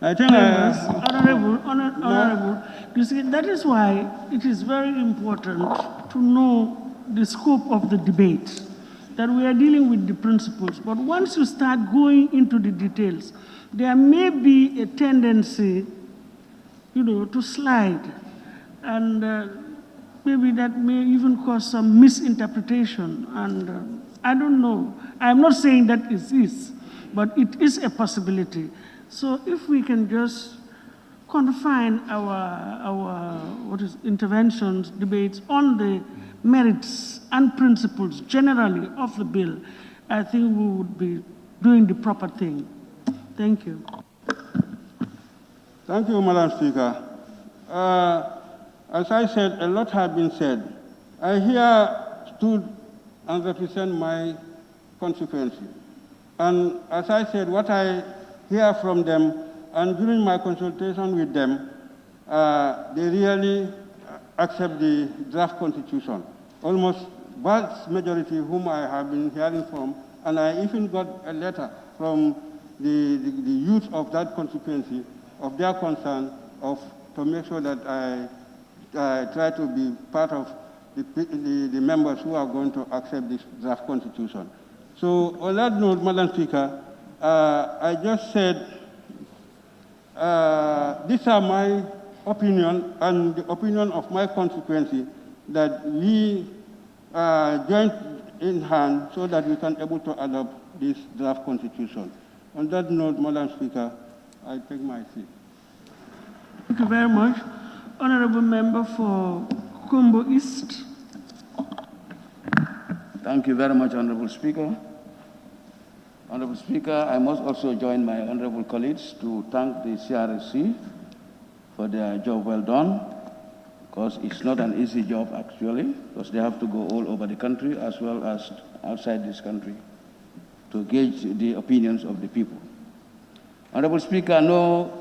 I think Honorable, you see, that is why it is very important to know the scope of the debate, that we are dealing with the principles. But once you start going into the details, there may be a tendency, to slide. And maybe that may even cause some misinterpretation. And I don't know. I'm not saying that it is, but it is a possibility. So if we can just confine our interventions, debates on the merits and principles generally of the bill, I think we would be doing the proper thing. Thank you. Thank you, Madam Speaker. As I said, a lot has been said. I here stood and represent my constituency. And as I said, what I hear from them, and during my consultation with them, they really accept the draft constitution. Almost vast majority whom I have been hearing from, and I even got a letter from the youth of that constituency of their concern to make sure that I try to be part of the members who are going to accept this draft constitution. So on that note, Madam Speaker, I just said these are my opinion and the opinion of my constituency that we join in hand so that we can able to adopt this draft constitution. On that note, Madam Speaker, I take my seat. Thank you very much. Honorable Member for Kumbo East. Thank you very much, Honorable Speaker. Honorable Speaker, I must also join my honorable colleagues to thank the CRSC for their job well done, because it's not an easy job actually, because they have to go all over the country as well as outside this country to gauge the opinions of the people. Honorable Speaker, no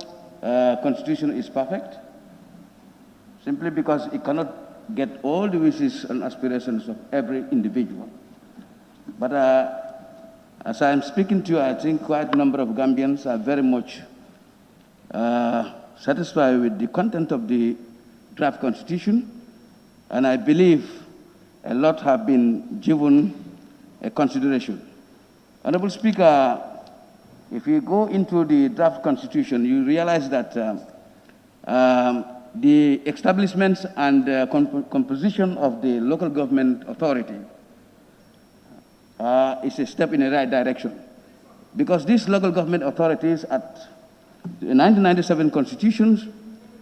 constitution is perfect, simply because it cannot get all the wishes and aspirations of every individual. But as I'm speaking to you, I think quite a number of Gambians are very much satisfied with the content of the draft constitution, and I believe a lot have been given a consideration. Honorable Speaker, if you go into the draft constitution, you realize that the establishments and composition of the local government authority is a step in the right direction. Because these local government authorities at the 1997 constitutions,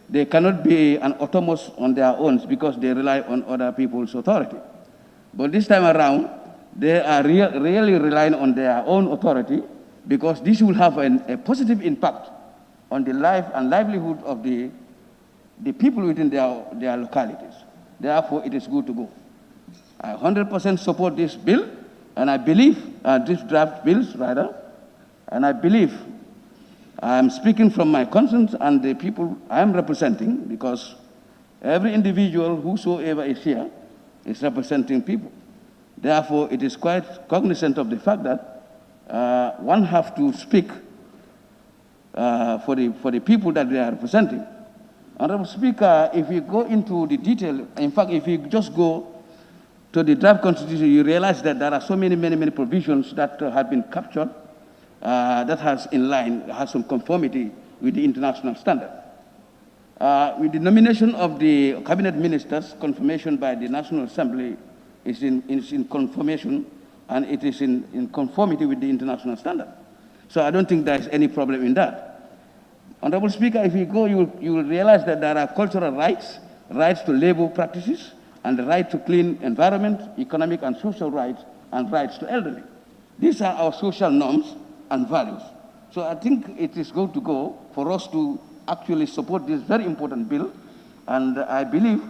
they cannot be an autonomous on their own because they rely on other people's authority. But this time around, they are really relying on their own authority, because this will have a positive impact on the life and livelihood of the people within their localities. Therefore, it is good to go. I 100% support this bill, and I believe, this draft bills rather, and I believe I'm speaking from my conscience and the people I am representing, because every individual, whosoever is here, is representing people. Therefore, it is quite cognizant of the fact that one have to speak for the people that they are representing. Honorable Speaker, if you go into the detail, in fact, if you just go to the draft constitution, you realize that there are so many provisions that have been captured that has some conformity with the international standard. With the nomination of the cabinet ministers, confirmation by the National Assembly is in confirmation, and it is in conformity with the international standard. So I don't think there is any problem in that. Honorable Speaker, if you go, you will realize that there are cultural rights, rights to labor practices, and the right to clean environment, economic and social rights, and rights to elderly. These are our social norms and values. So I think it is going to go for us to actually support this very important bill, and I believe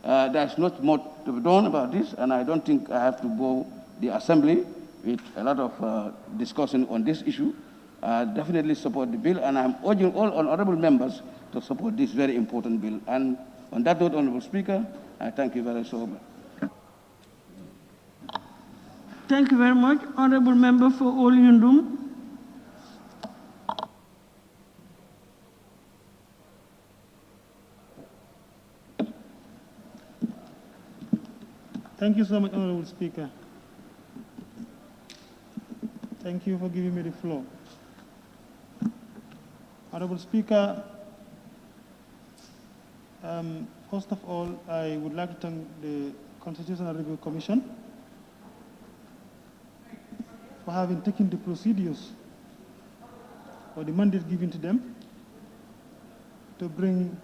there's not more to be done about this, and I don't think I have to go the assembly with a lot of discussion on this issue. I definitely support the bill, and I'm urging all honorable members to support this very important bill. And on that note, Honorable Speaker, I thank you very so much. Thank you very much. Honorable Member for Olyundum. Thank you so much, Honorable Speaker. Thank you for giving me the floor. Honorable Speaker, first of all, I would like to thank the Constitutional Review Commission for having taken the procedures or the mandate given to them to bring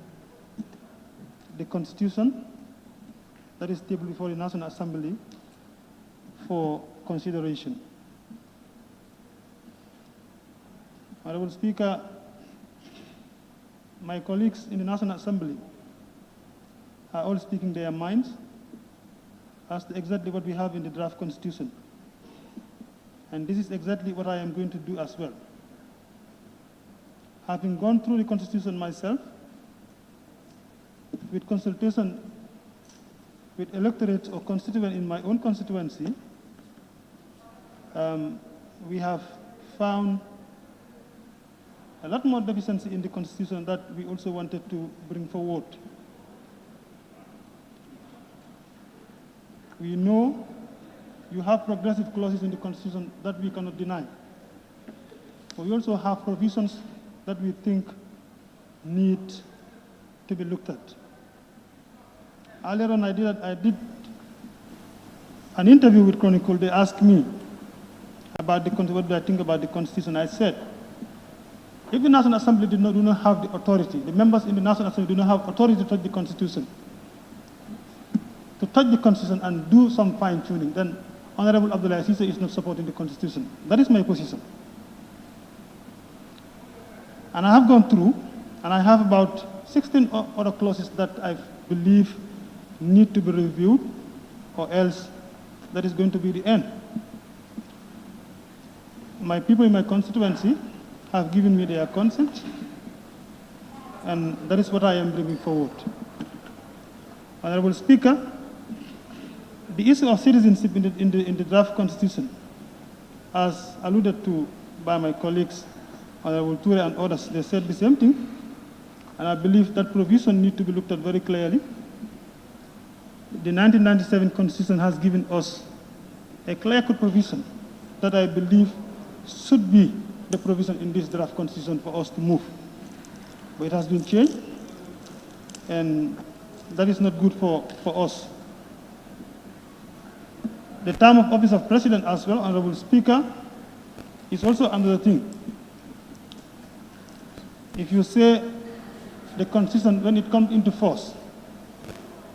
the Constitution that is tabled before the National Assembly for consideration. Honorable Speaker, my colleagues in the National Assembly are all speaking their minds as to exactly what we have in the draft Constitution. And this is exactly what I am going to do as well. Having gone through the Constitution myself, with consultation with electorates or constituents in my own constituency, we have found a lot more deficiency in the Constitution that we also wanted to bring forward. We know you have progressive clauses in the Constitution that we cannot deny. But we also have provisions that we think need to be looked at. Earlier on, I did an interview with Chronicle. They asked me about what do I think about the Constitution. I said, if the National Assembly do not have the authority, the members in the National Assembly do not have authority to touch the Constitution, and do some fine-tuning, then Honorable Abdullah Sise is not supporting the Constitution. That is my position. And I have gone through, and I have about 16 other clauses that I believe need to be reviewed, or else that is going to be the end. My people in my constituency have given me their consent, and that is what I am bringing forward. Honorable Speaker, the issue of citizenship in the draft Constitution, as alluded to by my colleagues, Honorable Ture and others, they said the same thing, and I believe that provision needs to be looked at very clearly. The 1997 Constitution has given us a clear-cut provision that I believe should be the provision in this draft Constitution for us to move. But it has been changed, and that is not good for us. The term of office of President as well, Honorable Speaker, is also another thing. If you say the Constitution, when it comes into force,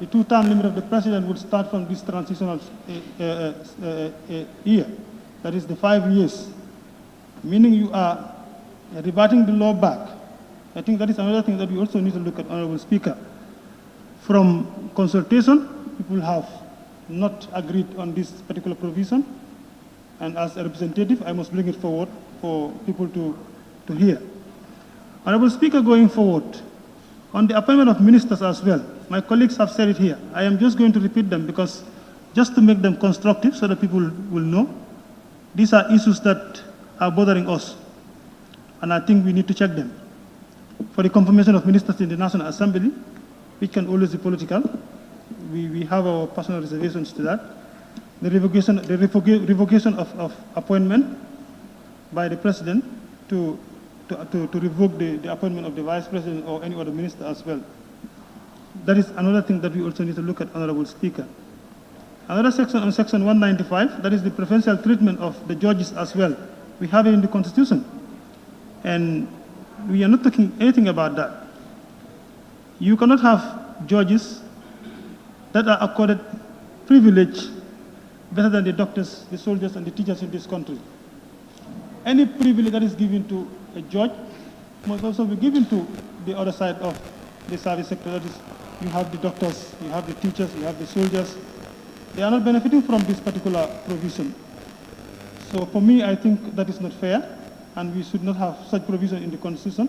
the two-term limit of the President would start from this transitional year, that is the 5 years, meaning you are reverting the law back. I think that is another thing that we also need to look at, Honorable Speaker. From consultation, people have not agreed on this particular provision, and as a representative, I must bring it forward for people to hear. Honorable Speaker, going forward, on the appointment of ministers as well, my colleagues have said it here. I am just going to repeat them because just to make them constructive so that people will know. These are issues that are bothering us, and I think we need to check them. For the confirmation of ministers in the National Assembly, which can always be political, we have our personal reservations to that. The revocation of appointment by the President to revoke the appointment of the Vice President or any other minister as well. That is another thing that we also need to look at, Honorable Speaker. Another section on Section 195, that is the preferential treatment of the judges as well. We have it in the Constitution, and we are not talking anything about that. You cannot have judges that are accorded privilege better than the doctors, the soldiers, and the teachers in this country. Any privilege that is given to a judge must also be given to the other side of the service sector. That is, you have the doctors, you have the teachers, you have the soldiers. They are not benefiting from this particular provision. So for me, I think that is not fair, and we should not have such provision in the Constitution.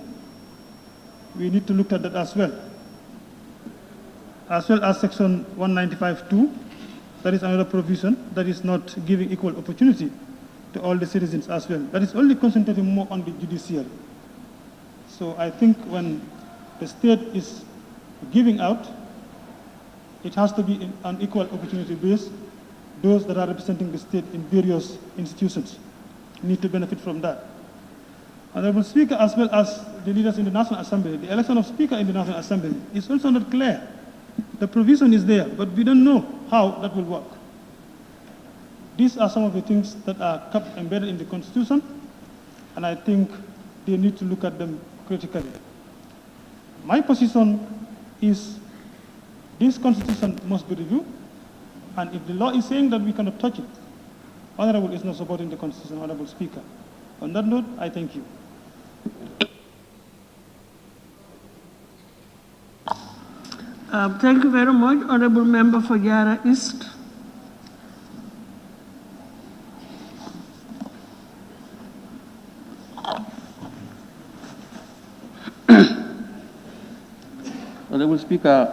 We need to look at that as well. As well as Section 195(2), that is another provision that is not giving equal opportunity to all the citizens as well. That is only concentrating more on the judiciary. So I think when the state is giving out, it has to be an equal opportunity base. Those that are representing the state in various institutions need to benefit from that. Honorable Speaker, as well as the leaders in the National Assembly, the election of Speaker in the National Assembly is also not clear. The provision is there, but we don't know how that will work. These are some of the things that are kept embedded in the Constitution, and I think they need to look at them critically. My position is this Constitution must be reviewed, and if the law is saying that we cannot touch it, Honorable is not supporting the Constitution, Honorable Speaker. On that note, I thank you. Thank you very much, Honorable Member for Yara East. Honorable Speaker,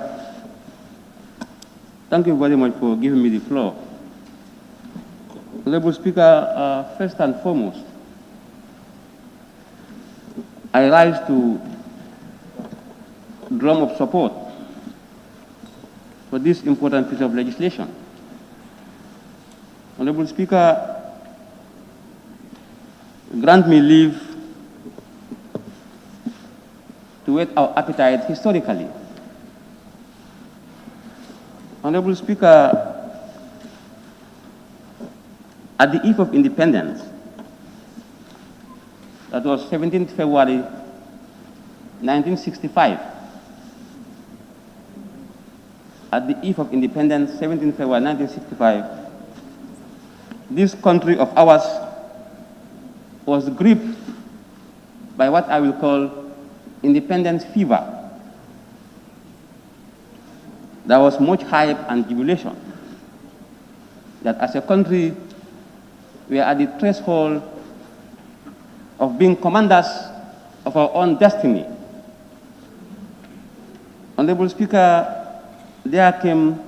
thank you very much for giving me the floor. Honorable Speaker, first and foremost, I rise to drum of support for this important piece of legislation. Honorable Speaker, grant me leave to whet our appetite historically. Honorable Speaker, at the eve of independence, that was 17th February 1965, at the eve of independence, 17th February 1965, this country of ours was gripped by what I will call independence fever. There was much hype and jubilation that as a country we are at the threshold of being commanders of our own destiny. Honorable Speaker, there came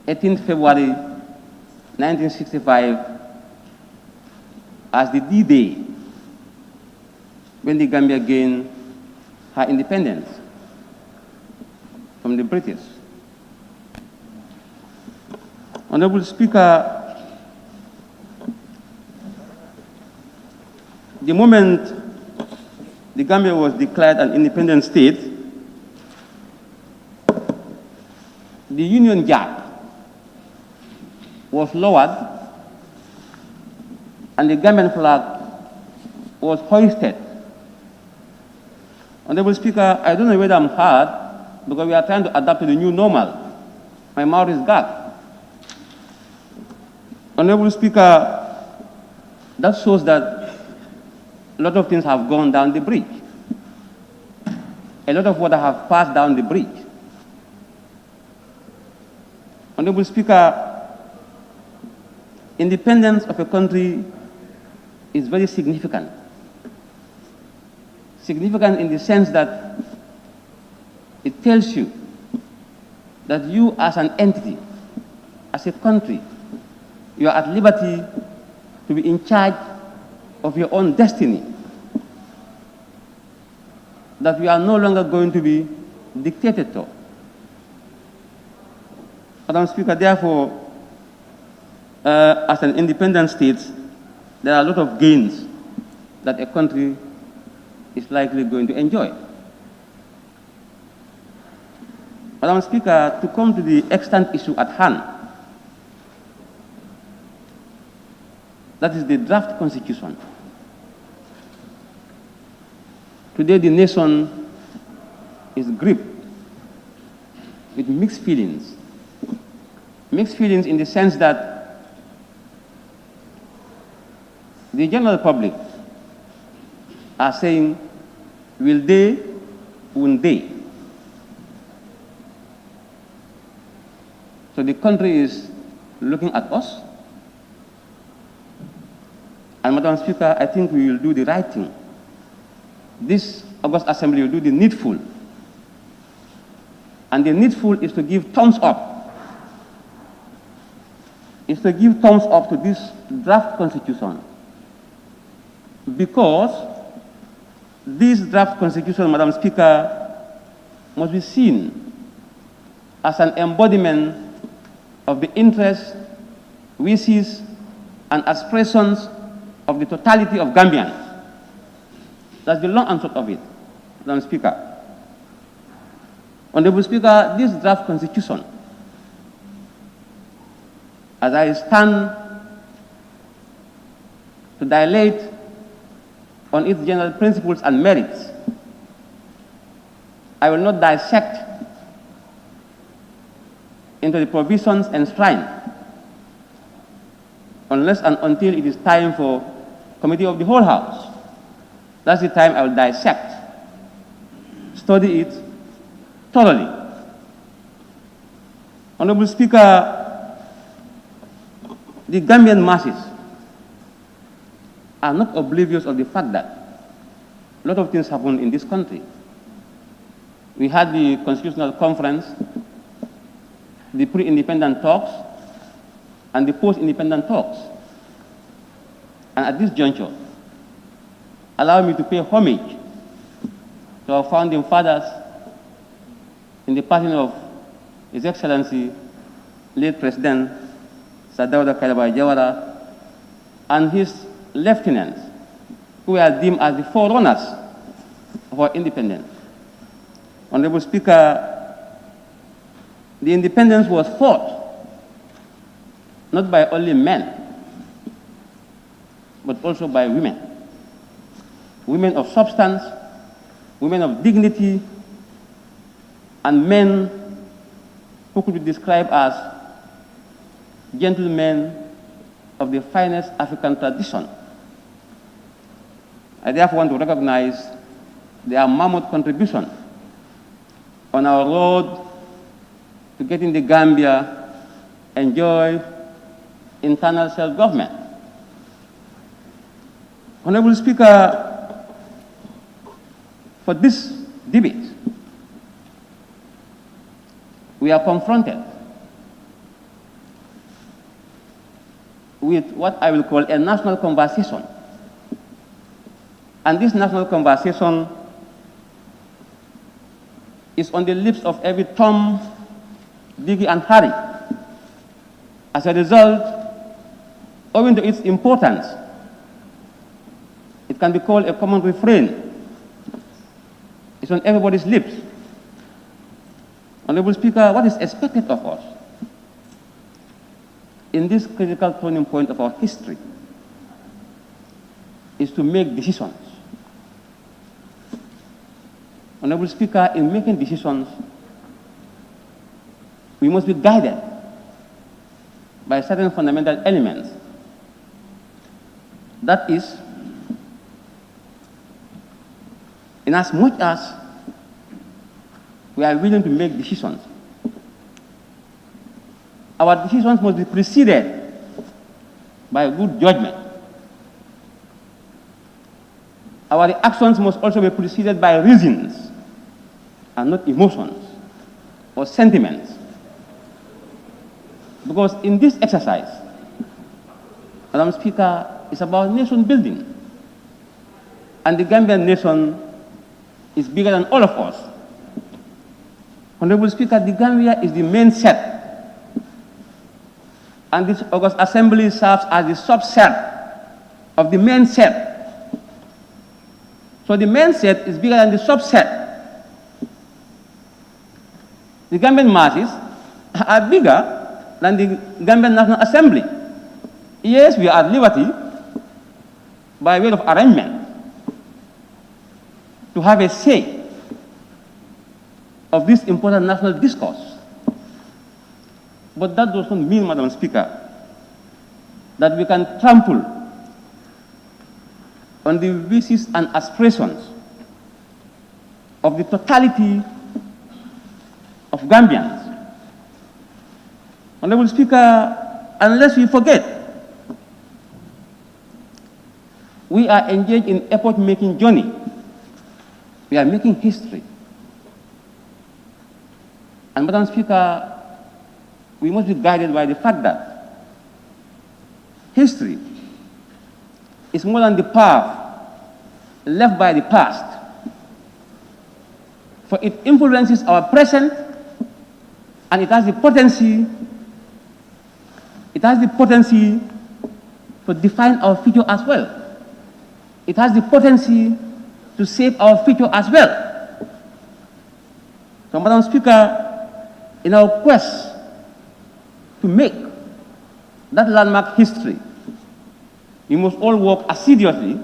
18th February 1965 as the D-Day when the Gambia gained her independence from the British. Honorable Speaker, the moment the Gambia was declared an independent state, the Union Jack was lowered and the Gambian flag was hoisted. Honorable Speaker, I don't know whether I'm hard because we are trying to adapt to the new normal. My mouth is gagged. Honorable Speaker, that shows that a lot of things have gone down the bridge. A lot of water have passed down the bridge. Honorable Speaker, independence of a country is very significant. Significant in the sense that it tells you that you as an entity, as a country, you are at liberty to be in charge of your own destiny. That we are no longer going to be dictated to. Madam Speaker, therefore, as an independent state, there are a lot of gains that a country is likely going to enjoy. Madam Speaker, to come to the extant issue at hand, that is the draft constitution. Today the nation is gripped with mixed feelings. Mixed feelings in the sense that the general public are saying, will they, won't they? So the country is looking at us. And Madam Speaker, I think we will do the right thing. This August Assembly will do the needful. And the needful is to give thumbs up. Is to give thumbs up to this draft constitution. Because this draft constitution, Madam Speaker, must be seen as an embodiment of the interests, wishes, and aspirations of the totality of Gambians. That's the long and short of it, Madam Speaker. Honorable Speaker, this draft constitution, as I stand to dilate on its general principles and merits, I will not dissect into the provisions enshrined unless and until it is time for Committee of the Whole House. That's the time I will dissect, study it thoroughly. Honorable Speaker, the Gambian masses are not oblivious of the fact that a lot of things happen in this country. We had the Constitutional Conference, the pre-independent talks, and the post-independent talks. And at this juncture, allow me to pay homage to our founding fathers in the passing of His Excellency, late President Sir Dawda Kairaba Jawara, and his lieutenants, who are deemed as the forerunners of our independence. Honorable Speaker, the independence was fought not by only men, but also by women. Women of substance, women of dignity, and men who could be described as gentlemen of the finest African tradition. I therefore want to recognize their mammoth contribution on our road to getting the Gambia enjoy internal self-government. Honorable Speaker, for this debate, we are confronted with what I will call a national conversation. And this national conversation is on the lips of every Tom, Diggy, and Harry. As a result, owing to its importance, it can be called a common refrain. It's on everybody's lips. Honorable Speaker, what is expected of us in this critical turning point of our history is to make decisions. Honorable Speaker, in making decisions, we must be guided by certain fundamental elements. That is, in as much as we are willing to make decisions, our decisions must be preceded by good judgment. Our actions must also be preceded by reasons and not emotions or sentiments. Because in this exercise, Madam Speaker, it's about nation building. And the Gambian nation is bigger than all of us. Honorable Speaker, the Gambia is the main set. And this August Assembly serves as the subset of the main set. So the main set is bigger than the subset. The Gambian masses are bigger than the Gambian National Assembly. Yes, we are at liberty, by way of arrangement, to have a say of this important national discourse. But that does not mean, Madam Speaker, that we can trample on the wishes and aspirations of the totality of Gambians. Honorable Speaker, unless we forget, we are engaged in epoch-making journey. We are making history. And Madam Speaker, we must be guided by the fact that history is more than the path left by the past, for it influences our present, and it has the potency to define our future as well. It has the potency to shape our future as well. So, Madam Speaker, in our quest to make that landmark history, we must all work assiduously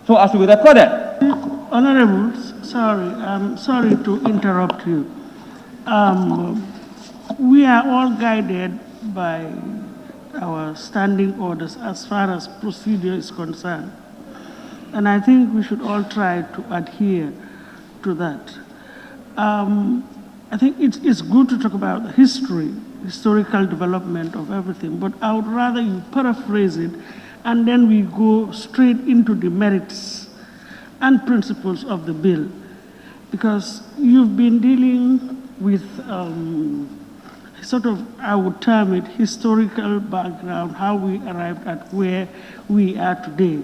so as to be recorded. Honorable, I'm sorry to interrupt you. We are all guided by our standing orders as far as procedure is concerned. And I think we should all try to adhere to that. I think it's good to talk about historical development of everything, but I would rather you paraphrase it and then we go straight into the merits and principles of the bill. Because you've been dealing with sort of, I would term it, historical background, how we arrived at where we are today.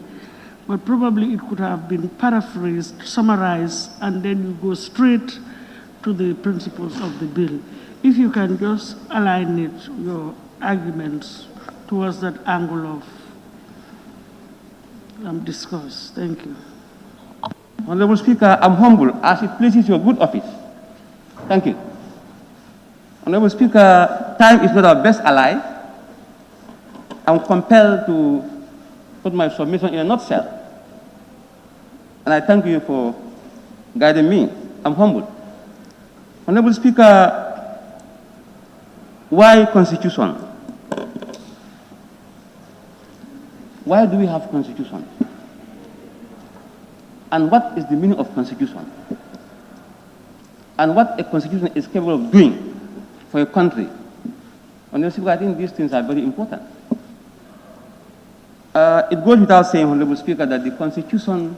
But probably it could have been paraphrased, summarized, and then you go straight to the principles of the bill. If you can just align your arguments towards that angle of discourse. Thank you. Honorable Speaker, I'm humble as it pleases your good office. Thank you. Honorable Speaker, time is not our best ally. I'm compelled to put my submission in a nutshell. And I thank you for guiding me. I'm humble. Honorable Speaker, why Constitution? Why do we have Constitution? And what is the meaning of Constitution? And what a Constitution is capable of doing for a country? Honorable Speaker, I think these things are very important. It goes without saying, Honorable Speaker, that the Constitution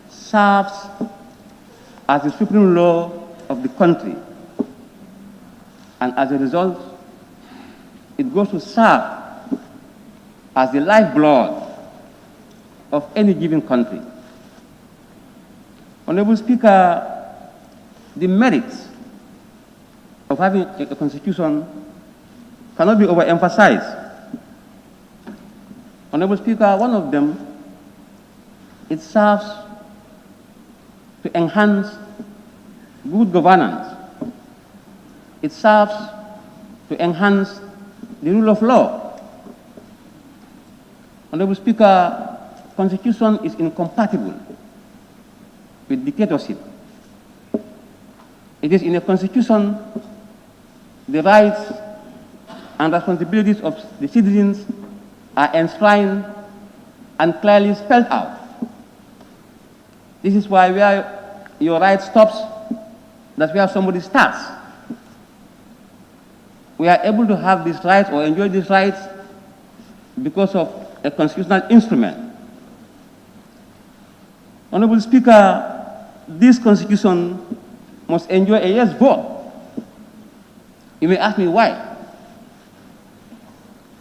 serves as the supreme law of the country. And as a result, it goes to serve as the lifeblood of any given country. Honorable Speaker, the merits of having a constitution cannot be overemphasized. Honorable Speaker, one of them, it serves to enhance good governance. It serves to enhance the rule of law. Honorable Speaker, Constitution is incompatible with dictatorship. It is in a Constitution the rights and responsibilities of the citizens are enshrined and clearly spelled out. This is why where your right stops, that's where somebody starts. We are able to have these rights or enjoy these rights because of a constitutional instrument. Honorable Speaker, this Constitution must enjoy a yes vote. You may ask me why.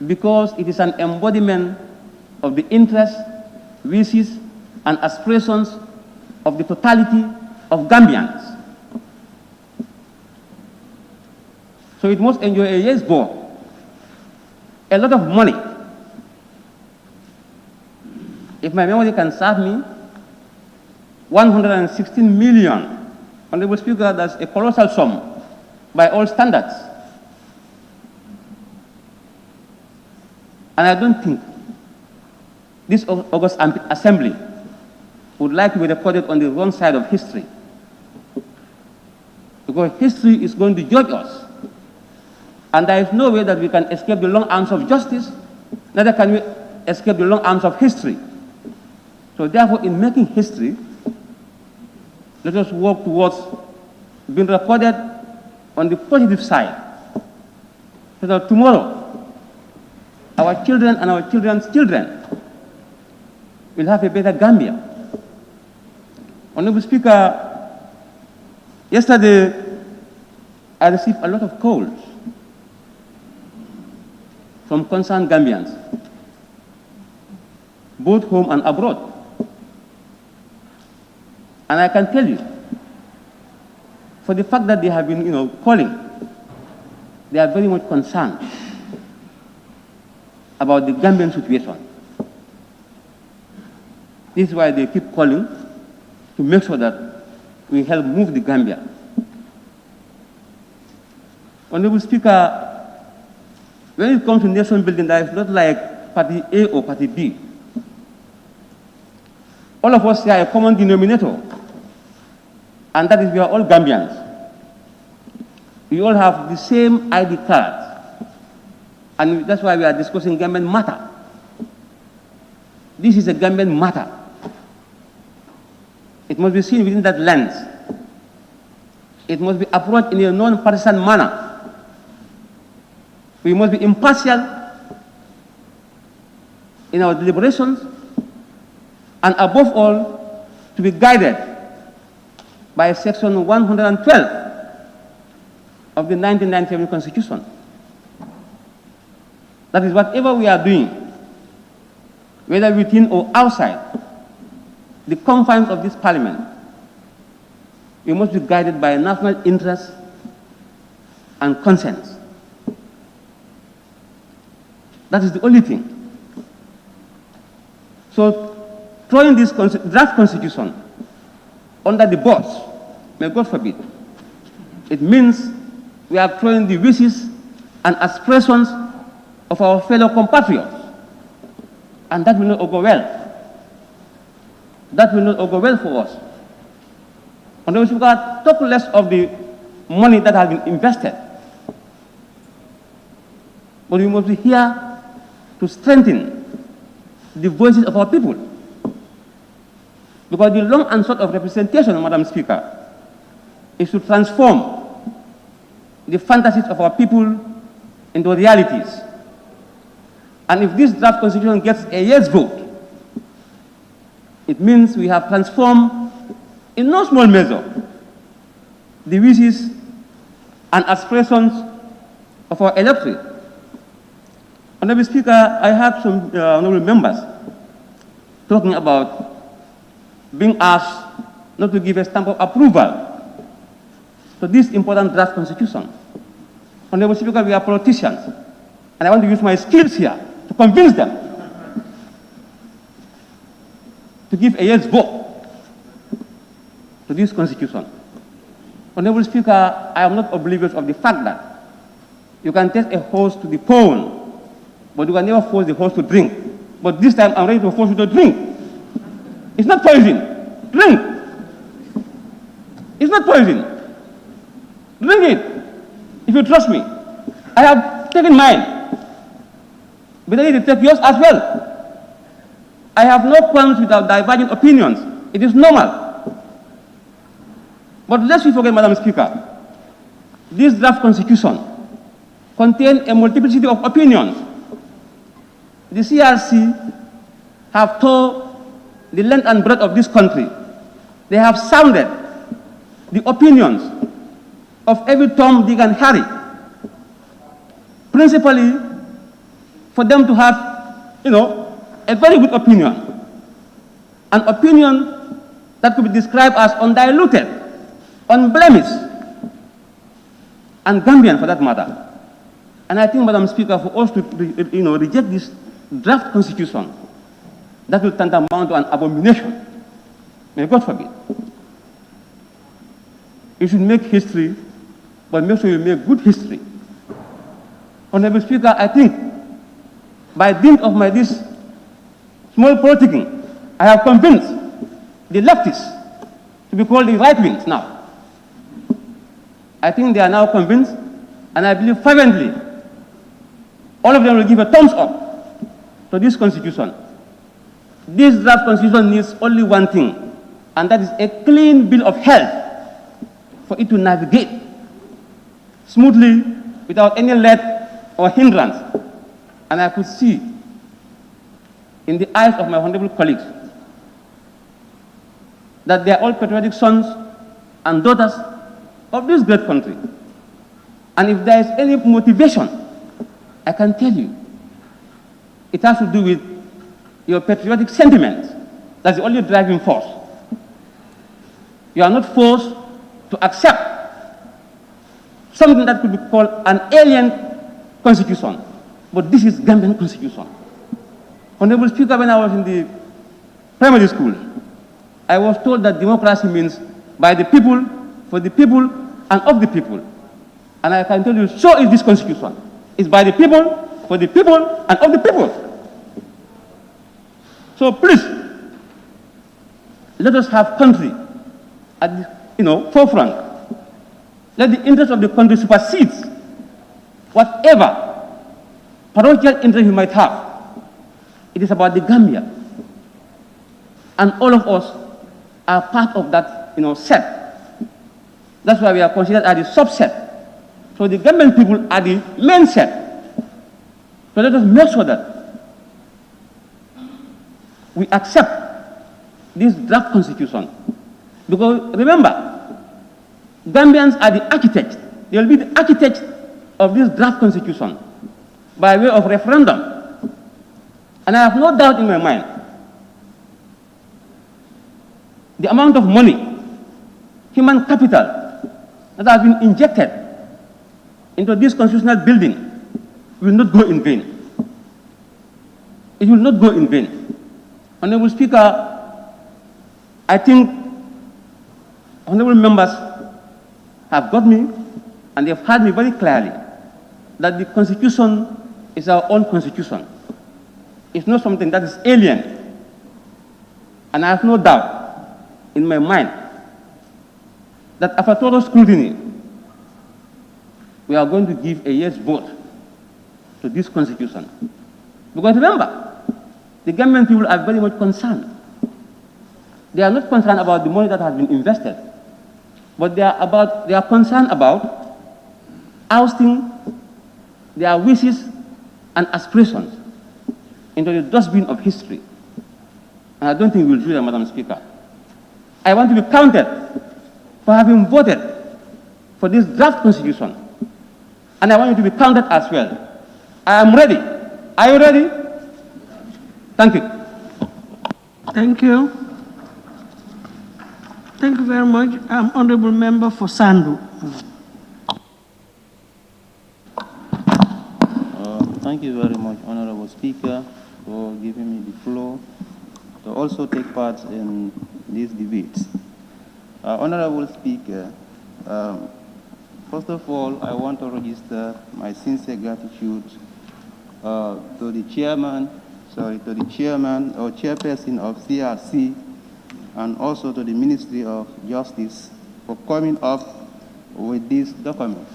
Because it is an embodiment of the interests, wishes, and aspirations of the totality of Gambians. So it must enjoy a yes vote. A lot of money. If my memory can serve me, 116 million. Honorable Speaker, that's a colossal sum by all standards. And I don't think this August Assembly would like to be recorded on the wrong side of history. Because history is going to judge us And there is no way that we can escape the long arms of justice, neither can we escape the long arms of history. So therefore, in making history, let us work towards being recorded on the positive side, so that tomorrow, our children and our children's children will have a better Gambia. Honorable Speaker, yesterday I received a lot of calls from concerned Gambians, both home and abroad. And I can tell you, for the fact that they have been, calling, they are very much concerned about the Gambian situation. This is why they keep calling, to make sure that we help move the Gambia. Honorable Speaker, when it comes to nation building, there is not like party A or party B. All of us share a common denominator, and that is we are all Gambians. We all have the same ID cards, and that's why we are discussing Gambian matter. This is a Gambian matter. It must be seen within that lens. It must be approached in a non-partisan manner. We must be impartial in our deliberations, and above all, to be guided by Section 112 of the 1997 Constitution. That is, whatever we are doing, whether within or outside the confines of this Parliament, we must be guided by national interest and consent. That is the only thing. So, throwing this draft constitution under the bus, may God forbid, it means we are throwing the wishes and aspirations of our fellow compatriots, and that will not go well. That will not go well for us. And we should talk less of the money that has been invested, but we must be here to strengthen the voices of our people. Because the long and short of representation, Madam Speaker, is to transform the fantasies of our people into realities. And if this draft constitution gets a yes vote, it means we have transformed, in no small measure, the wishes and aspirations of our electorate. Honorable Speaker, I have some honorable members talking about being asked not to give a stamp of approval to this important draft constitution. Honorable Speaker, we are politicians, and I want to use my skills here to convince them to give a yes vote to this constitution. Honorable Speaker, I am not oblivious of the fact that you can take a horse to the pond, but you can never force the horse to drink. But this time I'm ready to force you to drink. It's not poison. Drink. It's not poison. Drink it. If you trust me. I have taken mine. But I need to take yours as well. I have no qualms with our divergent opinions. It is normal. But lest we forget, Madam Speaker, this draft constitution contains a multiplicity of opinions. The CRC have toured the length and breadth of this country. They have sounded the opinions of every Tom, Dick, and Harry, principally for them to have, a very good opinion, an opinion that could be described as undiluted, unblemished, and Gambian for that matter. And I think, Madam Speaker, for us to reject this draft constitution, that will tantamount to an abomination. May God forbid. You should make history, but make sure you make good history. Honorable Speaker, I think by dint of this small politicking, I have convinced the leftists to be called the right wings now. I think they are now convinced, and I believe fervently all of them will give a thumbs up to this constitution. This draft constitution needs only one thing, and that is a clean bill of health for it to navigate smoothly without any let or hindrance. And I could see in the eyes of my honorable colleagues that they are all patriotic sons and daughters of this great country. And if there is any motivation, I can tell you, it has to do with your patriotic sentiments. That's the only driving force. You are not forced to accept something that could be called an alien constitution. But this is Gambian constitution. Honorable Speaker, when I was in the primary school, I was told that democracy means by the people, for the people, and of the people. And I can tell you, so is this constitution. It's by the people, for the people, and of the people. So please, let us have country at the forefront. Let the interest of the country supersede whatever parochial interest you might have. It is about the Gambia. And all of us are part of that set. That's why we are considered as the subset. So the Gambian people are the main set. So let us make sure that we accept this draft constitution. Because remember, Gambians are the architects. They will be the architects of this draft constitution by way of referendum. And I have no doubt in my mind, the amount of money, human capital that has been injected into this constitutional building will not go in vain. It will not go in vain. Honorable Speaker, I think honorable members have got me and they have heard me very clearly that the Constitution is our own Constitution. It's not something that is alien. And I have no doubt in my mind that after total scrutiny, we are going to give a yes vote to this Constitution. Because remember, the Gambian people are very much concerned. They are not concerned about the money that has been invested, but they are concerned about ousting their wishes and aspirations into the dustbin of history. And I don't think we'll do that, Madam Speaker. I want to be counted for having voted for this draft constitution. And I want you to be counted as well. I am ready. Are you ready? Thank you. Thank you. Thank you very much. Honorable Member for Sandu. Thank you very much, Honorable Speaker, for giving me the floor to also take part in these debates. Honorable Speaker, first of all, I want to register my sincere gratitude to the chairman or chairperson of CRC and also to the Ministry of Justice for coming up with this document.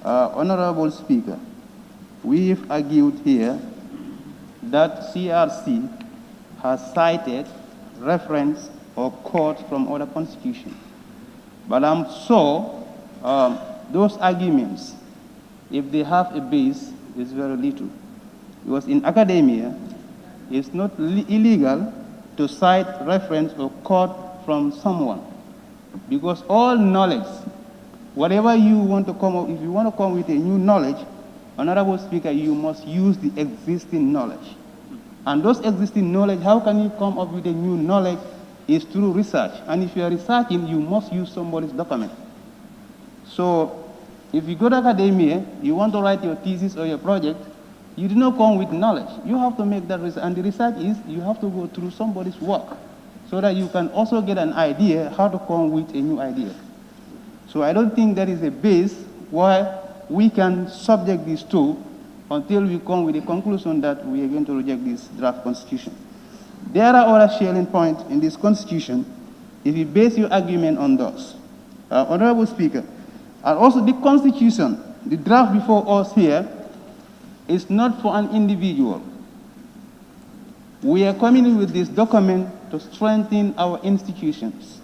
Honorable Speaker, we've argued here that CRC has cited reference or quotes from other constitutions. But I'm sure those arguments, if they have a base, is very little. Because in academia, it's not illegal to cite reference or quote from someone. Because all knowledge, whatever you want to come up, if you want to come with a new knowledge, Honorable Speaker, you must use the existing knowledge. And those existing knowledge, how can you come up with a new knowledge? Is through research. And if you are researching, you must use somebody's document. So if you go to academia, you want to write your thesis or your project, you do not come with knowledge. You have to make that research. And the research is you have to go through somebody's work so that you can also get an idea how to come with a new idea. So I don't think there is a base where we can subject these two until we come with a conclusion that we are going to reject this draft constitution. There are other salient points in this constitution if you base your argument on those. Honorable Speaker, and also the constitution, the draft before us here, is not for an individual. We are coming with this document to strengthen our institutions.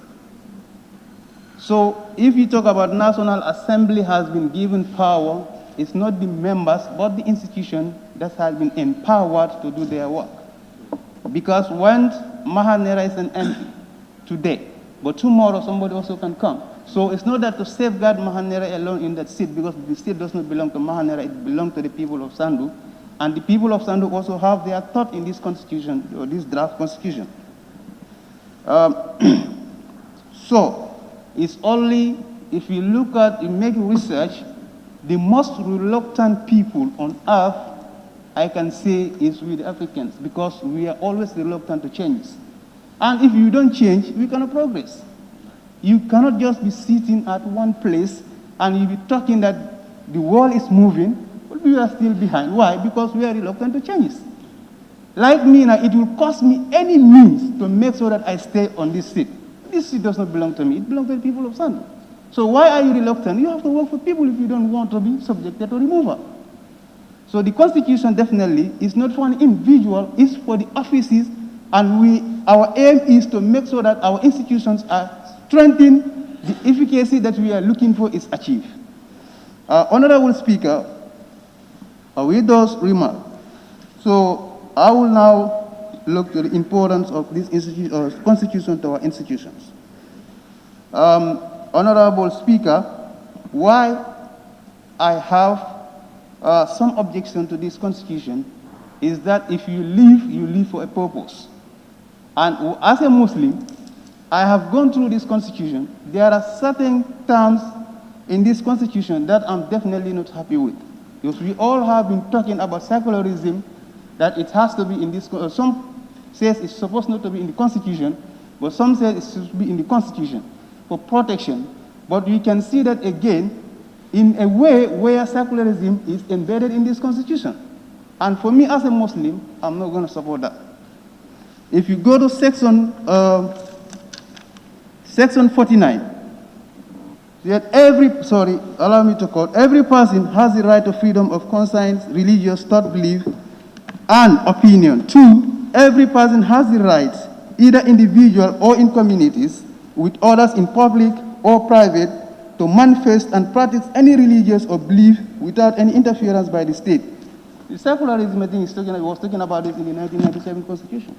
So if you talk about National Assembly has been given power, it's not the members, but the institution that has been empowered to do their work. Because when Mahanera is an MP today, but tomorrow somebody also can come. So it's not that to safeguard Mahanera alone in that seat, because the seat does not belong to Mahanera, it belongs to the people of Sandu. And the people of Sandu also have their thought in this constitution, or this draft constitution. So it's only, if you look at, you make research, the most reluctant people on earth, I can say, is with Africans, because we are always reluctant to change. And if you don't change, we cannot progress. You cannot just be sitting at one place and you be talking that the world is moving, but we are still behind. Why? Because we are reluctant to change. Like me now, it will cost me any means to make sure that I stay on this seat. This seat does not belong to me, it belongs to the people of Sandu. So why are you reluctant? You have to work for people if you don't want to be subjected to removal. So the Constitution definitely is not for an individual, it's for the offices, and our aim is to make sure that our institutions are strengthened, the efficacy that we are looking for is achieved. Honorable Speaker, with those remarks, so I will now look to the importance of this Constitution to our institutions. Honorable Speaker, why I have some objection to this Constitution is that if you live for a purpose. And as a Muslim, I have gone through this Constitution. There are certain terms in this Constitution that I'm definitely not happy with. Because we all have been talking about secularism, that it has to be in this, some says it's supposed not to be in the Constitution, but some say it should be in the Constitution for protection. But we can see that again in a way where secularism is embedded in this Constitution. And for me as a Muslim, I'm not going to support that. If you go to section 49, that allow me to quote, every person has the right to freedom of conscience, religious thought, belief, and opinion. 2, every person has the right, either individual or in communities, with others in public or private, to manifest and practice any religious or belief without any interference by the state. The secularism, I think, was talking about this in the 1997 Constitution.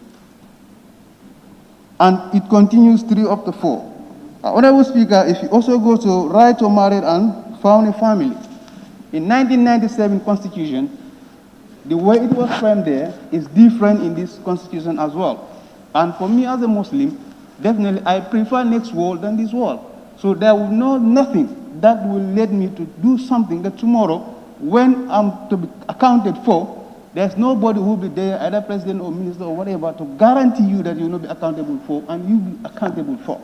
And it continues 3 up to 4. Honorable Speaker, if you also go to right to marry and found a family, in 1997 Constitution, the way it was framed there is different in this Constitution as well. And for me as a Muslim, definitely I prefer next world than this world. So there will nothing that will lead me to do something that tomorrow, when I'm to be accounted for, there's nobody who will be there, either president or minister or whatever, to guarantee you that you will not be accountable for and you will be accountable for.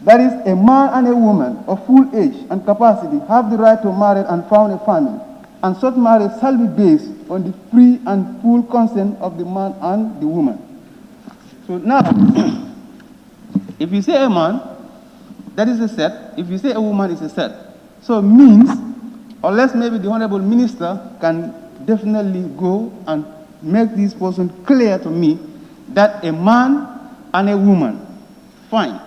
That is, a man and a woman of full age and capacity have the right to marry and found a family, and such marriage shall be based on the free and full consent of the man and the woman. So now, if you say a man, that is a set. If you say a woman, it's a set. So it means, unless maybe the Honorable Minister can definitely go and make this person clear to me that a man and a woman, fine.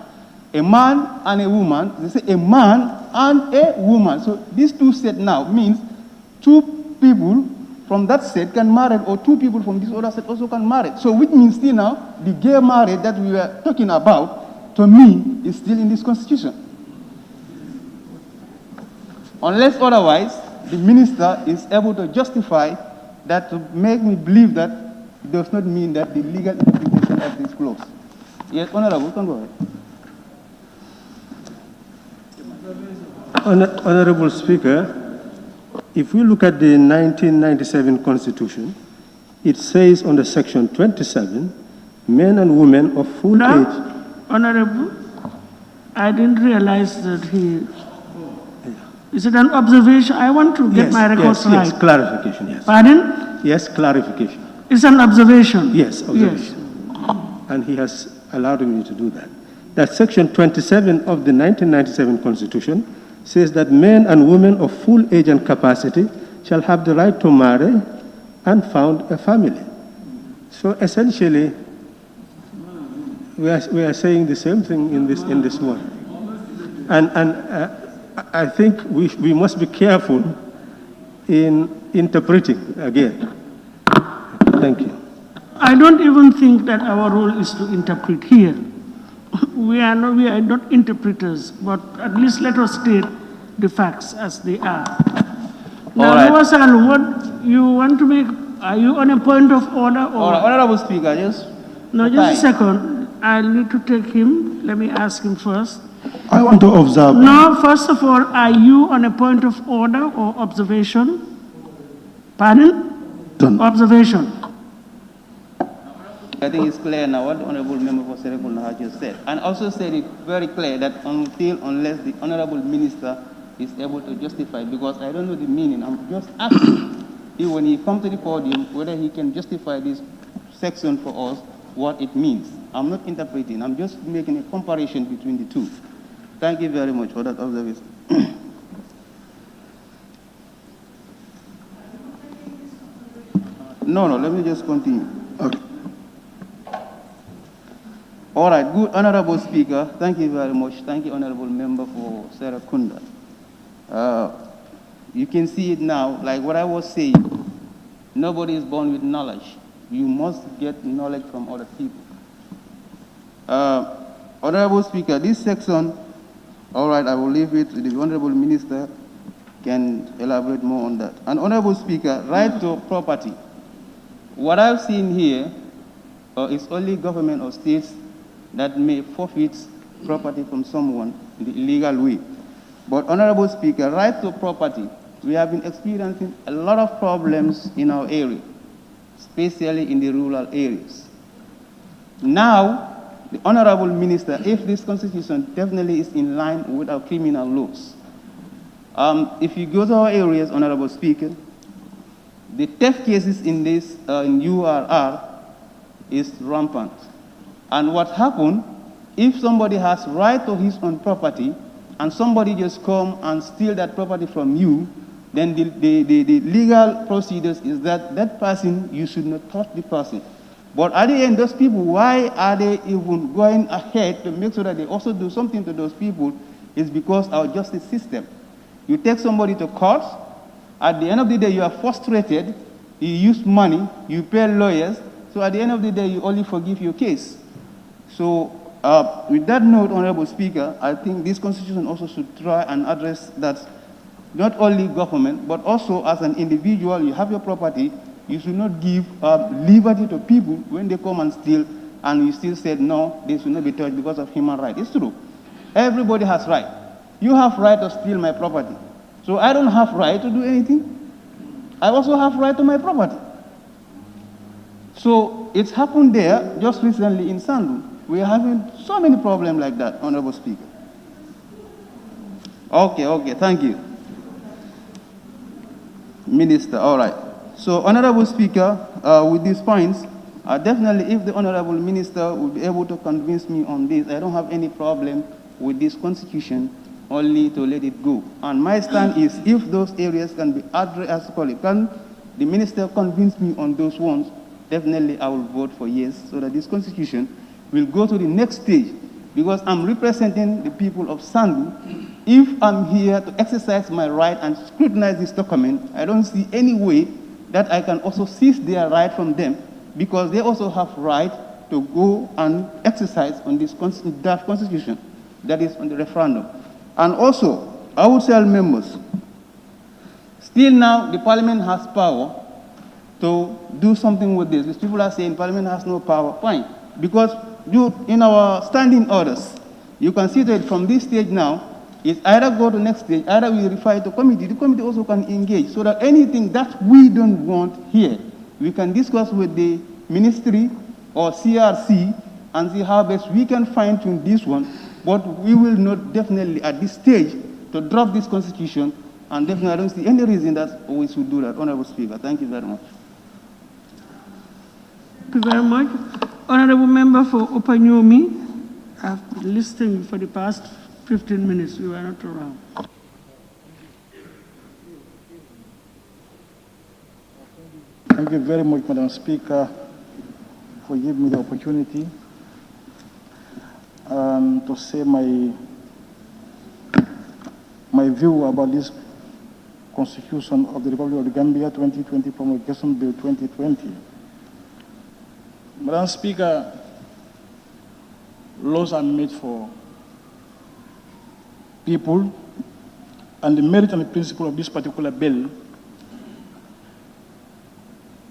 A man and a woman, they say a man and a woman. So these two sets now means 2 people from that set can marry, or 2 people from this other set also can marry. So which means still now, the gay marriage that we were talking about, to me, is still in this Constitution. Unless otherwise, the minister is able to justify that, to make me believe that it does not mean that the legal interpretation of this clause. Yes, Honorable, can go ahead. Honorable Speaker, if we look at the 1997 Constitution, it says under section 27, men and women of full age. Honorable, I didn't realize that he... Is it an observation? I want to get my records right. Yes, clarification, yes. Pardon? Yes, clarification. It's an observation? Yes, observation. Yes. And he has allowed me to do that. That section 27 of the 1997 Constitution says that men and women of full age and capacity shall have the right to marry and found a family. So essentially, we are saying the same thing in this one. And I think we must be careful in interpreting again. Thank you. I don't even think that our role is to interpret here. We are not interpreters, but at least let us state the facts as they are. Now, right. Wasalu, what you want to make, are you on a point of order? Or? All right, Honorable Speaker, yes. No, just a second. I need to take him. Let me ask him first. I want to observe. No, first of all, are you on a point of order or observation? Pardon? Done. Observation. I think it's clear now what the Honorable Member for Serekunda has just said. And also said it very clear that unless the Honorable Minister is able to justify, because I don't know the meaning, I'm just asking if when he comes to the podium whether he can justify this section for us, what it means. I'm not interpreting, I'm just making a comparison between the two. Thank you very much for that observation. No, let me just continue. Okay. All right, good, Honorable Speaker. Thank you very much. Thank you, Honorable Member for Serekunda. You can see it now, like what I was saying, nobody is born with knowledge. You must get knowledge from other people. Honorable Speaker, this section, all right, I will leave it, the Honorable Minister can elaborate more on that. And Honorable Speaker, right to property. What I've seen here is only government or states that may forfeit property from someone in the illegal way. But Honorable Speaker, right to property, we have been experiencing a lot of problems in our area, especially in the rural areas. Now, the Honorable Minister, if this constitution definitely is in line with our criminal laws, if you go to our areas, Honorable Speaker, the theft cases in this, in URR is rampant. And what happened, if somebody has right to his own property, and somebody just come and steal that property from you, then the legal procedures is that that person, you should not touch the person. But at the end, those people, why are they even going ahead to make sure that they also do something to those people is because our justice system. You take somebody to court, at the end of the day, you are frustrated, you use money, you pay lawyers, so at the end of the day, you only forgive your case. So with that note, Honorable Speaker, I think this constitution also should try and address that not only government, but also as an individual, you have your property, you should not give liberty to people when they come and steal, and you still said, no, they should not be touched because of human rights. It's true. Everybody has right. You have right to steal my property. So I don't have right to do anything. I also have right to my property. So it's happened there just recently in Sandu. We are having so many problems like that, Honorable Speaker. Okay, thank you. Minister, all right. So, Honorable Speaker, with these points, definitely if the Honorable Minister will be able to convince me on this, I don't have any problem with this constitution, only to let it go. And my stand is if those areas can be addressed, can the Minister convince me on those ones, definitely I will vote for yes, so that this constitution will go to the next stage, because I'm representing the people of Sandu. If I'm here to exercise my right and scrutinize this document, I don't see any way that I can also seize their right from them, because they also have right to go and exercise on this draft constitution that is on the referendum. And also, I would tell members, still now the parliament has power to do something with this. These people are saying parliament has no power. Fine. Because in our standing orders, you can see that from this stage now, it's either go to the next stage, either we refer it to committee. The committee also can engage, so that anything that we don't want here, we can discuss with the ministry or CRC and see how best we can fine-tune this one. But we will not definitely at this stage to drop this constitution, and definitely I don't see any reason that we should do that. Honorable Speaker, thank you very much. Thank you very much. Honorable Member for Opanyomi, I've been listening for the past 15 minutes. You are not around. Thank you very much, Madam Speaker, for giving me the opportunity to say my view about this Constitution of the Republic of the Gambia 2020 Promulgation Bill 2020. Madam Speaker, laws are made for people, and the merit and the principle of this particular bill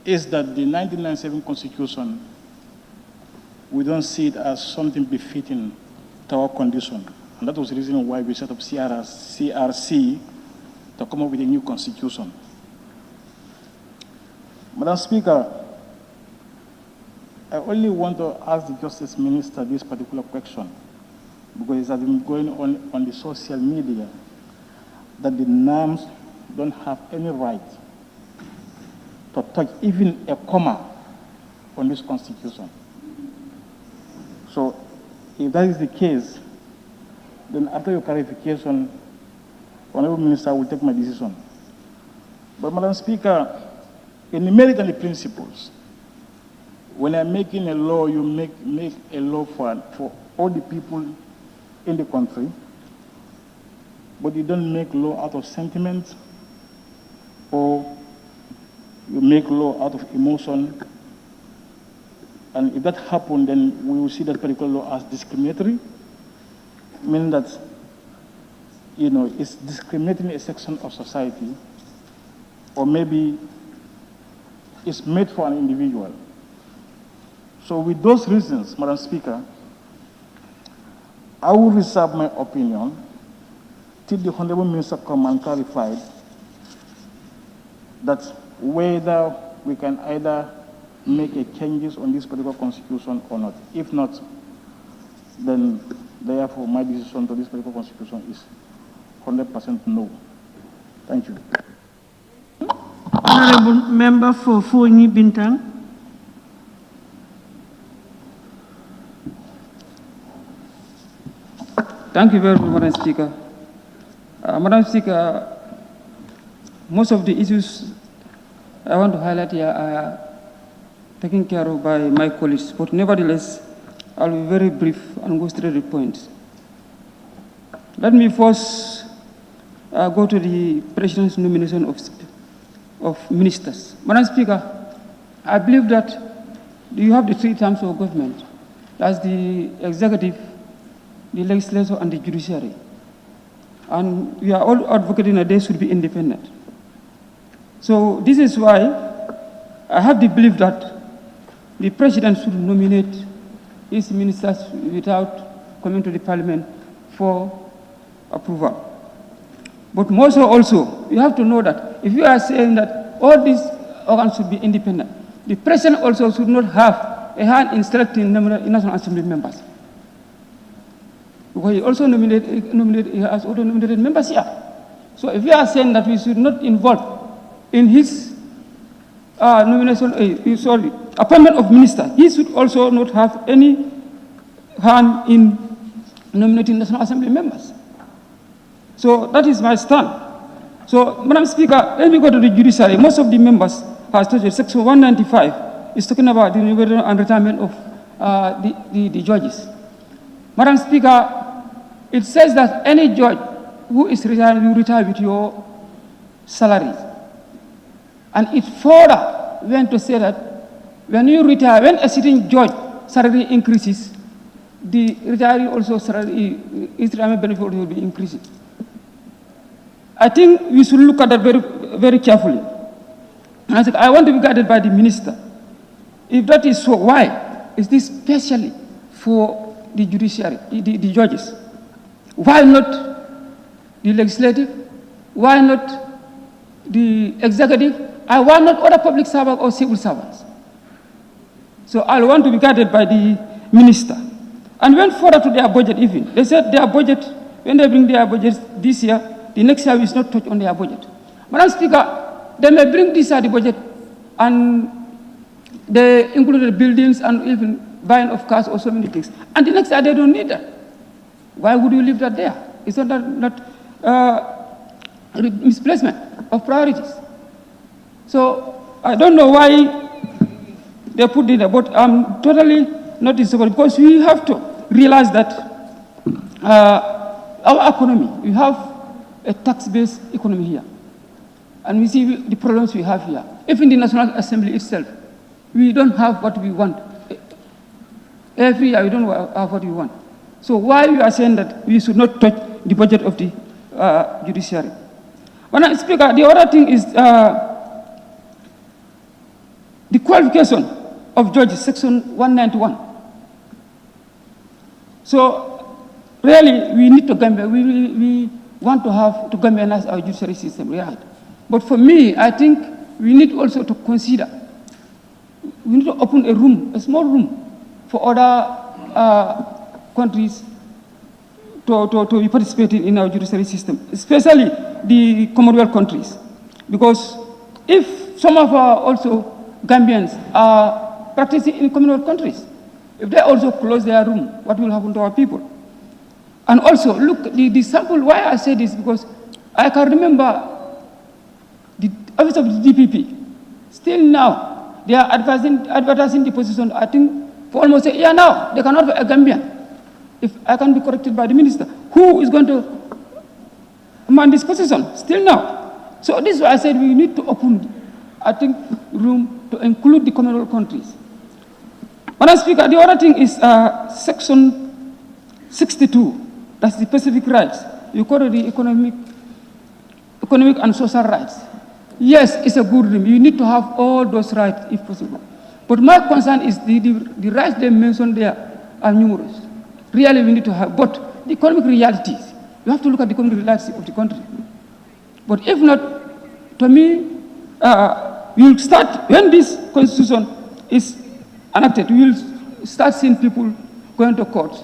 is that the 1997 Constitution, we don't see it as something befitting to our condition. And that was the reason why we set up CRC to come up with a new constitution. Madam Speaker, I only want to ask the Justice Minister this particular question, because it has been going on the social media that the NAMs don't have any right to touch even a comma on this constitution. So if that is the case, then after your clarification, Honorable Minister will take my decision. But Madam Speaker, in the merit and the principles, when I'm making a law, you make a law for all the people in the country, but you don't make law out of sentiment, or you make law out of emotion. And if that happens, then we will see that particular law as discriminatory, meaning that, you know, it's discriminating a section of society, or maybe it's made for an individual. So with those reasons, Madam Speaker, I will reserve my opinion till the Honorable Minister come and clarify that whether we can either make a changes on this particular constitution or not. If not, then therefore my decision to this particular constitution is 100% no. Thank you. Honorable Member for Fonyi Bintang. Thank you very much, Madam Speaker. Madam Speaker, most of the issues I want to highlight here are taken care of by my colleagues, but nevertheless, I'll be very brief and go straight to the point. Let me first go to the President's nomination of ministers. Madam Speaker, I believe that you have the three terms of government. That's the executive, the legislature, and the judiciary. And we are all advocating that they should be independent. So this is why I have the belief that the President should nominate his ministers without coming to the Parliament for approval. But more so also, you have to know that if you are saying that all these organs should be independent, the President also should not have a hand in selecting National Assembly members. Because he also he has also nominated members here. So if you are saying that we should not involve in his appointment of minister, he should also not have any hand in nominating National Assembly members. So that is my stand. So, Madam Speaker, let me go to the judiciary. Most of the members has touched Section 195 is talking about the renewal and retirement of the judges. Madam Speaker, it says that any judge who is retired, you retire with your salary. And it further went to say that when you retire, when a sitting judge salary increases, the retiree also salary, his retirement benefit will be increasing. I think we should look at that very, very carefully. And I think I want to be guided by the minister. If that is so, why is this specially for the judiciary, the judges? Why not the legislative? Why not the executive? And why not other public servants or civil servants? So I want to be guided by the minister. And went further to their budget even. They said their budget, when they bring their budget this year, the next year is not touched on their budget. Madam Speaker, they may bring this year the budget and they included buildings and even buying of cars or so many things. And the next year they don't need that. Why would you leave that there? Is that not misplacement of priorities? So I don't know why they put it there, but I'm totally not in support, because we have to realize that our economy, we have a tax-based economy here. And we see the problems we have here. If in the National Assembly itself, we don't have what we want. Every year we don't have what we want. So why we are saying that we should not touch the budget of the judiciary? Madam Speaker, the other thing is the qualification of judges, section 191. So really, we need to Gambia. We want to have to Gambianize our judiciary system, right? But for me, I think we need also to consider, we need to open a room, a small room, for other countries to be participating in our judiciary system, especially the Commonwealth countries. Because if some of our also Gambians are practicing in Commonwealth countries, if they also close their room, what will happen to our people? And also, look, the sample, why I say this, because I can remember the office of the DPP, still now, they are advertising the position, I think, for almost a year now. They cannot be a Gambian. If I can be corrected by the minister, who is going to man this position, still now? So this is why I said we need to open, I think, room to include the Commonwealth countries. Madam Speaker, the other thing is section 62, that's the Pacific rights. You call it the economic and social rights. Yes, it's a good dream. You need to have all those rights if possible. But my concern is the rights they mentioned there are numerous. Really, we need to have, but the economic realities, you have to look at the economic realities of the country. But if not, to me, we will start, when this constitution is enacted, we will start seeing people going to court.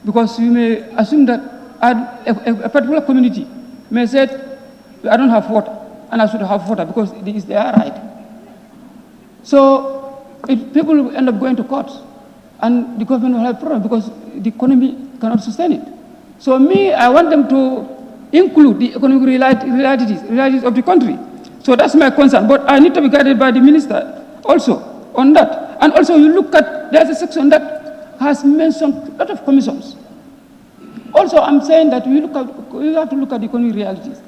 Because we may assume that a particular community may say, I don't have water, and I should have water because it is their right. So people will end up going to court, and the government will have a problem because the economy cannot sustain it. So me, I want them to include the economic realities of the country. So that's my concern. But I need to be guided by the minister also on that. And also you look at, there's a section that has mentioned a lot of commissions. Also, I'm saying that we have to look at the economic realities.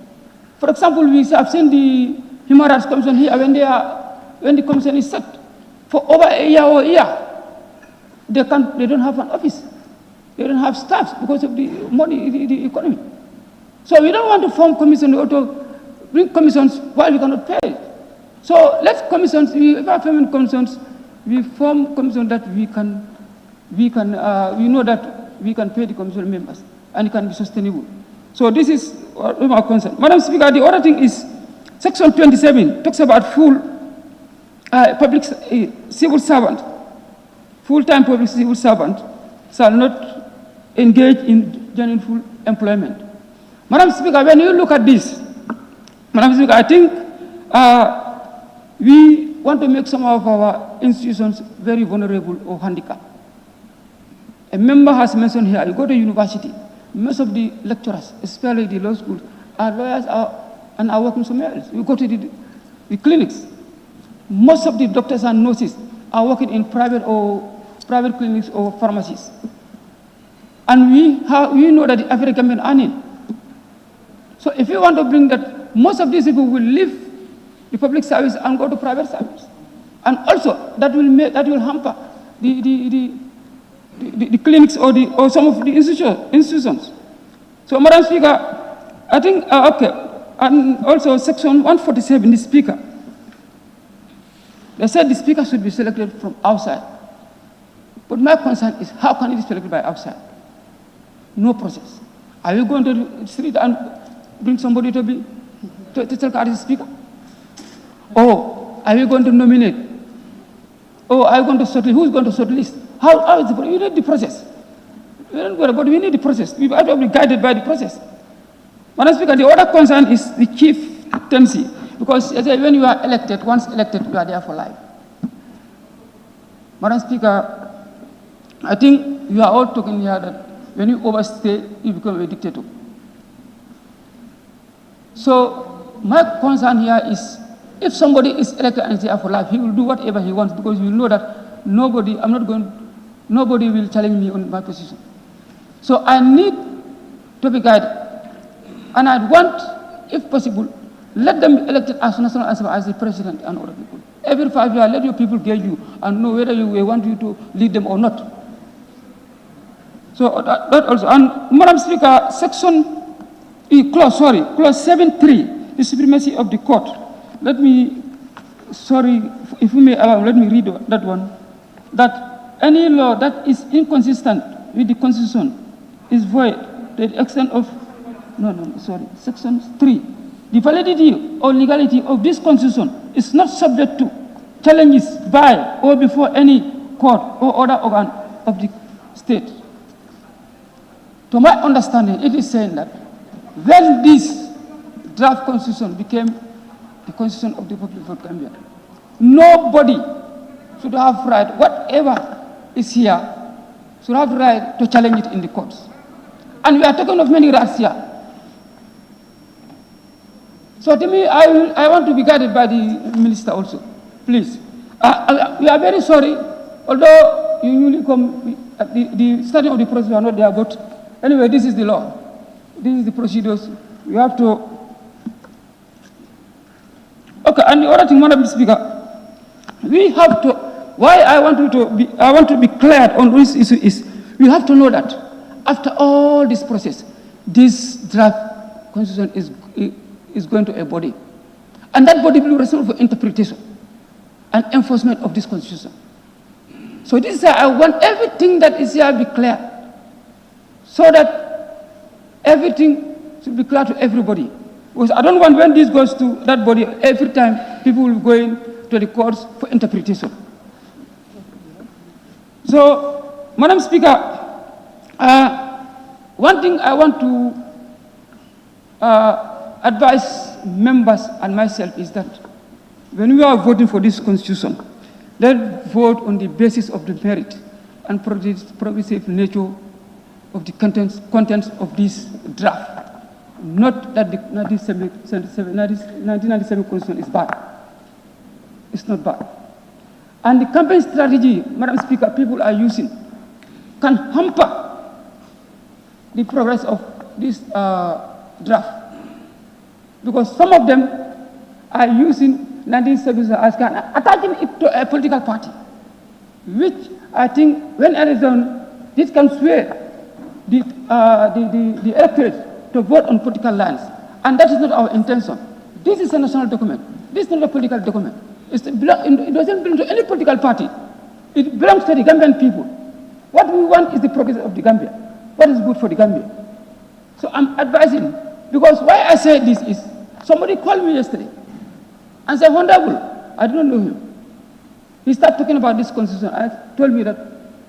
For example, we have seen the Human Rights Commission here when the commission is set for over a year or a year. They don't have an office. They don't have staff because of the money, the economy. So we don't want to form commissions or to bring commissions while we cannot pay. So let's commissions, if we are forming commissions, we form commissions that we know that we can pay the commission members and it can be sustainable. So this is my concern. Madam Speaker, the other thing is section 27 talks about full public civil servant, full-time public civil servant shall not engage in gainful employment. Madam Speaker, when you look at this, Madam Speaker, I think we want to make some of our institutions very vulnerable or handicapped. A member has mentioned here, you go to university, most of the lecturers, especially the law schools, are lawyers and are working somewhere else. You go to the clinics, most of the doctors and nurses are working in private clinics or pharmacies. And we know that the African men are earning. So if you want to bring that, most of these people will leave the public service and go to private service. And also, that will hamper the clinics or some of the institutions. So, Madam Speaker, I think, and also section 147, the speaker. They said the speaker should be selected from outside. But my concern is, how can it be selected by outside? No process. Are you going to the street and bring somebody to tell the speaker? Or are you going to nominate? Or are you going to shortlist? Who's going to shortlist? How is the process? We need the process. We don't worry, but we need the process. We have to be guided by the process. Madam Speaker, the other concern is the chieftaincy. Because as when you are elected, once elected, you are there for life. Madam Speaker, I think you are all talking here that when you overstay, you become a dictator. So my concern here is If somebody is elected and is here for life, he will do whatever he wants because he will know that nobody will challenge me on my position. So I need to be guided. And I want, if possible, let them be elected as National Assembly, as the president and other people. Every 5 years, let your people gauge you and know whether they want you to lead them or not. So that also. And Madam Speaker, clause 7.3, the supremacy of the court. Let me, if you may allow, let me read that one. That any law that is inconsistent with the Constitution is void to the extent of, section 3. The validity or legality of this Constitution is not subject to challenges by or before any court or other organ of the state. To my understanding, it is saying that when this draft Constitution became the Constitution of the Republic of Gambia, nobody should have right, whatever is here, should have right to challenge it in the courts. And we are talking of many rights here. So to me, I want to be guided by the minister also, please. We are very sorry, although you usually come, the starting of the process are not there, but anyway, this is the law. This is the procedures. We have to. Okay, and the other thing, Madam Speaker, we have to. Why I want to be clear on this issue is we have to know that after all this process, this draft constitution is going to a body, and that body will be responsible for interpretation and enforcement of this constitution. So this is why I want everything that is here be clear, so that everything should be clear to everybody. Because I don't want when this goes to that body, every time people will go in to the courts for interpretation. So, Madam Speaker, one thing I want to advise members and myself is that when we are voting for this constitution, let's vote on the basis of the merit and progressive nature of the contents of this draft. Not that the 1997 constitution is bad. It's not bad. And the campaign strategy, Madam Speaker, people are using can hamper the progress of this draft. Because some of them are using 1970s as kind of attaching it to a political party, which I think when it is done, this can sway the electorate to vote on political lines. And that is not our intention. This is a national document. This is not a political document. It doesn't belong to any political party. It belongs to the Gambian people. What we want is the progress of the Gambia. What is good for the Gambia. So I'm advising, because why I say this is, somebody called me yesterday and said, Honorable, I don't know him. He started talking about this constitution. I told me that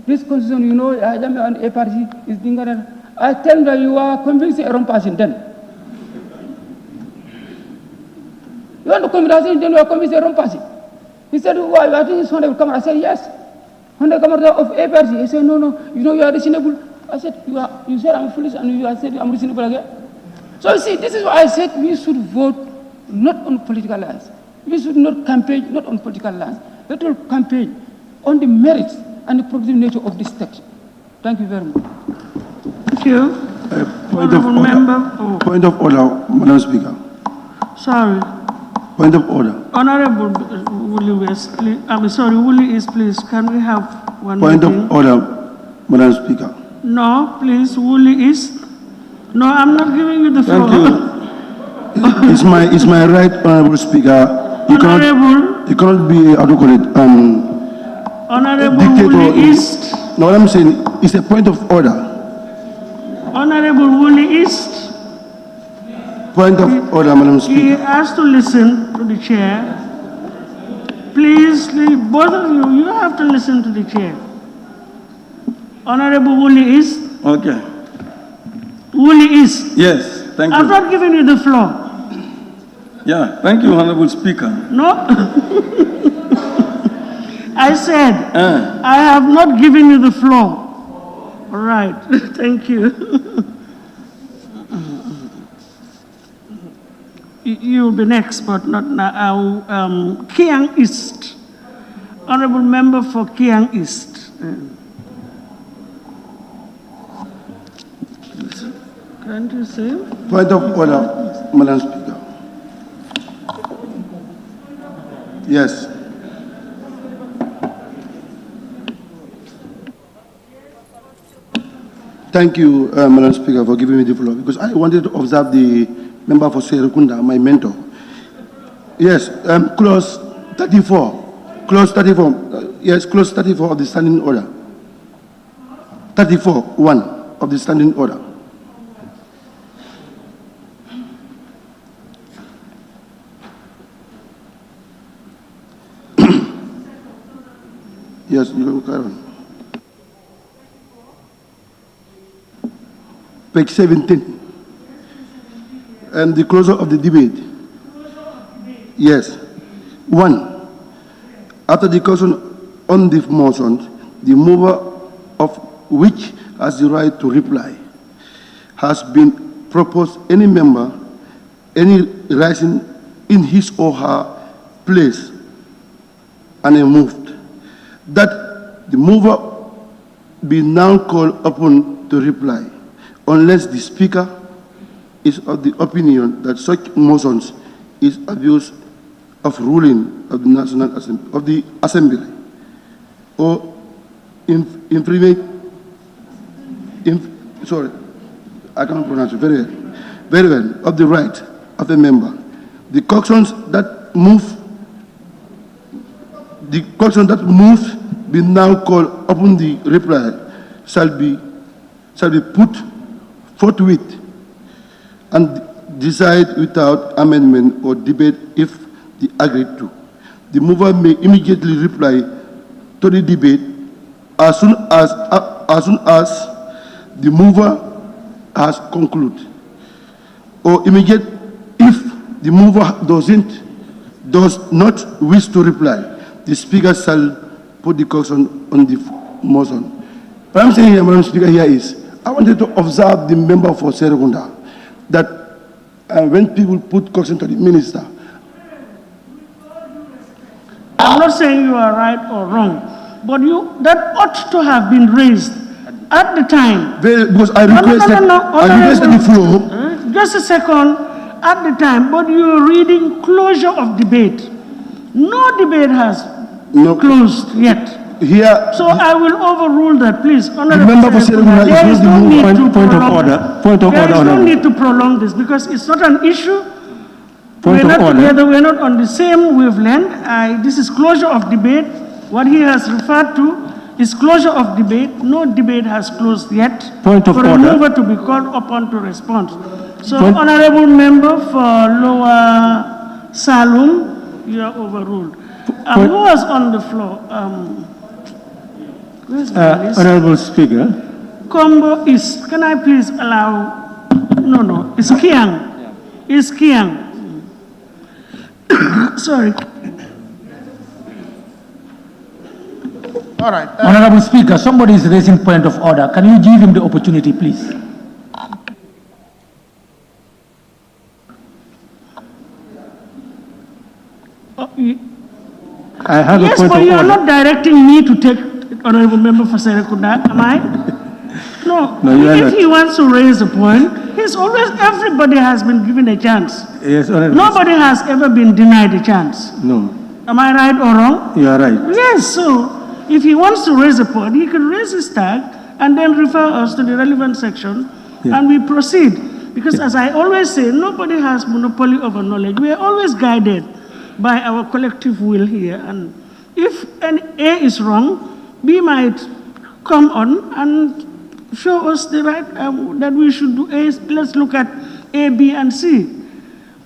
this constitution, you know, a party is being done. I tell him that you are convincing a wrong person then. You want to convince us, then you are convincing a wrong person. He said, why? I think it's Honorable Kamara. I said, yes. Honorable Kamara of a party. He said, no, you know you are reasonable. I said, you said I'm foolish, and you said I'm reasonable again. So you see, this is why I said we should vote not on political lines. We should not campaign not on political lines. Let us campaign on the merits and the progressive nature of this text. Thank you very much. Thank you. Point of order, Madam Speaker. Sorry. Point of order. Honorable Woolley West, please. I'm sorry, Woolley is, please. Can we have one Point meeting? of order, Madam Speaker. No, please, Woolley is. No, I'm not giving you the floor. Thank you. It's my right, Honorable Speaker. You cannot be, how do you call it, Honorable Woolley East. No, what I'm saying, it's a point of order. Honorable Woolley East. Point of order, Madam Speaker. He has to listen to the chair. Please, both of you have to listen to the chair. Honorable Woolley East. Okay. Woolley East. Yes, thank you. I'm not giving you the floor. Yeah, thank you, Honorable Speaker. No. I said, I have not given you the floor. All right, thank you. you'll be next, but not now. Kiang East. Honorable Member for Kiang East. Can't you say? Point of order, Madam Speaker. Yes. Thank you, Madam Speaker, for giving me the floor, because I wanted to observe the member for Serekunda, my mentor. Yes, clause 34. Clause 34. Yes, clause 34 of the standing order. 34(1) of the standing order. Yes, you can carry on. Page 17. And the closure of the debate. Yes. 1. After the question on the motion, the mover of which has the right to reply has been proposed any member, any rising in his or her place, and moved that the mover be now called upon to reply, unless the speaker is of the opinion that such motions is abuse of ruling of the National Assembly, of the Assembly, or sorry, I cannot pronounce it very well, of the right of a member. The questions that move be now called upon the reply shall be put forthwith and decide without amendment or debate if the agreed to. The mover may immediately reply to the debate as soon as the mover has concluded, or immediate if the mover does not wish to reply. The speaker shall put the question on the motion. What I'm saying here, Madam Speaker, here is, I wanted to observe the member for Serekunda that when people put question to the minister. I'm not saying you are right or wrong, but that ought to have been raised at the time. Because I requested, I requested the floor. Just a second, at the time, but you're reading closure of debate. No debate has closed yet. Here, so I will overrule that, please. The member for Serekunda is not the point of order. Point of order. There is no need to prolong this because it's not an issue. Point we're of not order. together. We're not on the same wavelength. This is closure of debate. What he has referred to is closure of debate. No debate has closed yet. Point of for order. a mover to be called upon to respond. So, honorable member for Lower Salum, you are overruled. Who was on the floor? Where's my list? Honorable Speaker. Combo East. Can I please allow? No. It's Kiang. It's Kiang. Sorry. All right. Honorable Speaker, somebody is raising point of order. Can you give him the opportunity, please? I have yes, a point but of you are order. not directing me to take honorable member for Serekunda, am I? No. If he wants to raise a point, everybody has been given a chance. Yes, honorable. Nobody has ever been denied a chance. No. Am I right or wrong? You are right. Yes, so if he wants to raise a point, he can raise his tag and then refer us to the relevant section and we proceed. Because as I always say, nobody has monopoly over knowledge. We are always guided by our collective will here. And if an A is wrong, B might come on and show us the right, that we should do A. Let's look at A, B, and C.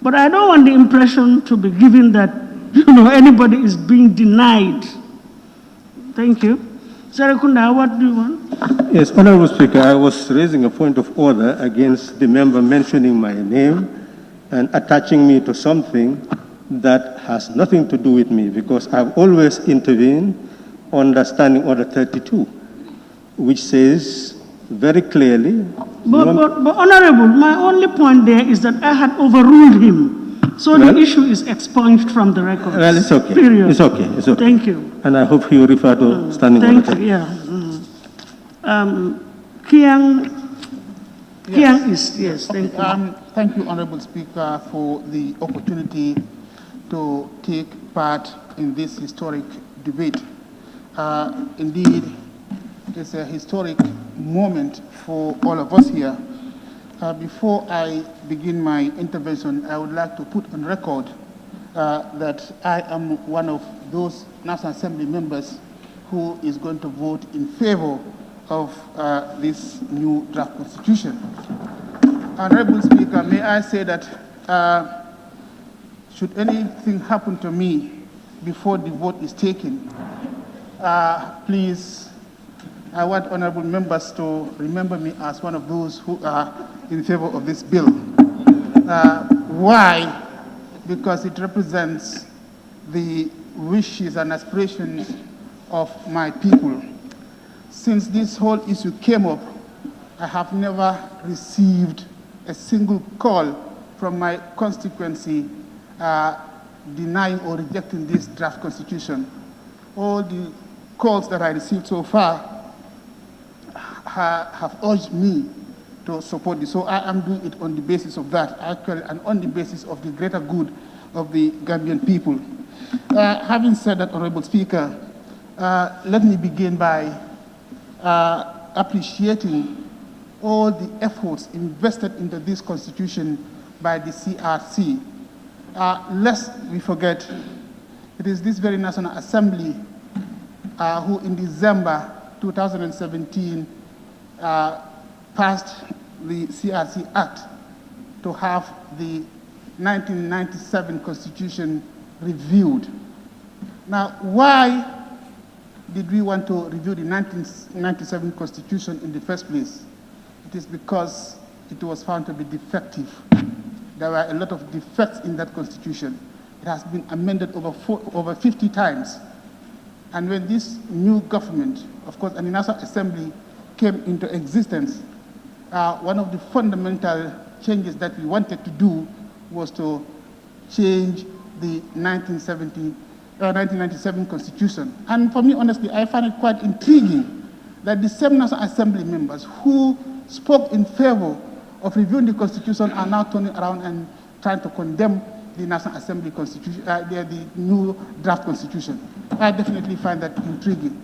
But I don't want the impression to be given that, anybody is being denied. Thank you. Serekunda, what do you want? Yes, Honorable Speaker, I was raising a point of order against the member mentioning my name and attaching me to something that has nothing to do with me, because I've always intervened under Standing Order 32, which says very clearly... But Honorable, my only point there is that I had overruled him. So the issue is expunged from the record. Well, it's okay. Period. It's okay. It's okay. Thank you. And I hope you refer to standing order. Thank you. Yeah. Kiang is, yes, thank you. Thank you, Honorable Speaker, for the opportunity to take part in this historic debate. Indeed, it's a historic moment for all of us here. Before I begin my intervention, I would like to put on record that I am one of those National Assembly members who is going to vote in favor of this new draft constitution. Honorable Speaker, may I say that should anything happen to me before the vote is taken, please, I want honorable members to remember me as one of those who are in favor of this bill. Why? Because it represents the wishes and aspirations of my people. Since this whole issue came up, I have never received a single call from my constituency denying or rejecting this draft constitution. All the calls that I received so far have urged me to support this. So I am doing it on the basis of that, actually, and on the basis of the greater good of the Gambian people. Having said that, Honorable Speaker, let me begin by appreciating all the efforts invested into this constitution by the CRC. Lest we forget, it is this very National Assembly who in December 2017 passed the CRC Act to have the 1997 Constitution reviewed. Now, why did we want to review the 1997 Constitution in the first place? It is because it was found to be defective. There were a lot of defects in that Constitution. It has been amended over 50 times. And when this new government, of course, and the National Assembly came into existence, one of the fundamental changes that we wanted to do was to change the 1997 Constitution. And for me, honestly, I find it quite intriguing that the same National Assembly members who spoke in favor of reviewing the Constitution are now turning around and trying to condemn the National Assembly Constitution, the new draft Constitution. I definitely find that intriguing.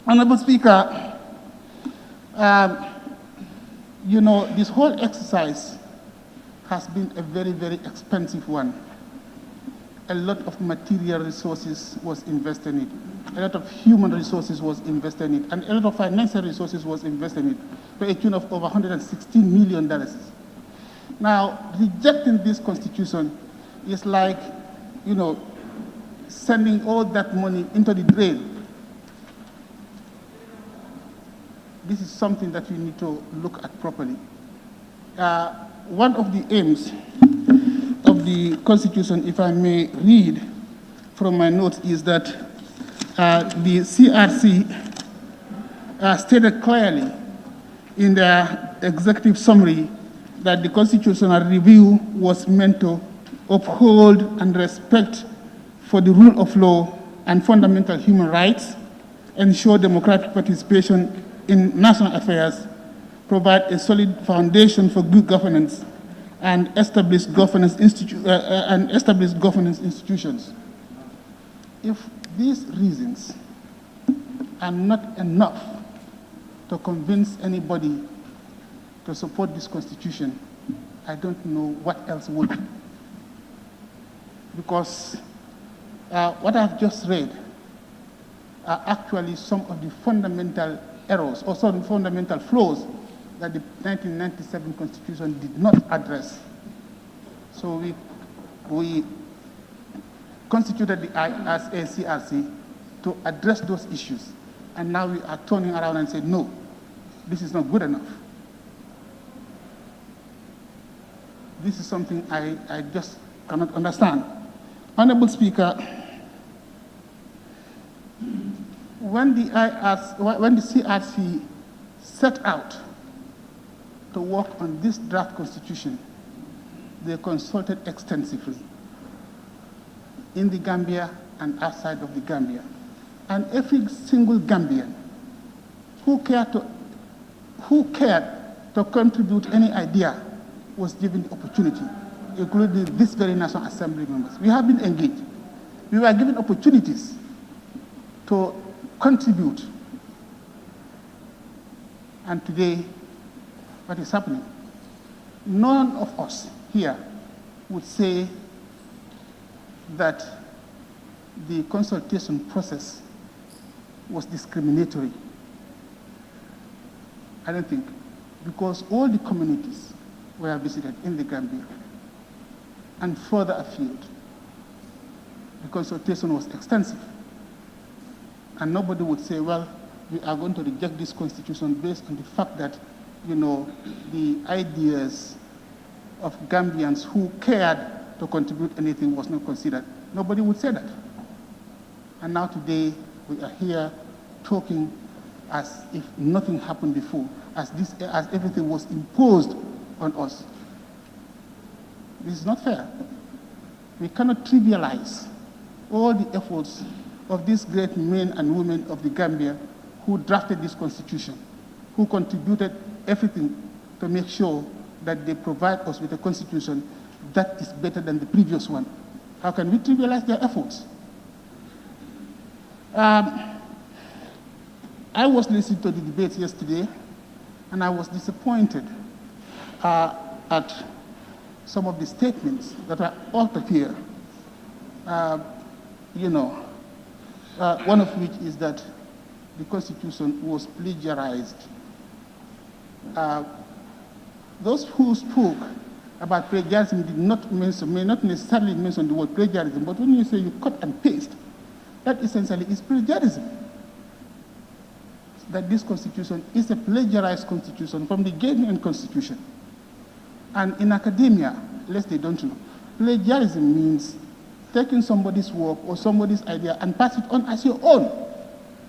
Honorable Speaker, you know, this whole exercise has been a very, very expensive one. A lot of material resources was invested in it. A lot of human resources was invested in it. And a lot of financial resources was invested in it to a tune of over $116 million. Now, rejecting this constitution is like, you know, sending all that money into the drain. This is something that we need to look at properly. One of the aims of the Constitution, if I may read from my notes, is that the CRC stated clearly in their executive summary that the constitutional review was meant to uphold and respect for the rule of law and fundamental human rights, ensure democratic participation in national affairs, provide a solid foundation for good governance, and establish governance institutions. If these reasons are not enough to convince anybody to support this constitution, I don't know what else would. Because what I've just read are actually some of the fundamental errors or some fundamental flaws that the 1997 Constitution did not address. So we constituted the ISACRC to address those issues, and now we are turning around and saying, no, this is not good enough. This is something I just cannot understand. Honorable Speaker, when the CRC set out to work on this draft constitution, they consulted extensively in the Gambia and outside of the Gambia. And every single Gambian who cared to contribute any idea was given the opportunity, including this very National Assembly members. We have been engaged. We were given opportunities to contribute. And today, what is happening? None of us here would say that the consultation process was discriminatory. I don't think, because all the communities were visited in the Gambia and further afield. The consultation was extensive. And nobody would say, well, we are going to reject this constitution based on the fact that, the ideas of Gambians who cared to contribute anything was not considered. Nobody would say that. And now today, we are here talking as if nothing happened before, as everything was imposed on us. This is not fair. We cannot trivialize all the efforts of these great men and women of the Gambia who drafted this constitution, who contributed everything to make sure that they provide us with a constitution that is better than the previous one. How can we trivialize their efforts? I was listening to the debate yesterday, and I was disappointed at some of the statements that are uttered here. One of which is that the Constitution was plagiarized. Those who spoke about plagiarism may not necessarily mention the word plagiarism, but when you say you cut and paste, that essentially is plagiarism. That this constitution is a plagiarized constitution from the Ghanaian constitution. And in academia, lest they don't know, plagiarism means taking somebody's work or somebody's idea and pass it on as your own.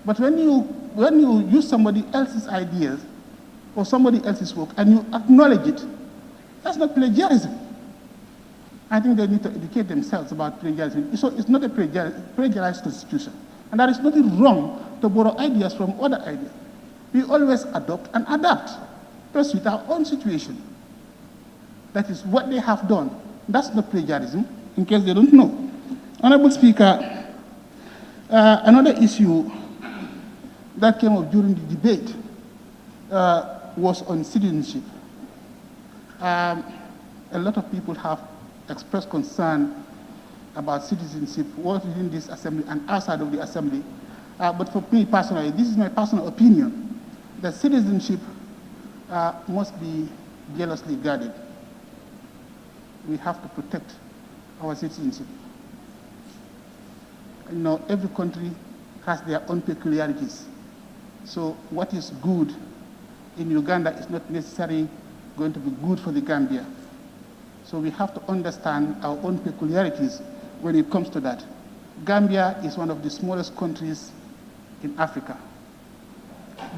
But when you use somebody else's ideas or somebody else's work and you acknowledge it, that's not plagiarism. I think they need to educate themselves about plagiarism. So it's not a plagiarized constitution. And there is nothing wrong to borrow ideas from other ideas. We always adopt and adapt to suit our own situation. That is what they have done. That's not plagiarism, in case they don't know. Honorable Speaker, another issue that came up during the debate was on citizenship. A lot of people have expressed concern about citizenship, both within this assembly and outside of the assembly. But for me personally, this is my personal opinion, that citizenship must be jealously guarded. We have to protect our citizenship. Every country has their own peculiarities. So what is good in Uganda is not necessarily going to be good for the Gambia. So we have to understand our own peculiarities when it comes to that. Gambia is one of the smallest countries in Africa,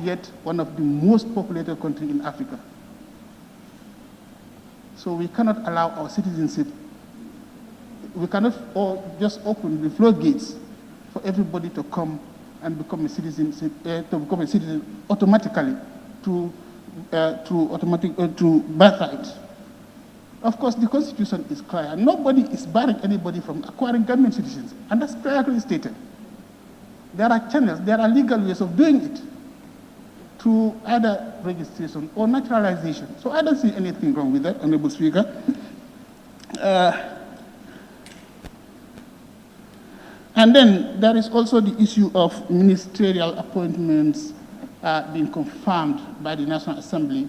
yet one of the most populated countries in Africa. So we cannot allow our citizenship, we cannot just open the floodgates for everybody to come and become a citizen, automatically through birthright. Of course, the Constitution is clear. Nobody is barring anybody from acquiring Gambian citizens, and that's clearly stated. There are channels, there are legal ways of doing it through either registration or naturalization. So I don't see anything wrong with that, Honorable Speaker. And then there is also the issue of ministerial appointments being confirmed by the National Assembly,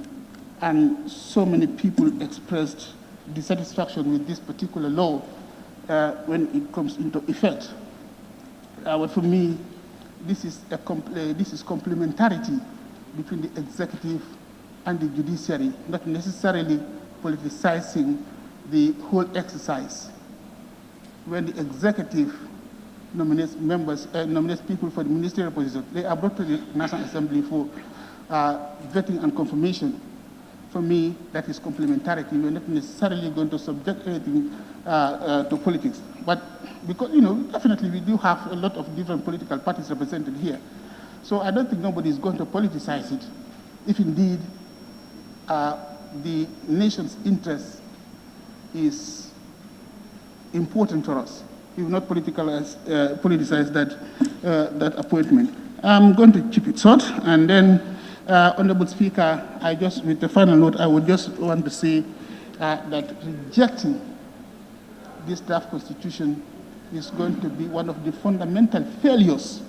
and so many people expressed dissatisfaction with this particular law when it comes into effect. But for me, this is complementarity between the executive and the judiciary, not necessarily politicizing the whole exercise. When the executive nominates people for the ministerial position, they are brought to the National Assembly for vetting and confirmation. for me, that is complementarity. We're not necessarily going to subject anything to politics. But because, definitely we do have a lot of different political parties represented here. So I don't think nobody is going to politicize it if indeed the nation's interest is important for us. We will not politicize that appointment. I'm going to keep it short, and then, Honorable Speaker, with the final note, I would just want to say that rejecting this draft constitution is going to be one of the fundamental failures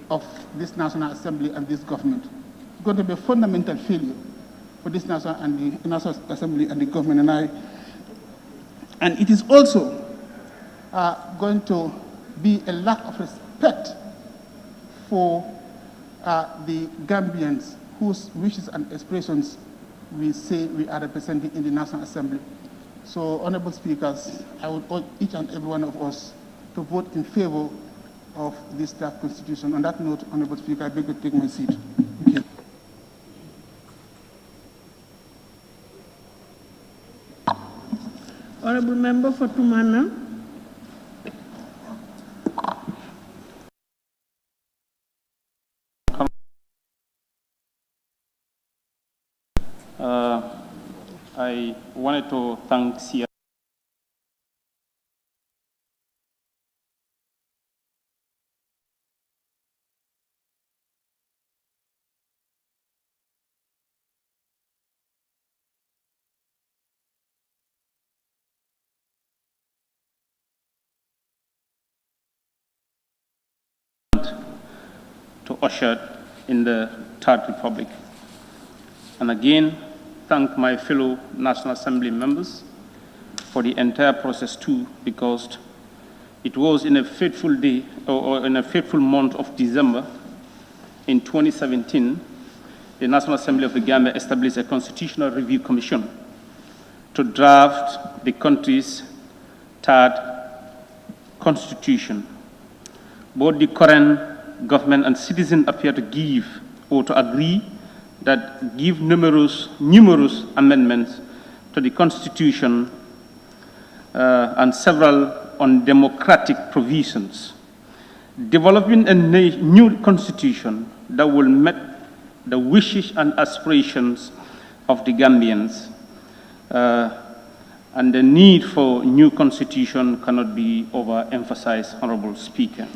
of this National Assembly and this government. It's going to be a fundamental failure for this National Assembly and the government, and it is also going to be a lack of respect for the Gambians whose wishes and aspirations we say we are representing in the National Assembly. So, Honorable Speakers, I would urge each and every one of us to vote in favor of this draft constitution. On that note, Honorable Speaker, I beg to take my seat. Thank you. Honorable Member for Tumana. I wanted to thank CR to usher in the Third Republic. And again, thank my fellow National Assembly members for the entire process too, because it was in a fateful day, or in a fateful month of December in 2017, the National Assembly of the Gambia established a Constitutional Review Commission to draft the country's third constitution. Both the current government and citizens appear to give or to agree that give numerous amendments to the Constitution and several undemocratic provisions. Developing a new Constitution that will meet the wishes and aspirations of the Gambians and the need for new Constitution cannot be overemphasized, Honorable Speaker.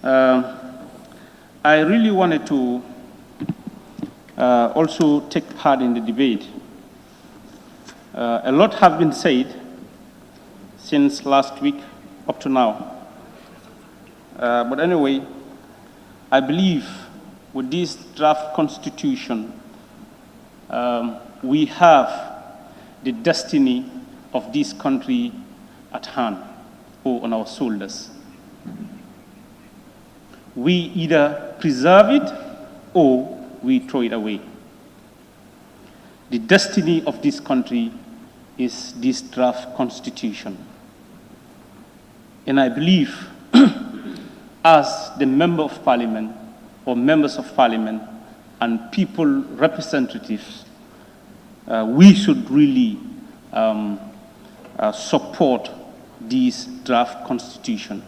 I really wanted to also take part in the debate. A lot have been said since last week up to now. But anyway, I believe with this draft constitution, we have the destiny of this country at hand or on our shoulders. We either preserve it or we throw it away. The destiny of this country is this draft constitution. And I believe as the member of parliament or members of parliament and people representatives, we should really support this draft constitution.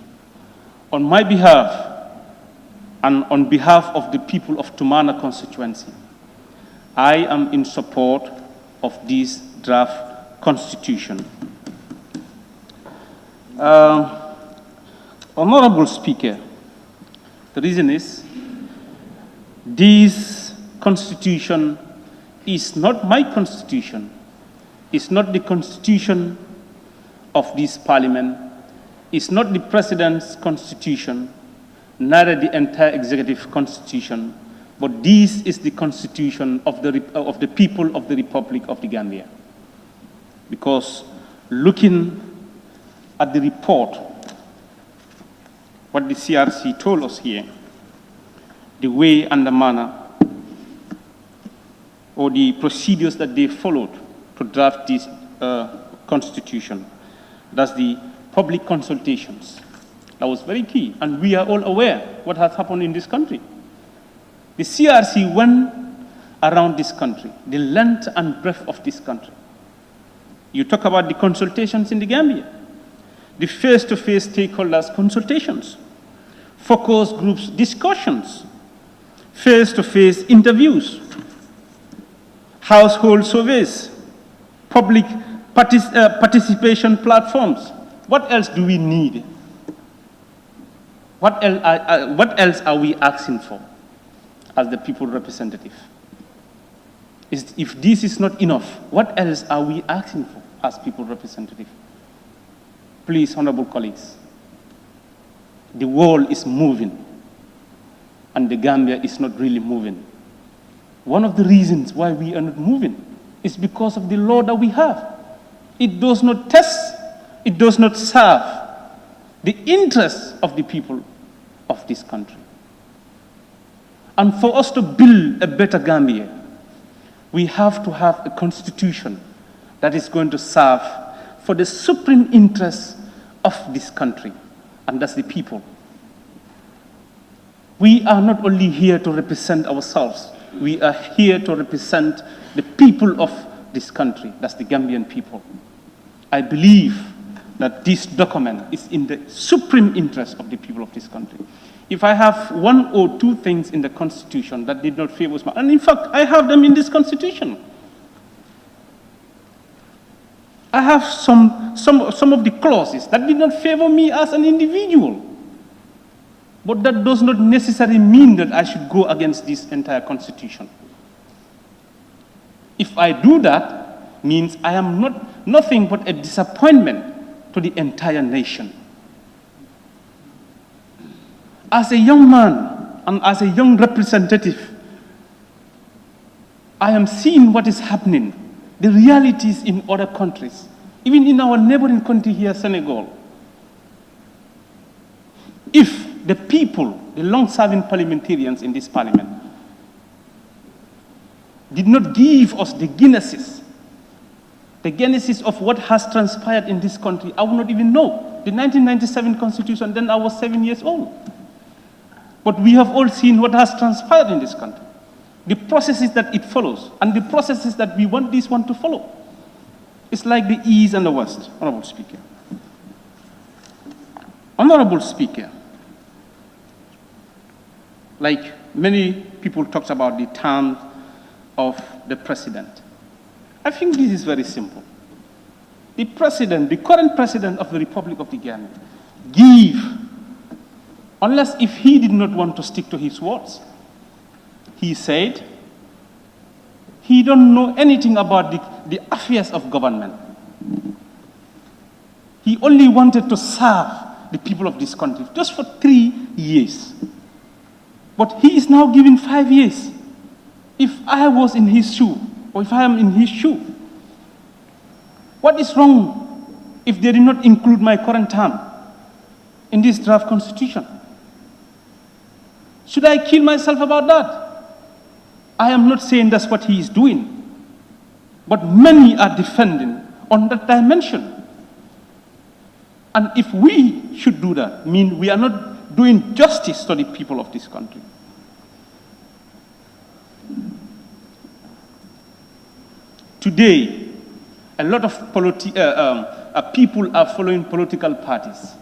On my behalf, and on behalf of the people of Tumana constituency, I am in support of this draft constitution. Honorable Speaker, the reason is this constitution is not my constitution. It's not the constitution of this parliament. It's not the president's constitution, neither the entire executive constitution, but this is the constitution of the people of the Republic of the Gambia. Because looking at the report, what the CRC told us here, the way and the manner, or the procedures that they followed to draft this constitution, that's the public consultations. That was very key, and we are all aware what has happened in this country. The CRC went around this country, the length and breadth of this country. You talk about the consultations in the Gambia, the face-to-face stakeholders consultations, focus groups discussions, face-to-face interviews, household surveys, public participation platforms. What else do we need? What else are we asking for as the people representative? If this is not enough, what else are we asking for as people representative? Please, honorable colleagues, the world is moving and the Gambia is not really moving. One of the reasons why we are not moving is because of the law that we have. It does not test, it does not serve the interests of the people of this country. And for us to build a better Gambia, we have to have a constitution that is going to serve for the supreme interests of this country, and that's the people. We are not only here to represent ourselves, we are here to represent the people of this country, that's the Gambian people. I believe that this document is in the supreme interest of the people of this country. If I have one or two things in the Constitution that did not favor us, and in fact, I have them in this Constitution. I have some of the clauses that did not favor me as an individual. But that does not necessarily mean that I should go against this entire Constitution. If I do that, means I am nothing but a disappointment to the entire nation. As a young man and as a young representative, I am seeing what is happening, the realities in other countries, even in our neighboring country here, Senegal. If the people, the long-serving parliamentarians in this parliament, did not give us the genesis of what has transpired in this country, I would not even know. The 1997 Constitution, then I was 7 years old. But we have all seen what has transpired in this country, the processes that it follows, and the processes that we want this one to follow. It's like the East and the West, Honorable Speaker. Honorable Speaker, like many people talked about the term of the president. I think this is very simple. The president, the current president of the Republic of the Gambia, unless if he did not want to stick to his words. He said he don't know anything about the affairs of government. He only wanted to serve the people of this country just for 3 years. But he is now giving 5 years. If I was in his shoe, or if I am in his shoe, what is wrong if they did not include my current term in this draft constitution? Should I kill myself about that? I am not saying that's what he is doing, but many are defending on that dimension. And if we should do that, mean we are not doing justice to the people of this country. Today, a lot of people are following political parties.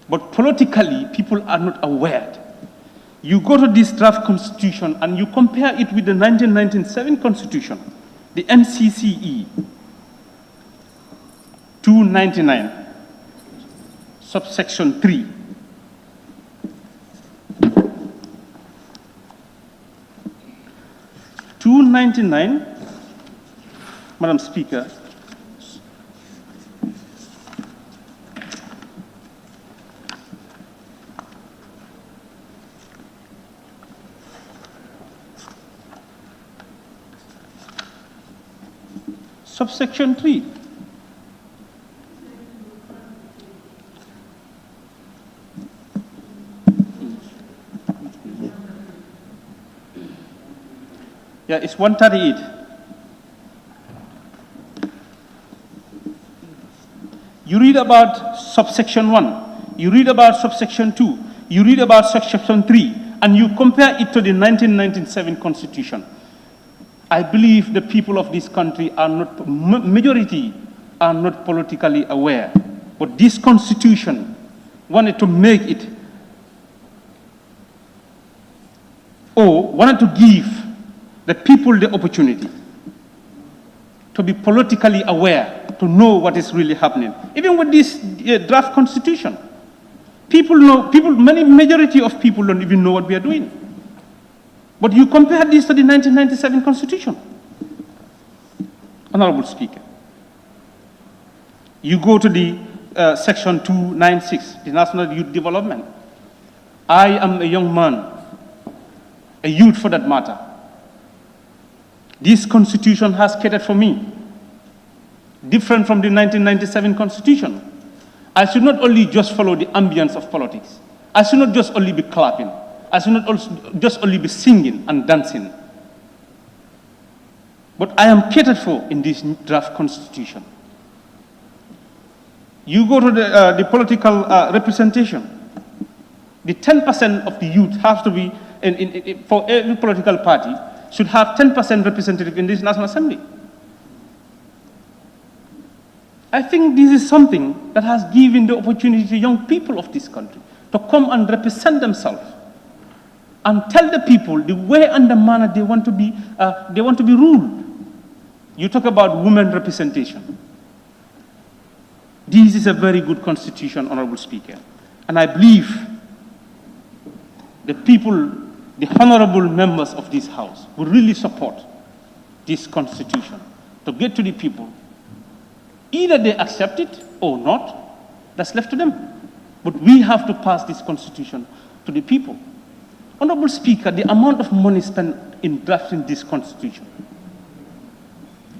But politically, people are not aware. You go to this draft constitution and you compare it with the 1997 constitution, the NCCE 299, subsection 3. Madam Speaker, subsection 3. Yeah, it's 138. You read about subsection 1, you read about subsection 2, you read about subsection 3, and you compare it to the 1997 Constitution, I believe the people of this country are not, majority are not politically aware. But this Constitution wanted to make it, or wanted to give the people the opportunity to be politically aware, to know what is really happening. Even with this draft Constitution, many majority of people don't even know what we are doing. But you compare this to the 1997 Constitution. Honorable Speaker, you go to the Section 296, the National Youth Development. I am a young man, a youth for that matter. This Constitution has catered for me, different from the 1997 Constitution. I should not only just follow the ambience of politics. I should not just only be clapping. I should not also just only be singing and dancing. But I am catered for in this draft Constitution. You go to the political representation. The 10% of the youth has to be, for every political party, should have 10% representative in this National Assembly. I think this is something that has given the opportunity to young people of this country to come and represent themselves and tell the people the way and the manner they want to be ruled. You talk about women representation. This is a very good Constitution, Honorable Speaker. And I believe the people, the honorable members of this House will really support this Constitution to get to the people. Either they accept it or not, that's left to them. But we have to pass this Constitution to the people. Honorable Speaker, the amount of money spent in drafting this Constitution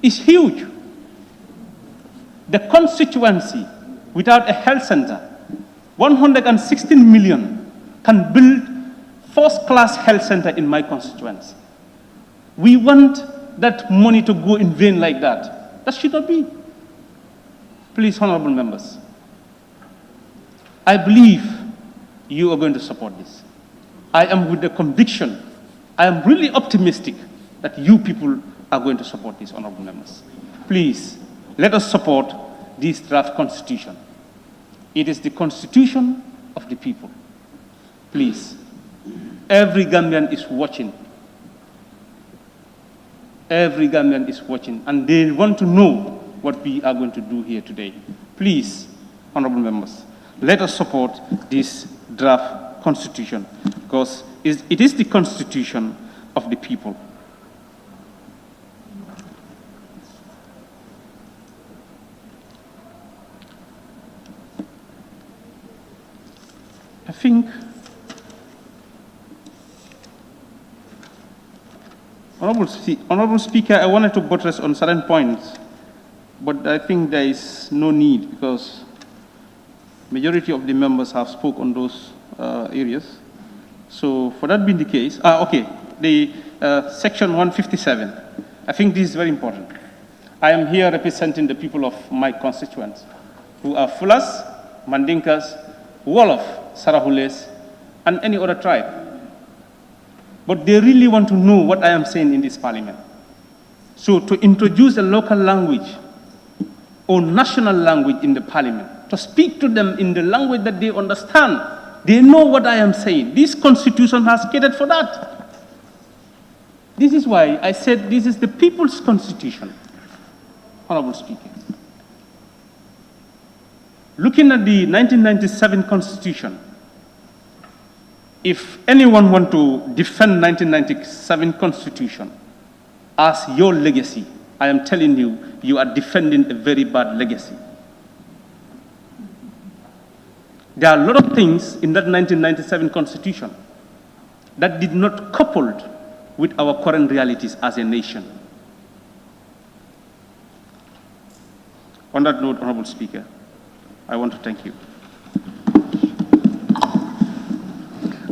is huge. The constituency, without a health center, 116 million can build first-class health center in my constituency. We want that money to go in vain like that. That should not be. Please, honorable members, I believe you are going to support this. I am with the conviction, I am really optimistic that you people are going to support this, honorable members. Please, let us support this draft Constitution. It is the Constitution of the people. Please, every Gambian is watching. Every Gambian is watching, and they want to know what we are going to do here today. Please, honorable members, let us support this draft Constitution, because it is the Constitution of the people. I think, Honorable Speaker, I wanted to buttress on certain points, but I think there is no need because majority of the members have spoken on those areas. So for that being the case, okay, the Section 157, I think this is very important. I am here representing the people of my constituents, who are Fulas, Mandinkas, Wolof, Sarahules, and any other tribe. But they really want to know what I am saying in this parliament. So to introduce a local language or national language in the parliament, to speak to them in the language that they understand, they know what I am saying. This constitution has catered for that. This is why I said this is the people's constitution, Honorable Speaker. Looking at the 1997 Constitution, if anyone want to defend 1997 Constitution as your legacy, I am telling you, you are defending a very bad legacy. There are a lot of things in that 1997 Constitution that did not coupled with our current realities as a nation. On that note, Honorable Speaker, I want to thank you.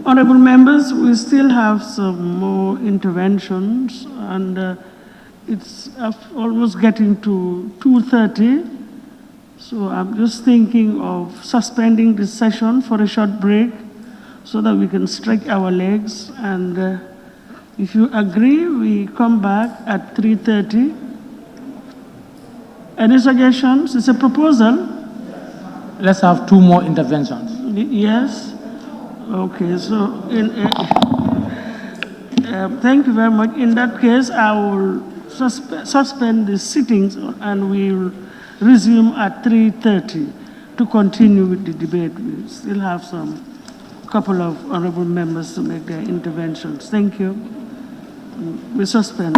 Honorable members, we still have some more interventions, and it's almost getting to 2:30. So I'm just thinking of suspending this session for a short break so that we can stretch our legs. And if you agree, we come back at 3:30. Any suggestions? It's a proposal. Let's have 2 more interventions. Yes? Okay, so thank you very much. In that case, I will suspend the sittings and we'll resume at 3:30 to continue with the debate. We still have some couple of honorable members to make their interventions. Thank you. We suspend.